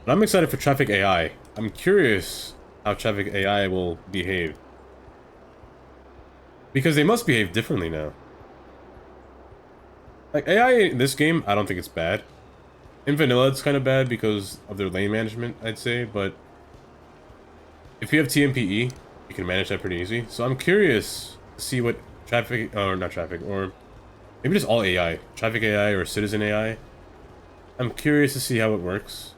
But I'm excited for traffic AI. I'm curious how traffic AI will behave. Because they must behave differently now. Like, AI in this game, I don't think it's bad. In vanilla, it's kind of bad because of their lane management, I'd say, but if you have TMPE, you can manage that pretty easy. So I'm curious to see what traffic, or not traffic, or maybe just all AI, traffic AI or citizen AI. I'm curious to see how it works.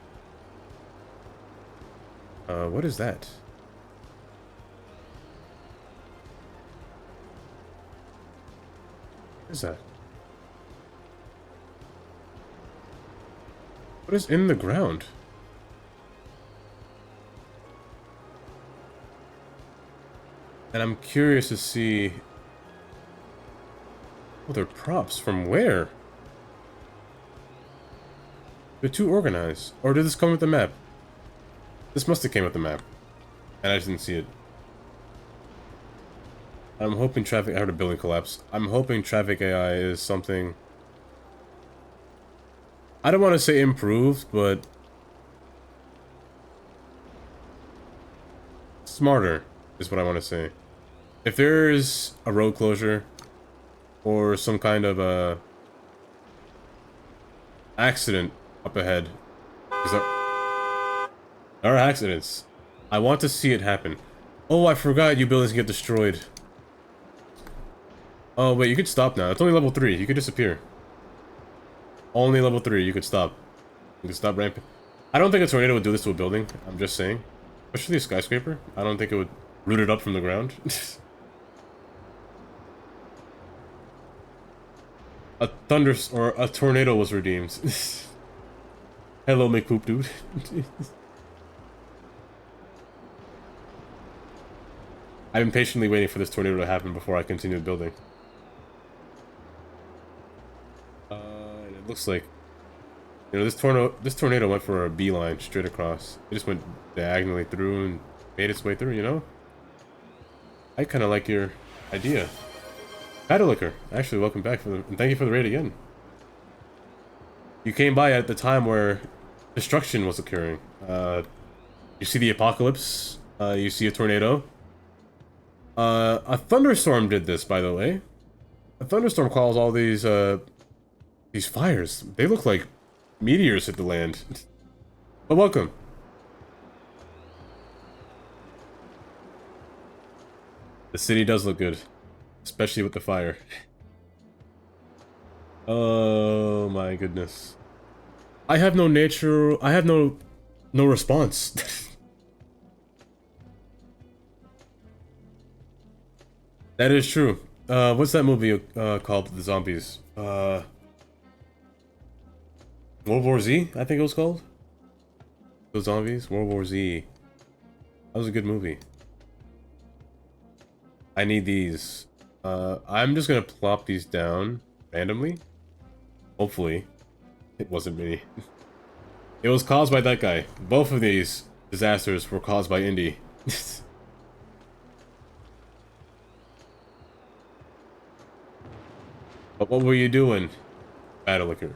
What is that? What is that? What is in the ground? And I'm curious to see... Oh, they're props. From where? They're too organized. Or did this come with the map? This must have came with the map. And I just didn't see it. I'm hoping traffic... I heard a building collapse. I'm hoping traffic AI is something... I don't want to say improved, but... smarter is what I want to say. If there's a road closure... or some kind of a... accident up ahead... there are accidents. I want to see it happen. Oh, I forgot you buildings get destroyed. Oh, wait, you could stop now. It's only level 3. You could disappear. Only level 3. You could stop. You could stop ramping. I don't think a tornado would do this to a building. I'm just saying. Especially a skyscraper. I don't think it would root it up from the ground. A tornado was redeemed. Hello, McPoop dude. I've been patiently waiting for this tornado to happen before I continue building. And it looks like, you know, this tornado went for a beeline straight across. It just went diagonally through and made its way through, you know? I kind of like your idea. Paddlicker, actually, welcome back and thank you for the raid again. You came by at the time where destruction was occurring. You see the apocalypse. You see a tornado. A thunderstorm did this, by the way. A thunderstorm caused all these fires. They look like meteors hit the land. But welcome. The city does look good. Especially with the fire. Oh my goodness. I have no nature... I have no response. That is true. What's that movie called? The zombies. World War Z, I think it was called. The zombies? World War Z. That was a good movie. I need these. I'm just gonna plop these down randomly. Hopefully, it wasn't me. It was caused by that guy. Both of these disasters were caused by Indy. But what were you doing, Battleicker?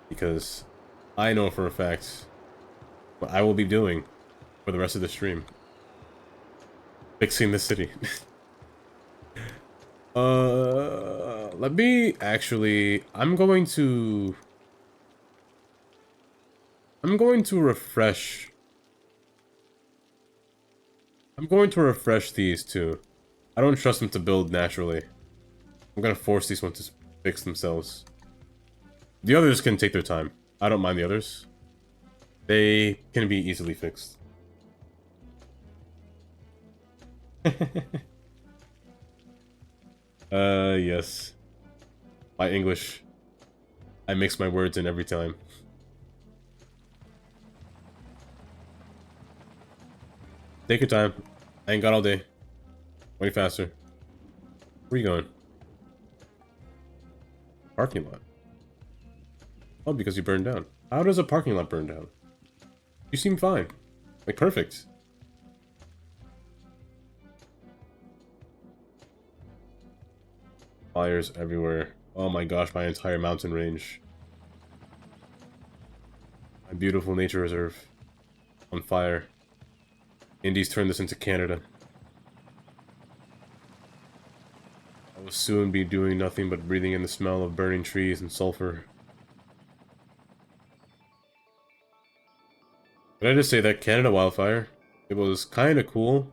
Because I know for a fact what I will be doing for the rest of the stream. Fixing the city. Let me actually... I'm going to refresh... I'm going to refresh these two. I don't trust them to build naturally. I'm gonna force these ones to fix themselves. The others can take their time. I don't mind the others. They can be easily fixed. Yes. My English. I mix my words in every time. Take your time. I ain't got all day. Way faster. Where you going? Parking lot. Oh, because you burned down. How does a parking lot burn down? You seem fine. Like, perfect. Fires everywhere. Oh my gosh, my entire mountain range. My beautiful nature reserve. On fire. Indies turned this into Canada. I will soon be doing nothing but breathing in the smell of burning trees and sulfur. Did I just say that Canada wildfire? It was kind of cool.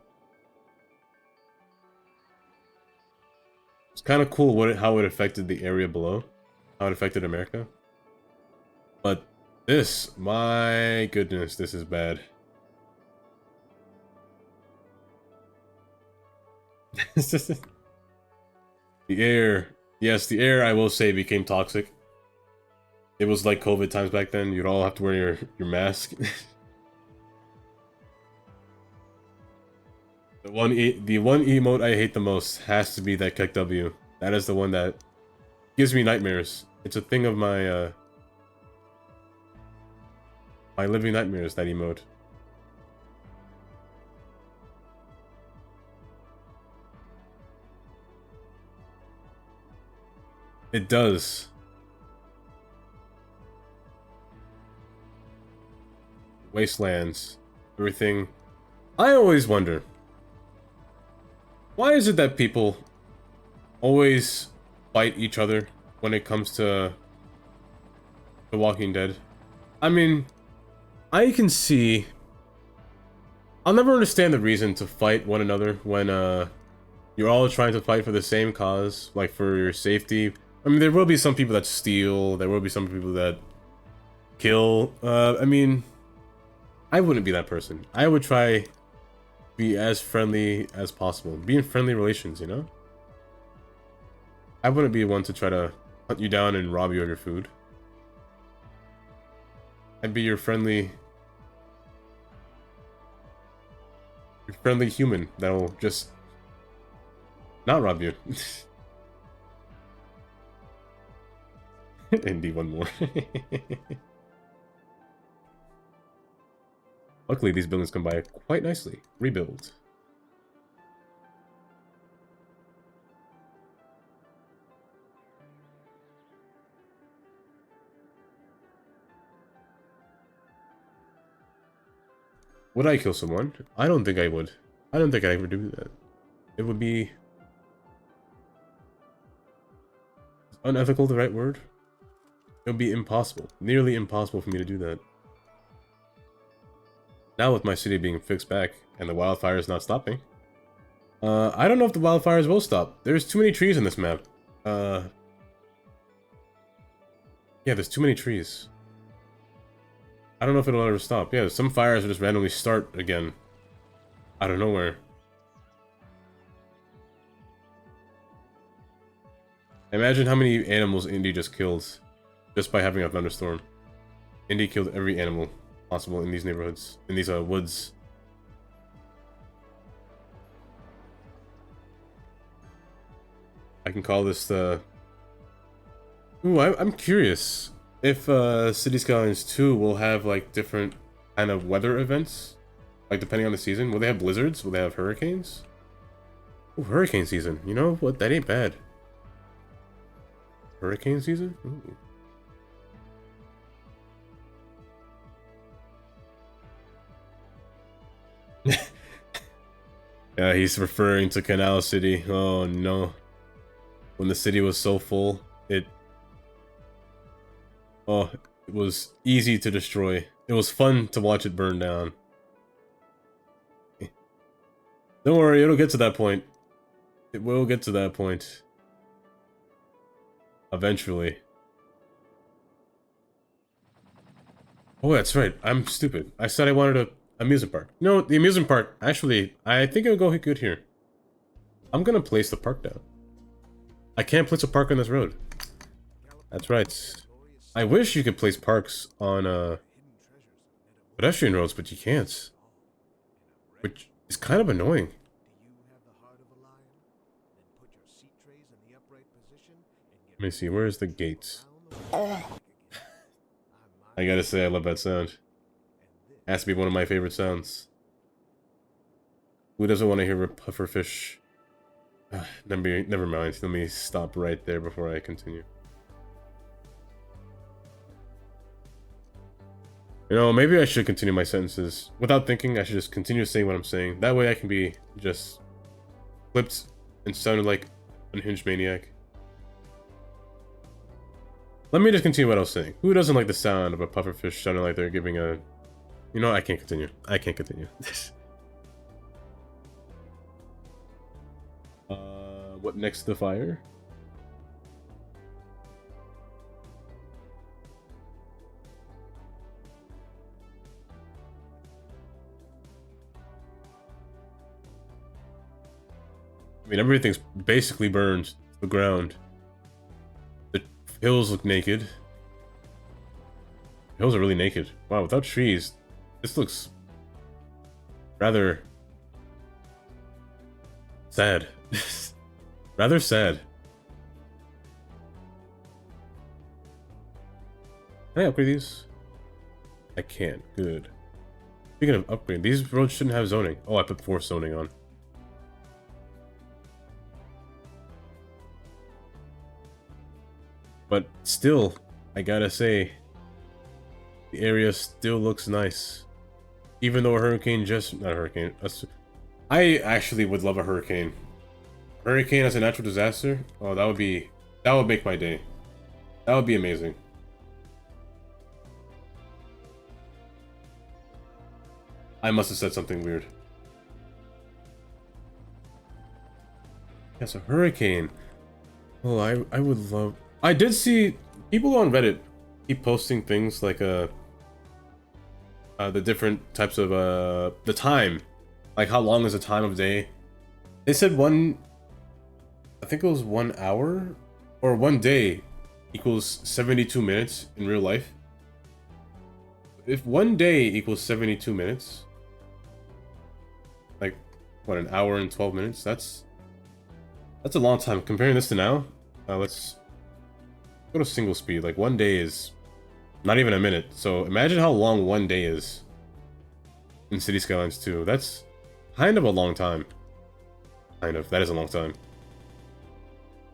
It's kind of cool how it affected the area below. How it affected America. But this, my goodness, this is bad. The air. Yes, the air, I will say, became toxic. It was like COVID times back then. You'd all have to wear your mask. The one emote I hate the most has to be that KEKW. That is the one that gives me nightmares. It's a thing of my my living nightmares, that emote. It does. Wastelands. Everything. I always wonder. Why is it that people always fight each other when it comes to The Walking Dead? I mean, I can see... I'll never understand the reason to fight one another when you're all trying to fight for the same cause, like for your safety. I mean, there will be some people that steal, there will be some people that kill. I mean, I wouldn't be that person. I would try be as friendly as possible. Be in friendly relations, you know? I wouldn't be one to try to hunt you down and rob you of your food. I'd be your friendly human that'll just not rob you. Indeed, one more. Luckily, these buildings come by quite nicely. Rebuild. Would I kill someone? I don't think I would. I don't think I'd ever do that. It would be... Is unethical the right word? It would be impossible. Nearly impossible for me to do that. Now with my city being fixed back, and the wildfires not stopping... I don't know if the wildfires will stop. There's too many trees in this map. Yeah, there's too many trees. I don't know if it'll ever stop. Yeah, some fires will just randomly start again. Out of nowhere. Imagine how many animals Indy just killed. Just by having a thunderstorm. Indy killed every animal possible in these neighborhoods. In these woods. I can call this the... Ooh, I'm curious if City Skylines 2 will have like different kind of weather events, like depending on the season. Will they have blizzards? Will they have hurricanes? Ooh, hurricane season. You know what? That ain't bad. Hurricane season? Ooh. Yeah, he's referring to Canal City. Oh no. When the city was so full, it was easy to destroy. It was fun to watch it burn down. Don't worry, it'll get to that point. It will get to that point. Eventually. Oh, that's right. I'm stupid. I said I wanted a amusement park. No, the amusement park, actually, I think it'll go good here. I'm gonna place the park down. I can't place a park on this road. That's right. I wish you could place parks on pedestrian roads, but you can't. Which is kind of annoying. Let me see, where's the gate? I gotta say, I love that sound. Has to be one of my favorite sounds. Who doesn't want to hear a pufferfish? Never mind. Let me stop right there before I continue. You know, maybe I should continue my sentences. Without thinking, I should just continue saying what I'm saying. That way I can be just flipped and sounded like an unhinged maniac. Let me just continue what I was saying. Who doesn't like the sound of a pufferfish sounding like they're giving a... You know, I can't continue. I can't continue. What next to the fire? I mean, everything's basically burned to the ground. The hills look naked. The hills are really naked. Wow, without trees, this looks rather sad. Rather sad. Can I upgrade these? I can't. Good. Speaking of upgrade, these roads shouldn't have zoning. Oh, I put forced zoning on. But still, I gotta say, the area still looks nice. Even though a hurricane just... Not a hurricane. I actually would love a hurricane. Hurricane as a natural disaster? Oh, that would be... That would make my day. That would be amazing. I must have said something weird. Yes, a hurricane. Oh, I would love... I did see people on Reddit keep posting things like the different types of the time, like how long is the time of day. They said I think it was 1 hour or 1 day equals 72 minutes in real life. If 1 day equals 72 minutes, like what, an hour and 12 minutes? That's a long time. Comparing this to now, let's go to single speed. Like 1 day is not even a minute. So imagine how long 1 day is in City Skylines 2. That's kind of a long time. Kind of. That is a long time.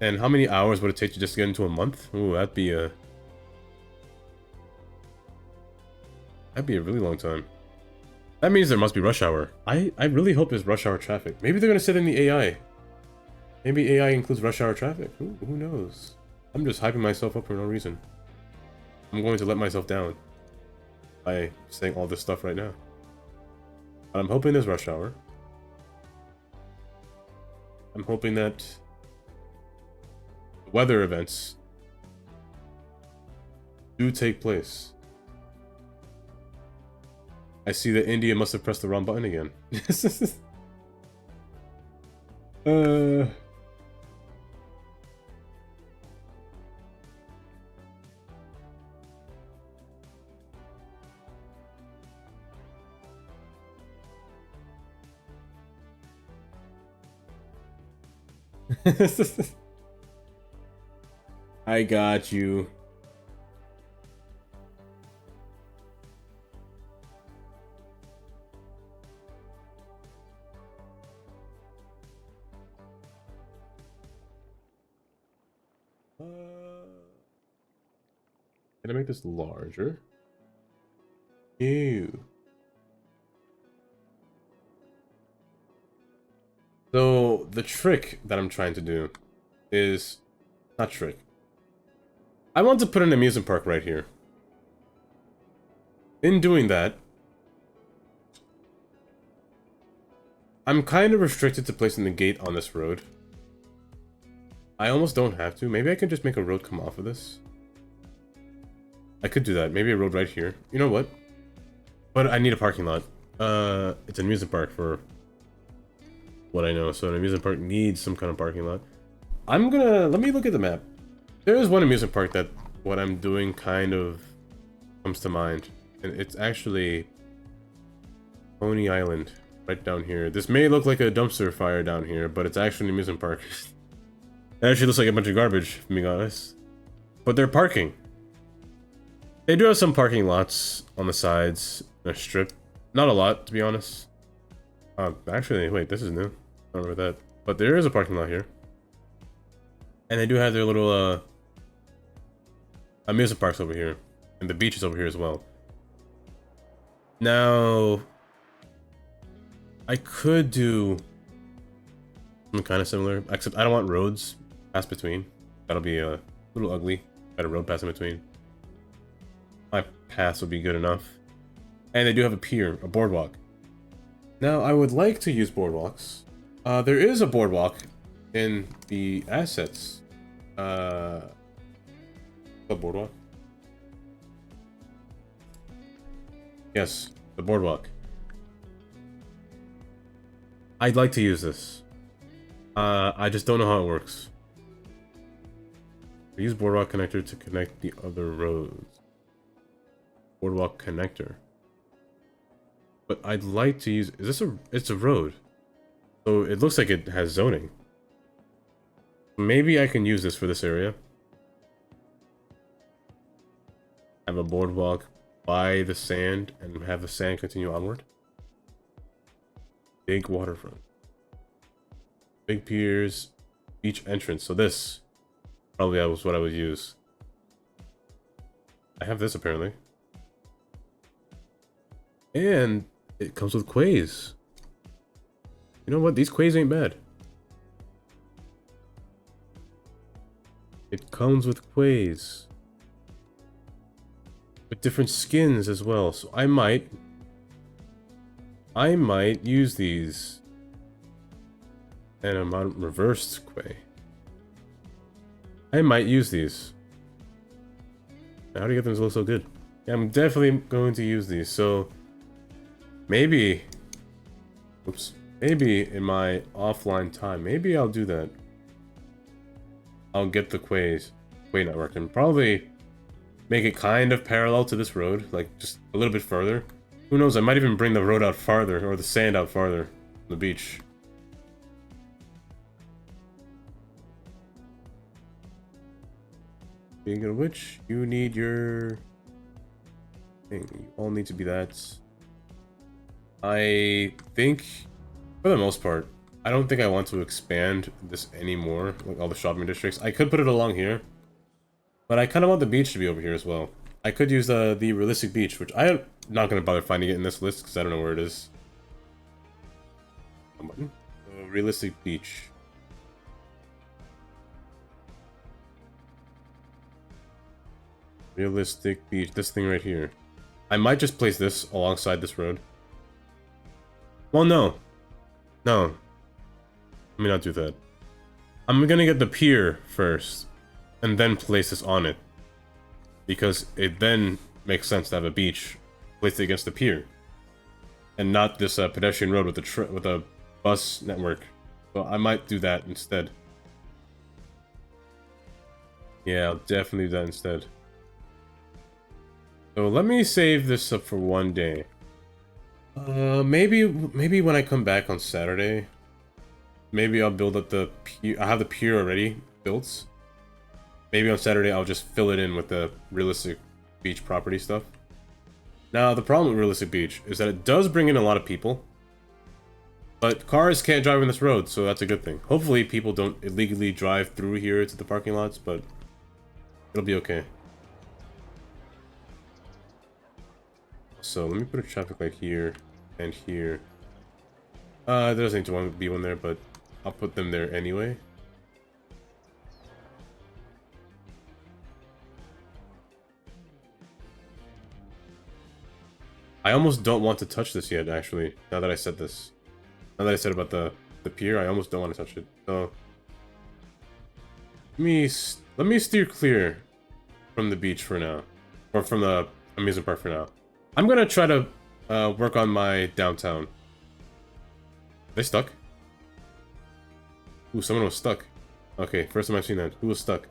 And how many hours would it take to just get into a month? Ooh, that'd be a really long time. That means there must be rush hour. I really hope there's rush hour traffic. Maybe they're gonna set in the AI. Maybe AI includes rush hour traffic. Who knows? I'm just hyping myself up for no reason. I'm going to let myself down by saying all this stuff right now. But I'm hoping there's rush hour. I'm hoping that weather events do take place. I see that India must have pressed the wrong button again. I got you. Can I make this larger? Ew. So the trick that I'm trying to do is not trick. I want to put an amusement park right here. In doing that, I'm kind of restricted to placing the gate on this road. I almost don't have to. Maybe I can just make a road come off of this. I could do that. Maybe a road right here. You know what? But I need a parking lot. It's an amusement park for what I know. So an amusement park needs some kind of parking lot. Let me look at the map. There is one amusement park that what I'm doing kind of comes to mind. And it's actually Pony Island, right down here. This may look like a dumpster fire down here, but it's actually an amusement park. It actually looks like a bunch of garbage, if I'm being honest. But they're parking. They do have some parking lots on the sides, in a strip. Not a lot, to be honest. Actually, wait, this is new. I don't remember that. But there is a parking lot here. And they do have their little, amusement parks over here. And the beach is over here as well. Now, I could do something kind of similar, except I don't want roads pass between. That'll be a little ugly. Got a road pass in between. My paths would be good enough. And they do have a pier, a boardwalk. Now, I would like to use boardwalks. There is a boardwalk in the assets. What boardwalk? Yes, the boardwalk. I'd like to use this. I just don't know how it works. I use boardwalk connector to connect the other roads. Boardwalk connector. But I'd like to use... Is this a... It's a road. So it looks like it has zoning. Maybe I can use this for this area. Have a boardwalk by the sand and have the sand continue onward. Big waterfront. Big piers. Beach entrance. So this probably was what I would use. I have this apparently. And it comes with quays. You know what? These quays ain't bad. It comes with quays. With different skins as well. So I might use these. And I'm on reversed quay. I might use these. How do you get them to look so good? Yeah, I'm definitely going to use these. So maybe, oops, maybe in my offline time, maybe I'll do that. I'll get the quay network and probably make it kind of parallel to this road, like just a little bit further. Who knows, I might even bring the road out farther, or the sand out farther from the beach. Speaking of which, you need your thing. You all need to be that. I think, for the most part, I don't think I want to expand this anymore, like all the shopping districts. I could put it along here, but I kind of want the beach to be over here as well. I could use the realistic beach, which I'm not going to bother finding it in this list because I don't know where it is. Realistic beach. Realistic beach. This thing right here. I might just place this alongside this road. Well, no. No. Let me not do that. I'm gonna get the pier first, and then place this on it. Because it then makes sense to have a beach placed against the pier. And not this pedestrian road with a bus network. So I might do that instead. Yeah, I'll definitely do that instead. So let me save this up for one day. Maybe when I come back on Saturday, maybe I'll build up the pier. I have the pier already built. maybe on Saturday I'll just fill it in with the realistic beach property stuff. Now, the problem with realistic beach is that it does bring in a lot of people, but cars can't drive on this road, so that's a good thing. Hopefully people don't illegally drive through here to the parking lots, but it'll be okay. So let me put a traffic light here and here. There doesn't need to be one there, but I'll put them there anyway. I almost don't want to touch this yet, actually, now that I said this. Now that I said about the pier, I almost don't want to touch it. So let me steer clear from the beach for now. Or from the amusement park for now. I'm gonna try to work on my downtown. Are they stuck? Ooh, someone was stuck. Okay, first time I've seen that. Who was stuck?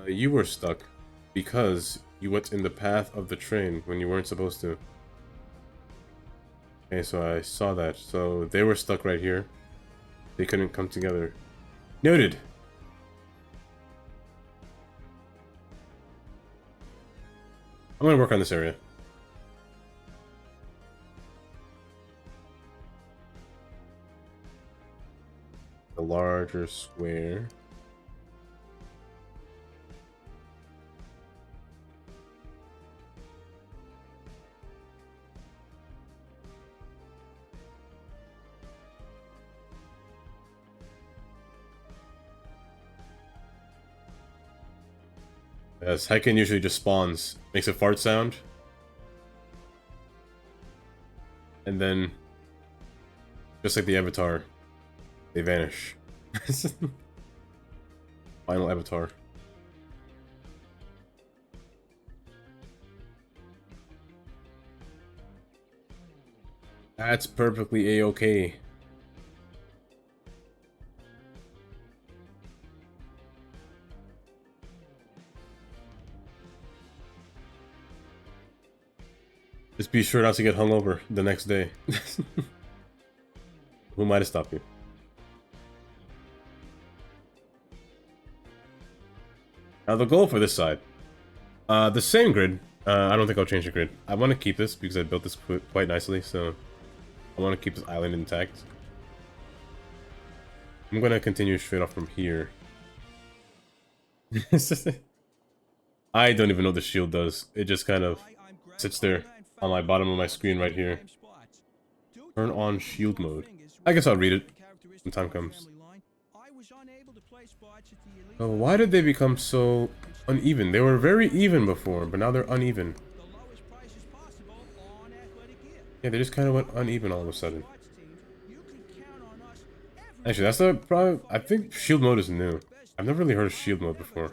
You were stuck because you went in the path of the train when you weren't supposed to. Okay, so I saw that. So they were stuck right here. They couldn't come together. Noted. I'm gonna work on this area. The larger square. Yes, Hyken usually just spawns, makes a fart sound, and then, just like the Avatar, they vanish. Final Avatar. That's perfectly a-okay. Just be sure not to get hungover the next day. Who might have stopped you? Now the goal for this side. The same grid. I don't think I'll change the grid. I want to keep this because I built this quite nicely, so I want to keep this island intact. I'm going to continue straight off from here. I don't even know what the shield does. It just kind of sits there on my bottom of my screen right here. Turn on shield mode. I guess I'll read it when time comes. Oh, why did they become so uneven? They were very even before, but now they're uneven. Yeah, they just kind of went uneven all of a sudden. Actually, that's the problem. I think shield mode is new. I've never really heard of shield mode before.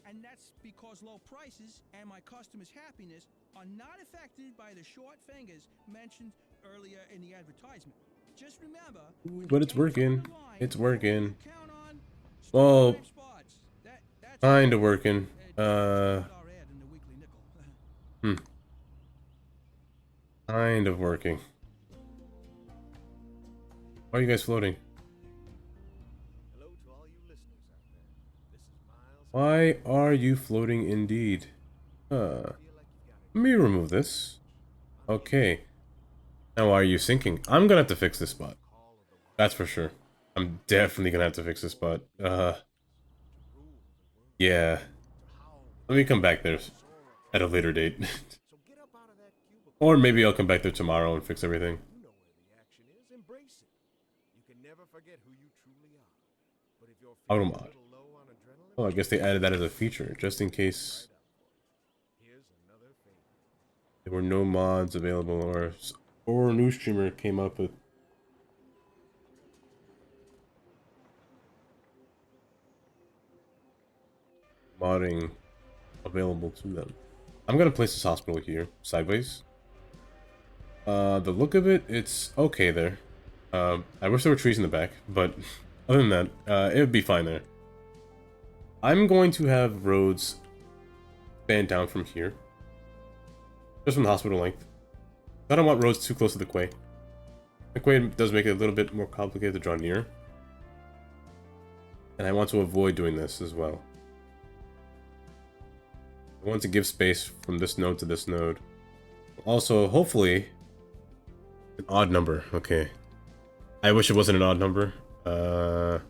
And that's because low prices and my customers' happiness are not affected by the short fingers mentioned earlier in the advertisement. Just remember, but it's working. It's working. Well, kind of working. Kind of working. Why are you guys floating? Why are you floating indeed? Let me remove this. Okay. Now why are you sinking? I'm gonna have to fix this spot. That's for sure. I'm definitely gonna have to fix this spot. Yeah. Let me come back there at a later date. Or maybe I'll come back there tomorrow and fix everything. Auto mod. Oh, I guess they added that as a feature, just in case there were no mods available, or a new streamer came up with modding available to them. I'm gonna place this hospital here, sideways. The look of it, it's okay there. I wish there were trees in the back, but other than that, it would be fine there. I'm going to have roads span down from here. Just from the hospital length. I don't want roads too close to the quay. The quay does make it a little bit more complicated to draw near. And I want to avoid doing this as well. I want to give space from this node to this node. Also, hopefully, an odd number. Okay. I wish it wasn't an odd number. But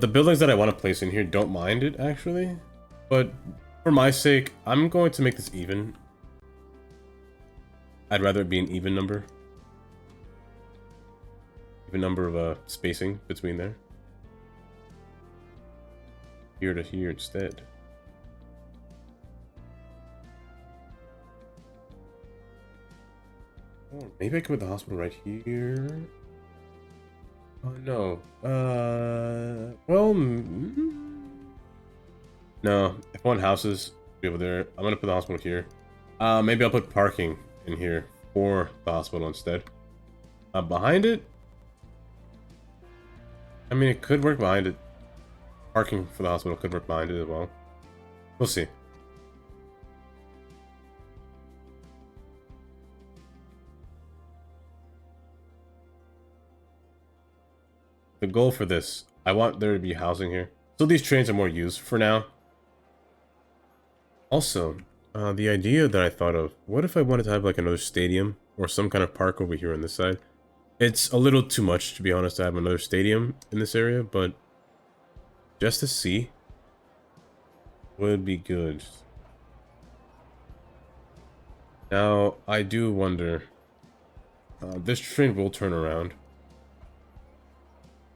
the buildings that I want to place in here don't mind it, actually. But for my sake, I'm going to make this even. I'd rather it be an even number. Even number of spacing between there. Here to here instead. Oh, maybe I could put the hospital right here. Oh no. Well, no. If I want houses, be over there. I'm gonna put the hospital here. Maybe I'll put parking in here for the hospital instead. Behind it. I mean, it could work behind it. Parking for the hospital could work behind it as well. We'll see. The goal for this, I want there to be housing here. So these trains are more used for now. Also, the idea that I thought of, what if I wanted to have like another stadium or some kind of park over here on this side? It's a little too much, to be honest, to have another stadium in this area, but just to see would be good. Now, I do wonder, this train will turn around.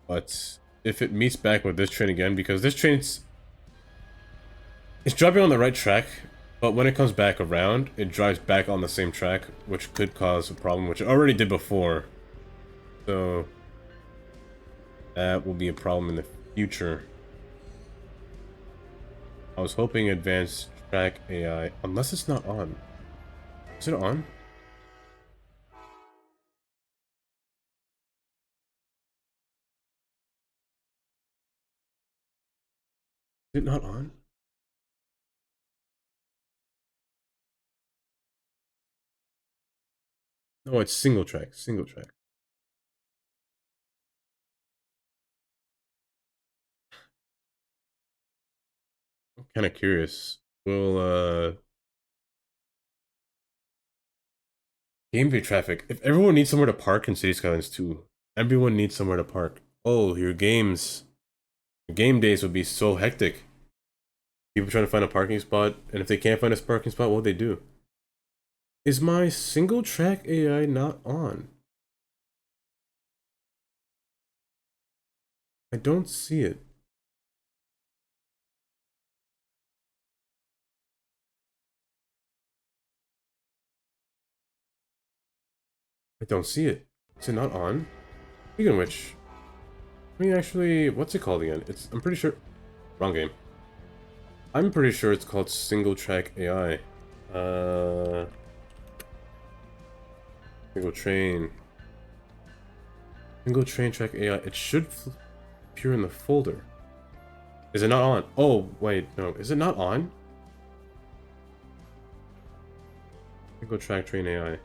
But if it meets back with this train again, because this train's... It's driving on the right track, but when it comes back around, it drives back on the same track, which could cause a problem, which it already did before. So... that will be a problem in the future. I was hoping advanced track AI, unless it's not on. Is it on? Is it not on? No, it's single track, single track. I'm kind of curious. Will, Gameplay traffic. If everyone needs somewhere to park in City Skylines 2, everyone needs somewhere to park. Oh, your games. Your game days would be so hectic. People trying to find a parking spot, and if they can't find a parking spot, what would they do? Is my single track AI not on? I don't see it. I don't see it. Is it not on? Speaking of which, I mean, actually, what's it called again? I'm pretty sure... Wrong game. I'm pretty sure it's called Single Track AI. Single Train. Single Train Track AI. It should appear in the folder. Is it not on? Oh, wait, no. Is it not on? Single Track Train AI.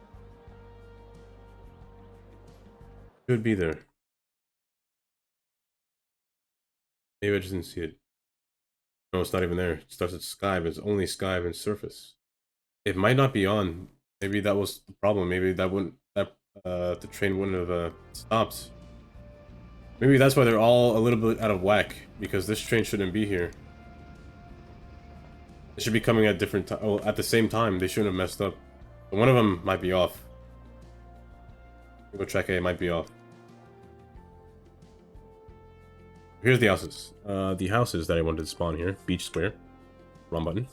Should be there. Maybe I just didn't see it. No, it's not even there. It starts at Skype. It's only Skype and Surface. It might not be on. Maybe that was the problem. Maybe that wouldn't... the train wouldn't have stopped. Maybe that's why they're all a little bit out of whack. Because this train shouldn't be here. It should be coming at different time. Oh, at the same time. They shouldn't have messed up. But one of them might be off. Single Track A might be off. Here's the houses. The houses that I wanted to spawn here. Beach Square. Wrong button.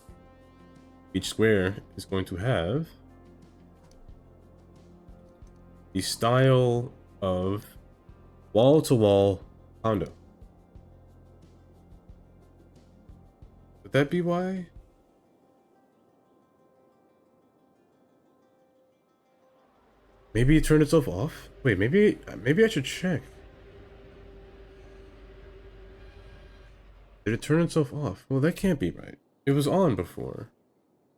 Beach Square is going to have the style of wall-to-wall condo. Would that be why? Maybe it turned itself off? Wait, maybe I should check. Did it turn itself off? Well, that can't be right. It was on before.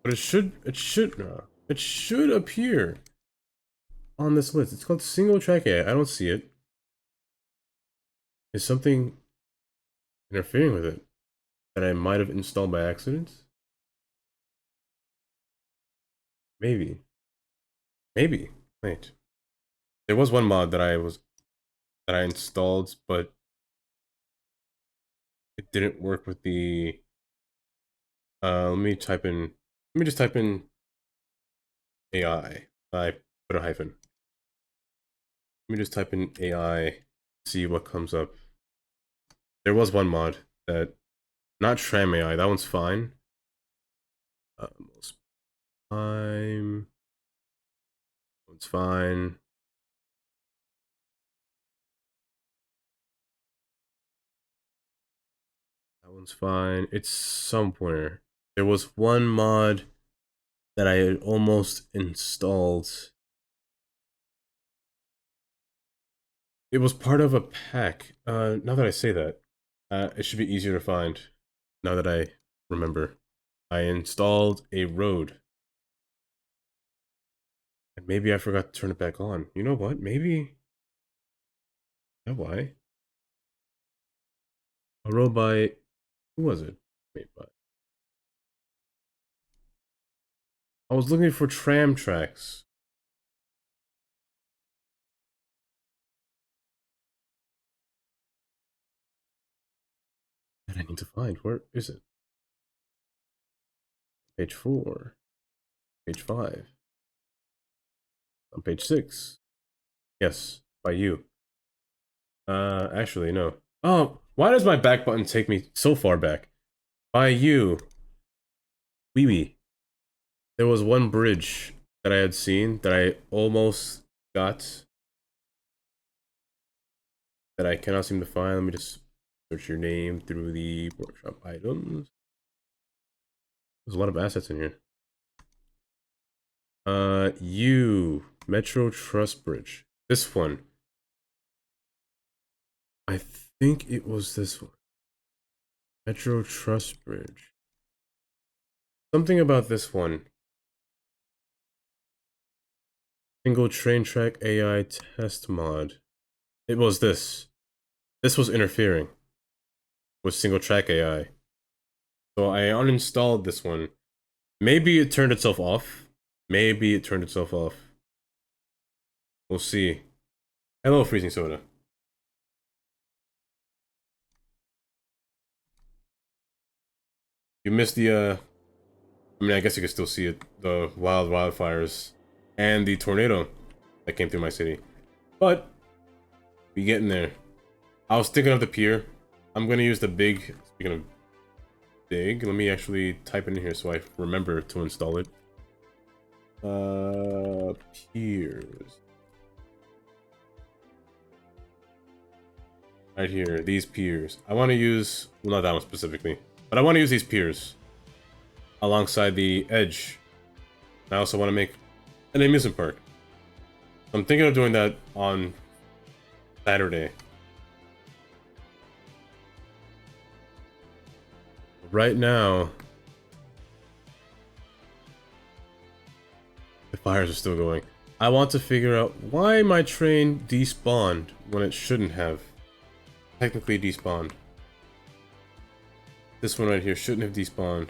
But it should appear on this list. It's called Single Track A. I don't see it. Is something interfering with it that I might have installed by accident? Maybe. Maybe. Wait. There was one mod that I installed, but it didn't work with the let me just type in AI. I put a hyphen. Let me just type in AI, see what comes up. There was one mod that, not Tram AI, that one's fine. Most time, one's fine. That one's fine. It's somewhere. There was one mod that I had almost installed. It was part of a pack. Now that I say that, it should be easier to find. Now that I remember, I installed a road. And maybe I forgot to turn it back on. You know what? Maybe. Is that why? A road by. Who was it? Made by. I was looking for tram tracks. That I need to find. Where is it? Page 4. Page 5. On page 6. Yes, by you. Actually, no. Oh, why does my back button take me so far back? By you. Wee wee. There was one bridge that I had seen that I almost got that I cannot seem to find. Let me just search your name through the workshop items. There's a lot of assets in here. You Metro Trust Bridge. This one. I think it was this one. Metro Trust Bridge. Something about this one. Single train track AI test mod. It was this. This was interfering with single track AI. So I uninstalled this one. Maybe it turned itself off. Maybe it turned itself off. We'll see. Hello, Freezing Soda. You missed the, I mean, I guess you can still see it. The wildfires and the tornado that came through my city. But, we getting there. I was thinking of the pier. I'm gonna use the big, speaking of big, let me actually type it in here so I remember to install it. Piers. Right here, these piers. I want to use, well, not that one specifically, but I want to use these piers alongside the edge. I also want to make an amusement park. I'm thinking of doing that on Saturday. Right now, the fires are still going. I want to figure out why my train despawned when it shouldn't have. Technically despawned. This one right here shouldn't have despawned.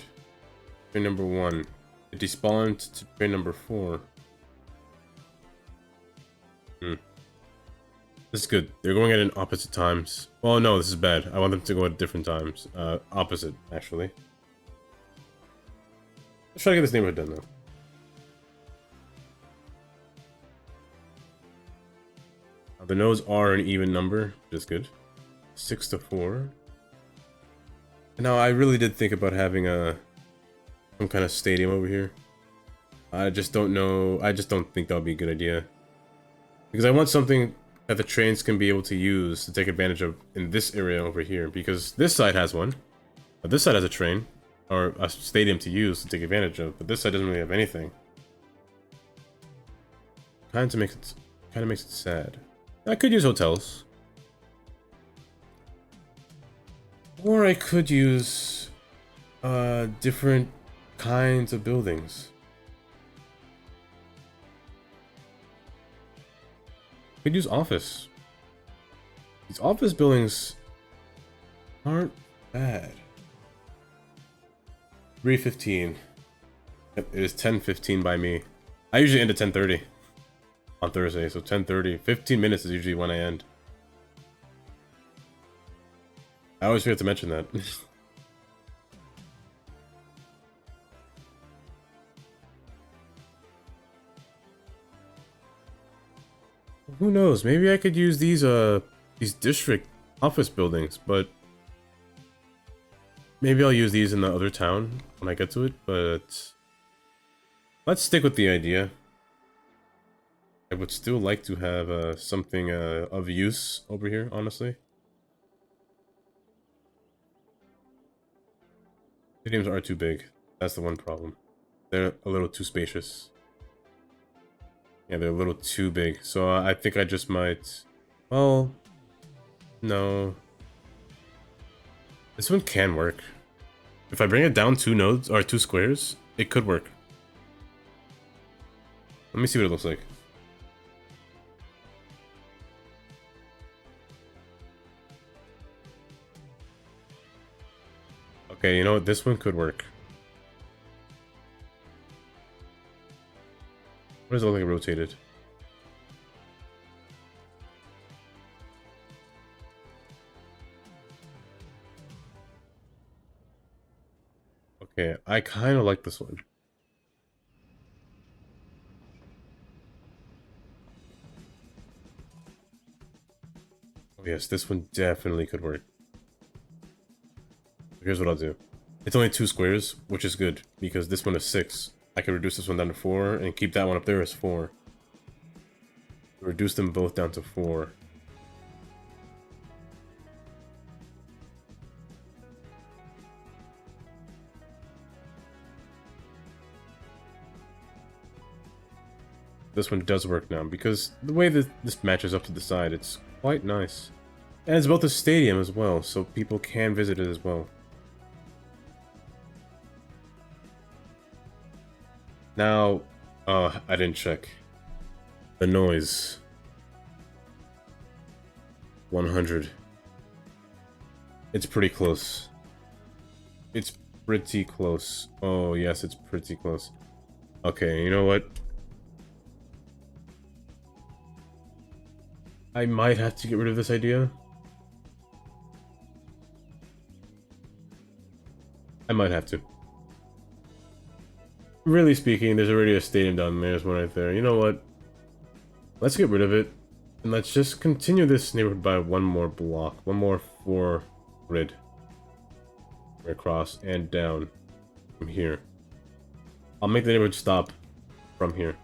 Train number 1. It despawned to train number 4. This is good. They're going at an opposite times. Oh no, this is bad. I want them to go at different times. Opposite, actually. Let's try to get this neighborhood done, though. The nodes are an even number, which is good. 6 to 4. Now, I really did think about having some kind of stadium over here. I just don't know. I just don't think that would be a good idea. Because I want something that the trains can be able to use to take advantage of in this area over here. Because this side has one. But this side has a train. Or a stadium to use to take advantage of. But this side doesn't really have anything. Kind of makes it sad. I could use hotels. Or I could use different kinds of buildings. Could use office. These office buildings aren't bad. 3:15. Yep, it is 10:15 by me. I usually end at 10:30 on Thursday, so 10:30. 15 minutes is usually when I end. I always forget to mention that. Who knows? Maybe I could use these district office buildings, but maybe I'll use these in the other town when I get to it, but let's stick with the idea. I would still like to have something of use over here, honestly. Stadiums are too big. That's the one problem. They're a little too spacious. Yeah, they're a little too big. So I think I just might... Well... No. This one can work. If I bring it down 2 nodes, or 2 squares, it could work. Let me see what it looks like. Okay, you know what? This one could work. What does it look like rotated? Okay, I kind of like this one. Oh yes, this one definitely could work. Here's what I'll do. It's only 2 squares, which is good, because this one is 6. I can reduce this one down to 4, and keep that one up there as 4. Reduce them both down to 4. This one does work now, because the way that this matches up to the side, it's quite nice. And it's both a stadium as well, so people can visit it as well. Now, I didn't check. The noise. 100. It's pretty close. It's pretty close. Oh, yes, it's pretty close. Okay, you know what? I might have to get rid of this idea. I might have to. Really speaking, there's already a stadium down there. There's one right there. You know what? Let's get rid of it. And let's just continue this neighborhood by one more block. One more 4 grid. Across and down from here. I'll make the neighborhood stop from here.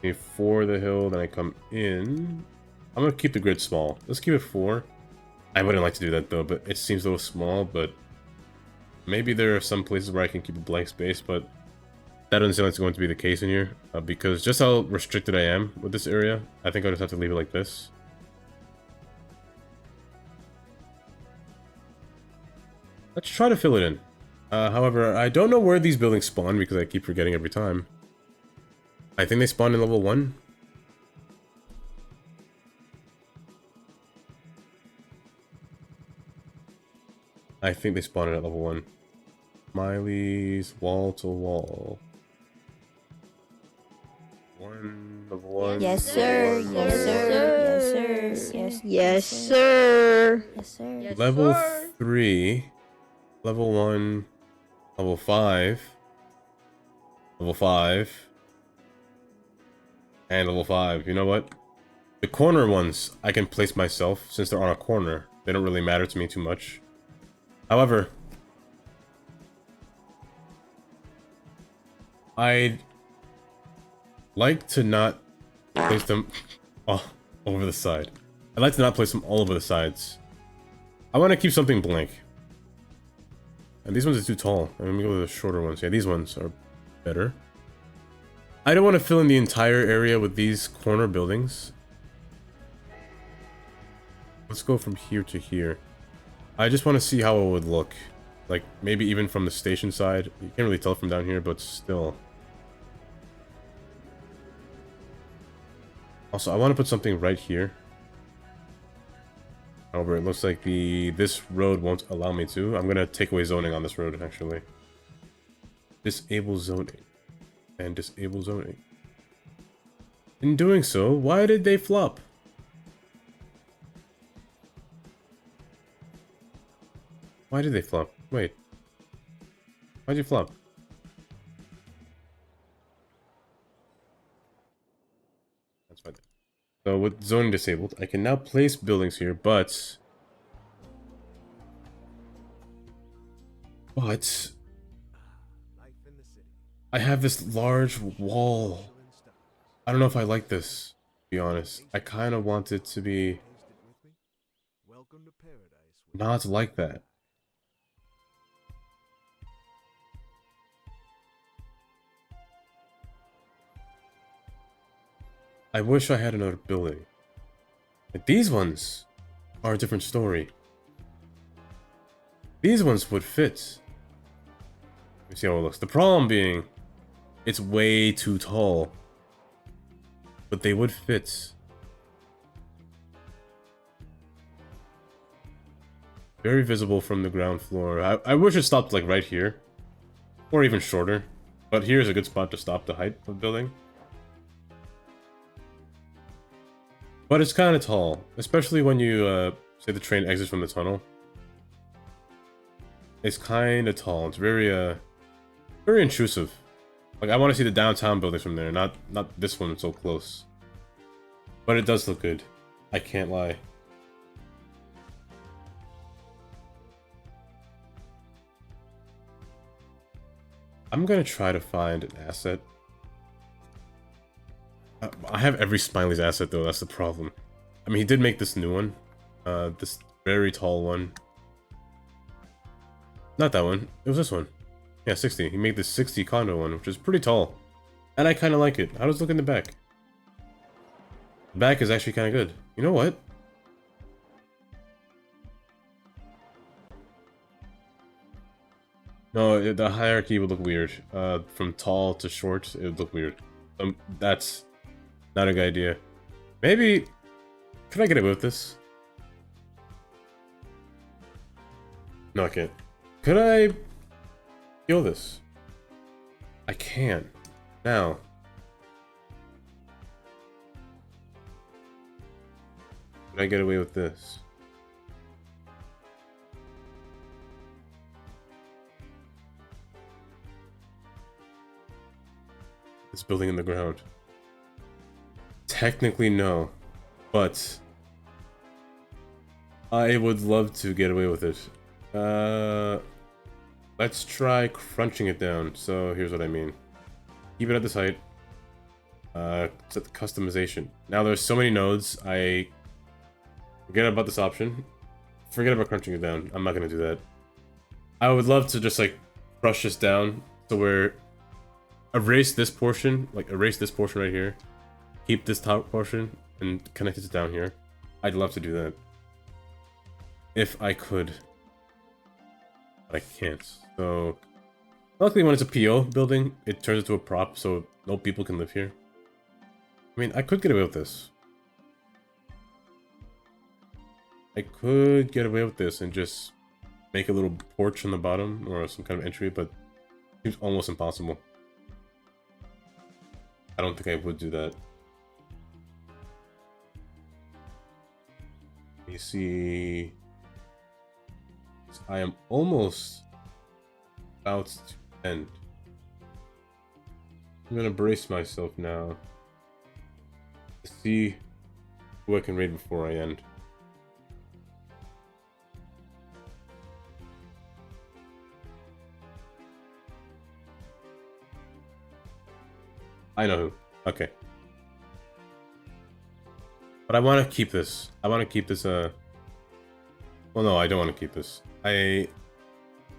Before the hill, then I come in. I'm gonna keep the grid small. Let's keep it 4. I wouldn't like to do that though, but it seems a little small, but maybe there are some places where I can keep a blank space, but that doesn't seem like it's going to be the case in here, because just how restricted I am with this area, I think I'll just have to leave it like this. Let's try to fill it in. However, I don't know where these buildings spawn because I keep forgetting every time. I think they spawn in level 1. I think they spawned at level 1. Smiley's wall to wall. Level 1. Yes, sir. Yes, sir. Yes, sir. Yes, sir. Yes, sir. Level 3. Level 1. Level 5. Level 5. And level 5. You know what? The corner ones I can place myself since they're on a corner. They don't really matter to me too much. However, I'd like to not place them all over the side. I'd like to not place them all over the sides. I want to keep something blank. And these ones are too tall. Let me go with the shorter ones. Yeah, these ones are better. I don't want to fill in the entire area with these corner buildings. Let's go from here to here. I just want to see how it would look. Like, maybe even from the station side. You can't really tell from down here, but still. Also, I want to put something right here. However, it looks like this road won't allow me to. I'm gonna take away zoning on this road, actually. Disable zoning. And disable zoning. In doing so, why did they flop? Why did they flop? Wait. Why'd you flop? That's fine. So with zoning disabled, I can now place buildings here, but I have this large wall. I don't know if I like this, to be honest. I kind of want it to be not like that. I wish I had another building. But these ones are a different story. These ones would fit. Let me see how it looks. The problem being, it's way too tall. But they would fit. Very visible from the ground floor. I wish it stopped like right here. Or even shorter. But here's a good spot to stop the height of the building. But it's kind of tall. Especially when you, say the train exits from the tunnel. It's kind of tall. It's very, very intrusive. Like, I want to see the downtown buildings from there, not this one so close. But it does look good. I can't lie. I'm gonna try to find an asset. I have every Smiley's asset though, that's the problem. I mean, he did make this new one. This very tall one. Not that one, it was this one. Yeah, 60. He made this 60 condo one, which is pretty tall. And I kind of like it. How does it look in the back? The back is actually kind of good. You know what? No, the hierarchy would look weird. From tall to short, it would look weird. That's not a good idea. Maybe... Can I get away with this? No, I can't. Could I... Kill this? I can. Now. Could I get away with this? This building in the ground. Technically, no. But I would love to get away with it. Let's try crunching it down. So here's what I mean. Keep it at this height. Set the customization. Now there's so many nodes, I forget about this option. Forget about crunching it down. I'm not gonna do that. I would love to just like crush this down so we're erase this portion, like erase this portion right here. Keep this top portion and connect it down here. I'd love to do that. If I could. But I can't. So, luckily when it's a PO building, it turns into a prop, so no people can live here. I mean, I could get away with this. I could get away with this and just make a little porch on the bottom, or some kind of entry, but it seems almost impossible. I don't think I would do that. You see... I am almost about to end. I'm gonna brace myself now to see who I can raid before I end. I know who. Okay. But I want to keep this. I want to keep this, well, no, I don't want to keep this.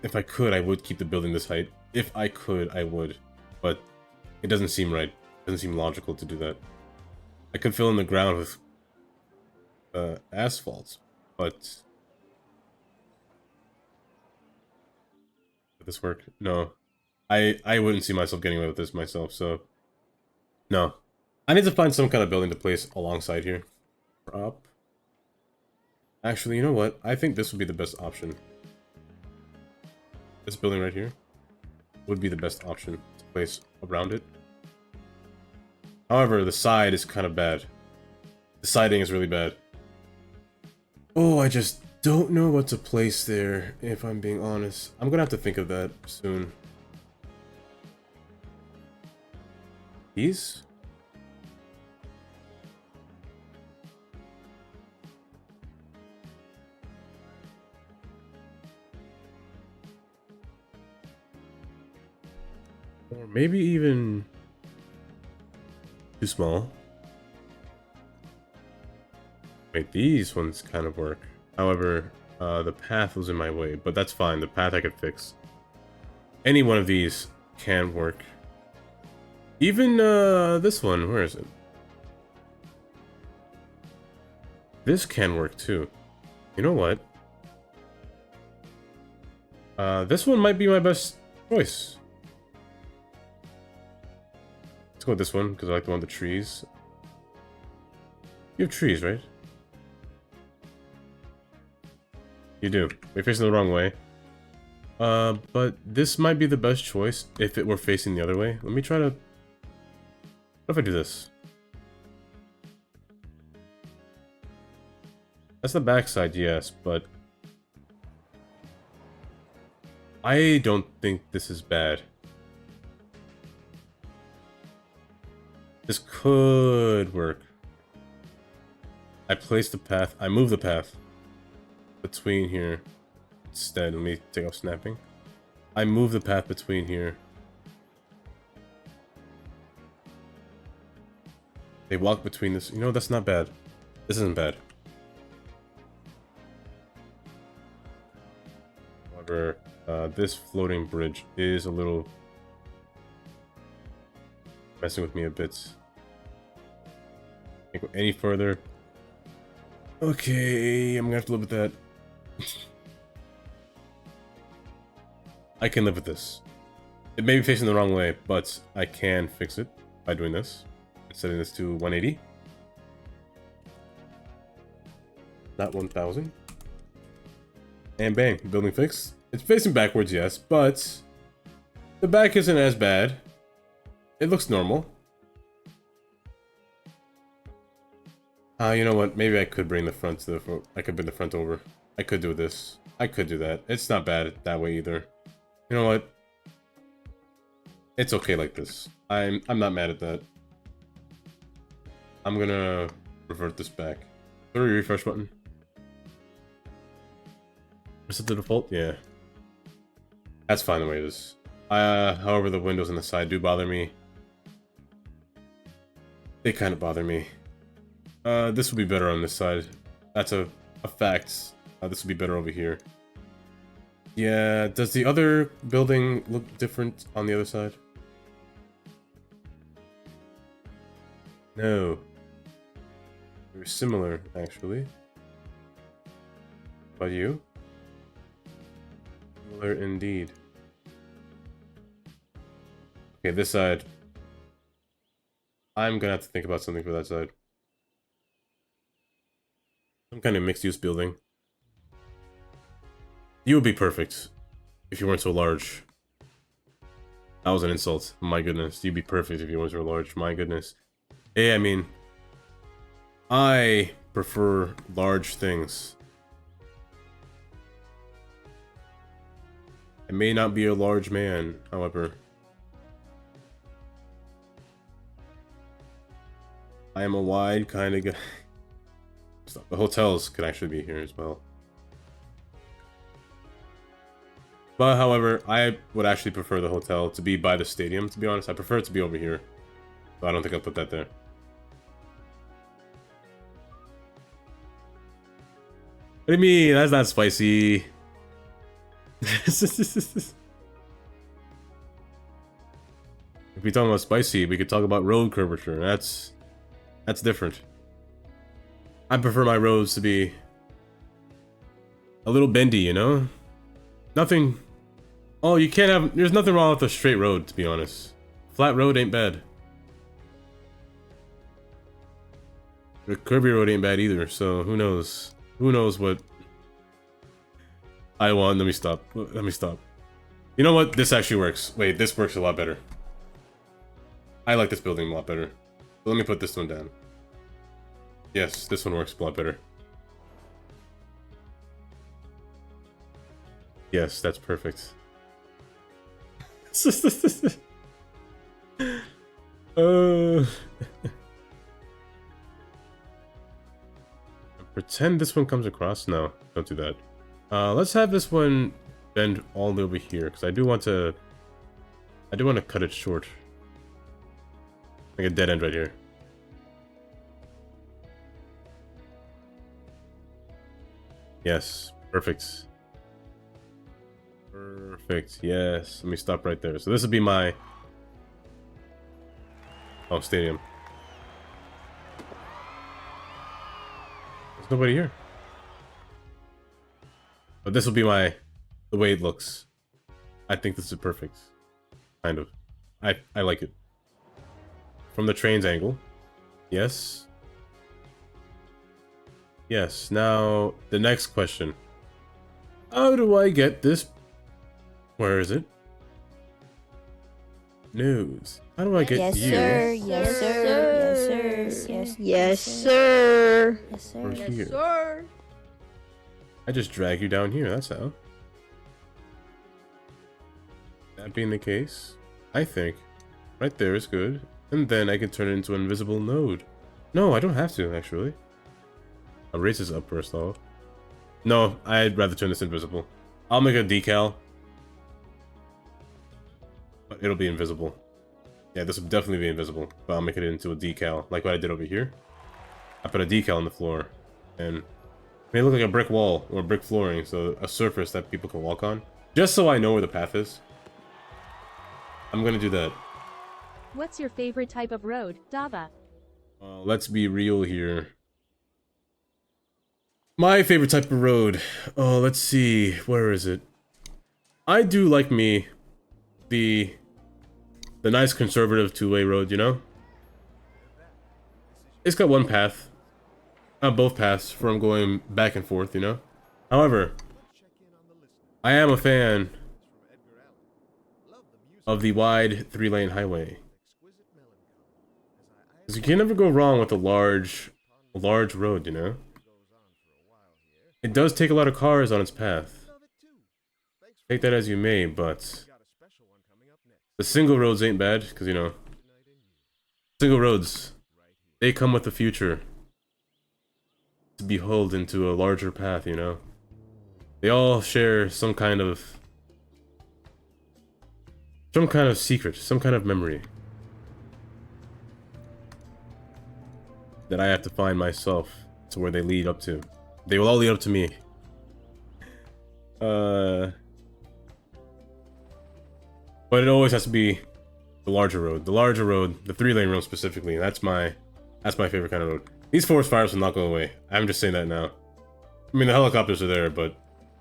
If I could, I would keep the building this height. If I could, I would. But it doesn't seem right. It doesn't seem logical to do that. I could fill in the ground with asphalt, but... Would this work? No. I wouldn't see myself getting away with this myself, so... No. I need to find some kind of building to place alongside here. Or up. Actually, you know what? I think this would be the best option. This building right here would be the best option to place around it. However, the side is kind of bad. The siding is really bad. Oh, I just don't know what to place there, if I'm being honest. I'm gonna have to think of that soon. These? Or maybe even too small. Wait, these ones kind of work. However, the path was in my way, but that's fine. The path I could fix. Any one of these can work. Even this one, where is it? This can work too. You know what? This one might be my best choice. Let's go with this one, because I like the one with the trees. You have trees, right? You do. We're facing the wrong way. But this might be the best choice if it were facing the other way. Let me try to... What if I do this? That's the backside, yes, but... I don't think this is bad. This could work. I place the path. I move the path between here. Instead, let me take off snapping. I move the path between here. They walk between this. You know, that's not bad. This isn't bad. However, this floating bridge is a little messing with me a bit. Can't go any further. Okay, I'm gonna have to live with that. I can live with this. It may be facing the wrong way, but I can fix it by doing this. Setting this to 180. Not 1000. And bang, building fixed. It's facing backwards, yes, but the back isn't as bad. It looks normal. You know what? Maybe I could bring the front to the... I could bring the front over. I could do this. I could do that. It's not bad that way either. You know what? It's okay like this. I'm not mad at that. I'm gonna revert this back. Is there a refresh button? Is it the default? Yeah. That's fine the way it is. However, the windows on the side do bother me. They kind of bother me. This would be better on this side. That's a fact. This would be better over here. Yeah, does the other building look different on the other side? No. They're similar, actually. But you? Similar indeed. Okay, this side. I'm gonna have to think about something for that side. Some kind of mixed-use building. You would be perfect if you weren't so large. That was an insult. My goodness. You'd be perfect if you weren't so large. My goodness. Hey, I mean, I prefer large things. I may not be a large man, however. I am a wide kind of guy. The hotels could actually be here as well. But however, I would actually prefer the hotel to be by the stadium, to be honest. I prefer it to be over here. So I don't think I'll put that there. What do you mean? That's not spicy. If we're talking about spicy, we could talk about road curvature. That's different. I prefer my roads to be a little bendy, you know? Nothing... Oh, you can't have... There's nothing wrong with a straight road, to be honest. Flat road ain't bad. The Kirby Road ain't bad either, so who knows? Who knows what I want? Let me stop. Let me stop. You know what? This actually works. Wait, this works a lot better. I like this building a lot better. So let me put this one down. Yes, this one works a lot better. Yes, that's perfect. Pretend this one comes across? No, don't do that. Let's have this one bend all the way over here, because I do want to cut it short. Like a dead end right here. Yes, perfect. Perfect, yes. Let me stop right there. So this would be my... Oh, stadium. There's nobody here. But this will be the way it looks. I think this is perfect. Kind of. I like it. From the train's angle. Yes. Yes, now the next question. How do I get this? Where is it? News. How do I get Yes, you? sir. Yes, sir. Yes, sir. Yes, sir. Yes, sir. Over Yes, here. sir. I just drag you down here, that's how. That being the case, I think right there is good. And then I can turn it into an invisible node. No, I don't have to, actually. I'll raise this up first, though. No, I'd rather turn this invisible. I'll make a decal. But it'll be invisible. Yeah, this will definitely be invisible. But I'll make it into a decal, like what I did over here. I put a decal on the floor. And it may look like a brick wall or brick flooring, so a surface that people can walk on. Just so I know where the path is. I'm gonna do that. What's your favorite type of road, Dava? Let's be real here. My favorite type of road. Oh, let's see. Where is it? I do like me the nice conservative two-way road, you know? It's got one path. Both paths from going back and forth, you know? However, I am a fan of the wide three-lane highway. Because you can never go wrong with a large road, you know? It does take a lot of cars on its path. Take that as you may, but the single roads ain't bad, because, you know, single roads, they come with the future to be hauled into a larger path, you know? They all share some kind of secret, some kind of memory that I have to find myself to where they lead up to. They will all lead up to me. But it always has to be the larger road. The larger road, the three-lane road specifically. That's my favorite kind of road. These forest fires will not go away. I'm just saying that now. I mean, the helicopters are there, but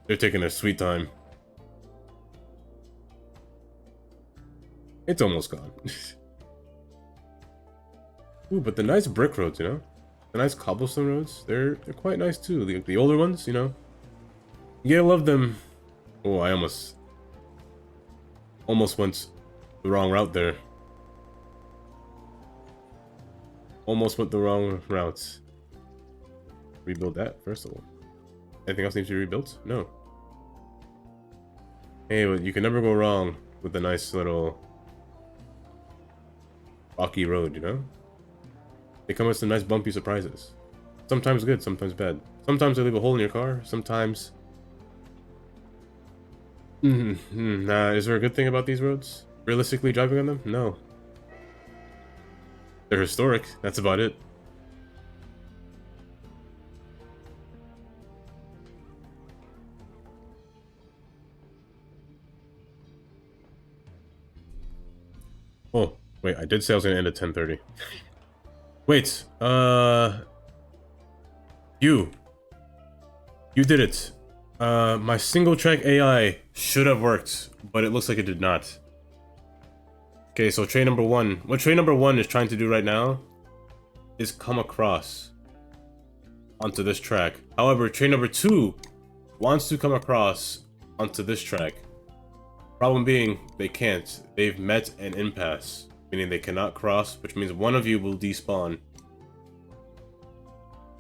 they're taking their sweet time. It's almost gone. Ooh, but the nice brick roads, you know? The nice cobblestone roads, they're quite nice too. The older ones, you know? You gotta love them. Oh, I almost went the wrong route there. Almost went the wrong route. Rebuild that, first of all. Anything else needs to be rebuilt? No. Hey, but you can never go wrong with a nice little rocky road, you know? They come with some nice bumpy surprises. Sometimes good, sometimes bad. Sometimes they leave a hole in your car, sometimes... is there a good thing about these roads? Realistically driving on them? No. They're historic, that's about it. Oh, wait, I did say I was gonna end at 10:30. Wait, You did it. My single track AI should have worked, but it looks like it did not. Okay, so train number one. What train number one is trying to do right now is come across. onto this track. However, train number 2 wants to come across onto this track. Problem being, they can't. They've met an impasse, meaning they cannot cross, which means one of you will despawn.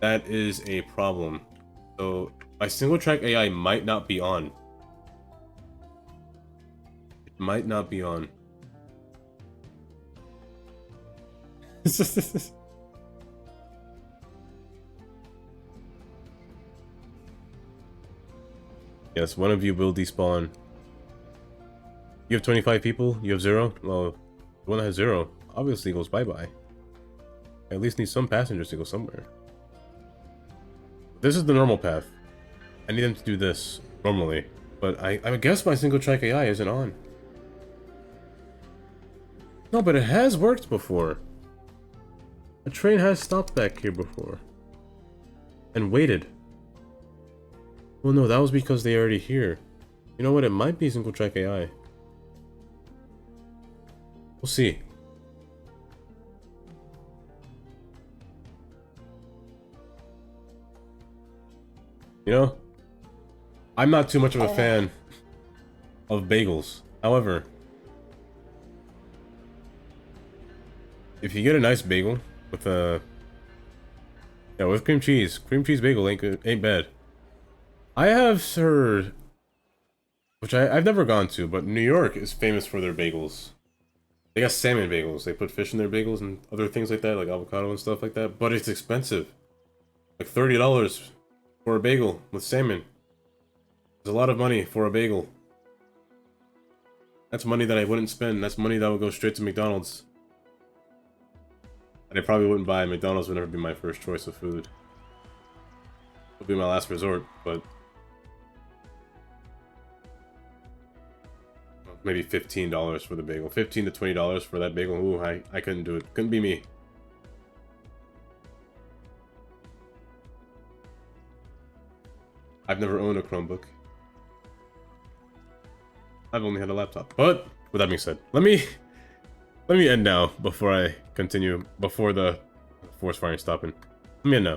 That is a problem. So my single track AI might not be on. It might not be on. Yes, one of you will despawn. You have 25 people, you have 0? Well, the one that has 0 obviously goes bye-bye. I at least need some passengers to go somewhere. This is the normal path. I need them to do this normally, but I guess my single track AI isn't on. No, but it has worked before. A train has stopped back here before. And waited. Well, no, that was because they already here. You know what? It might be single track AI. We'll see. You know, I'm not too much of a fan of bagels. However, if you get a nice bagel with with cream cheese bagel ain't good, ain't bad. I have heard, which I've never gone to, but New York is famous for their bagels. They got salmon bagels. They put fish in their bagels and other things like that, like avocado and stuff like that. But it's expensive, like $30 for a bagel with salmon. It's a lot of money for a bagel. That's money that I wouldn't spend. That's money that would go straight to McDonald's. And I probably wouldn't buy. McDonald's would never be my first choice of food. It would be my last resort, but maybe $15 for the bagel. $15 to $20 for that bagel. Ooh, I couldn't do it. Couldn't be me. I've never owned a Chromebook. I've only had a laptop. But with that being said, let me end now before I continue, before the forest firing stopping. Let me end now.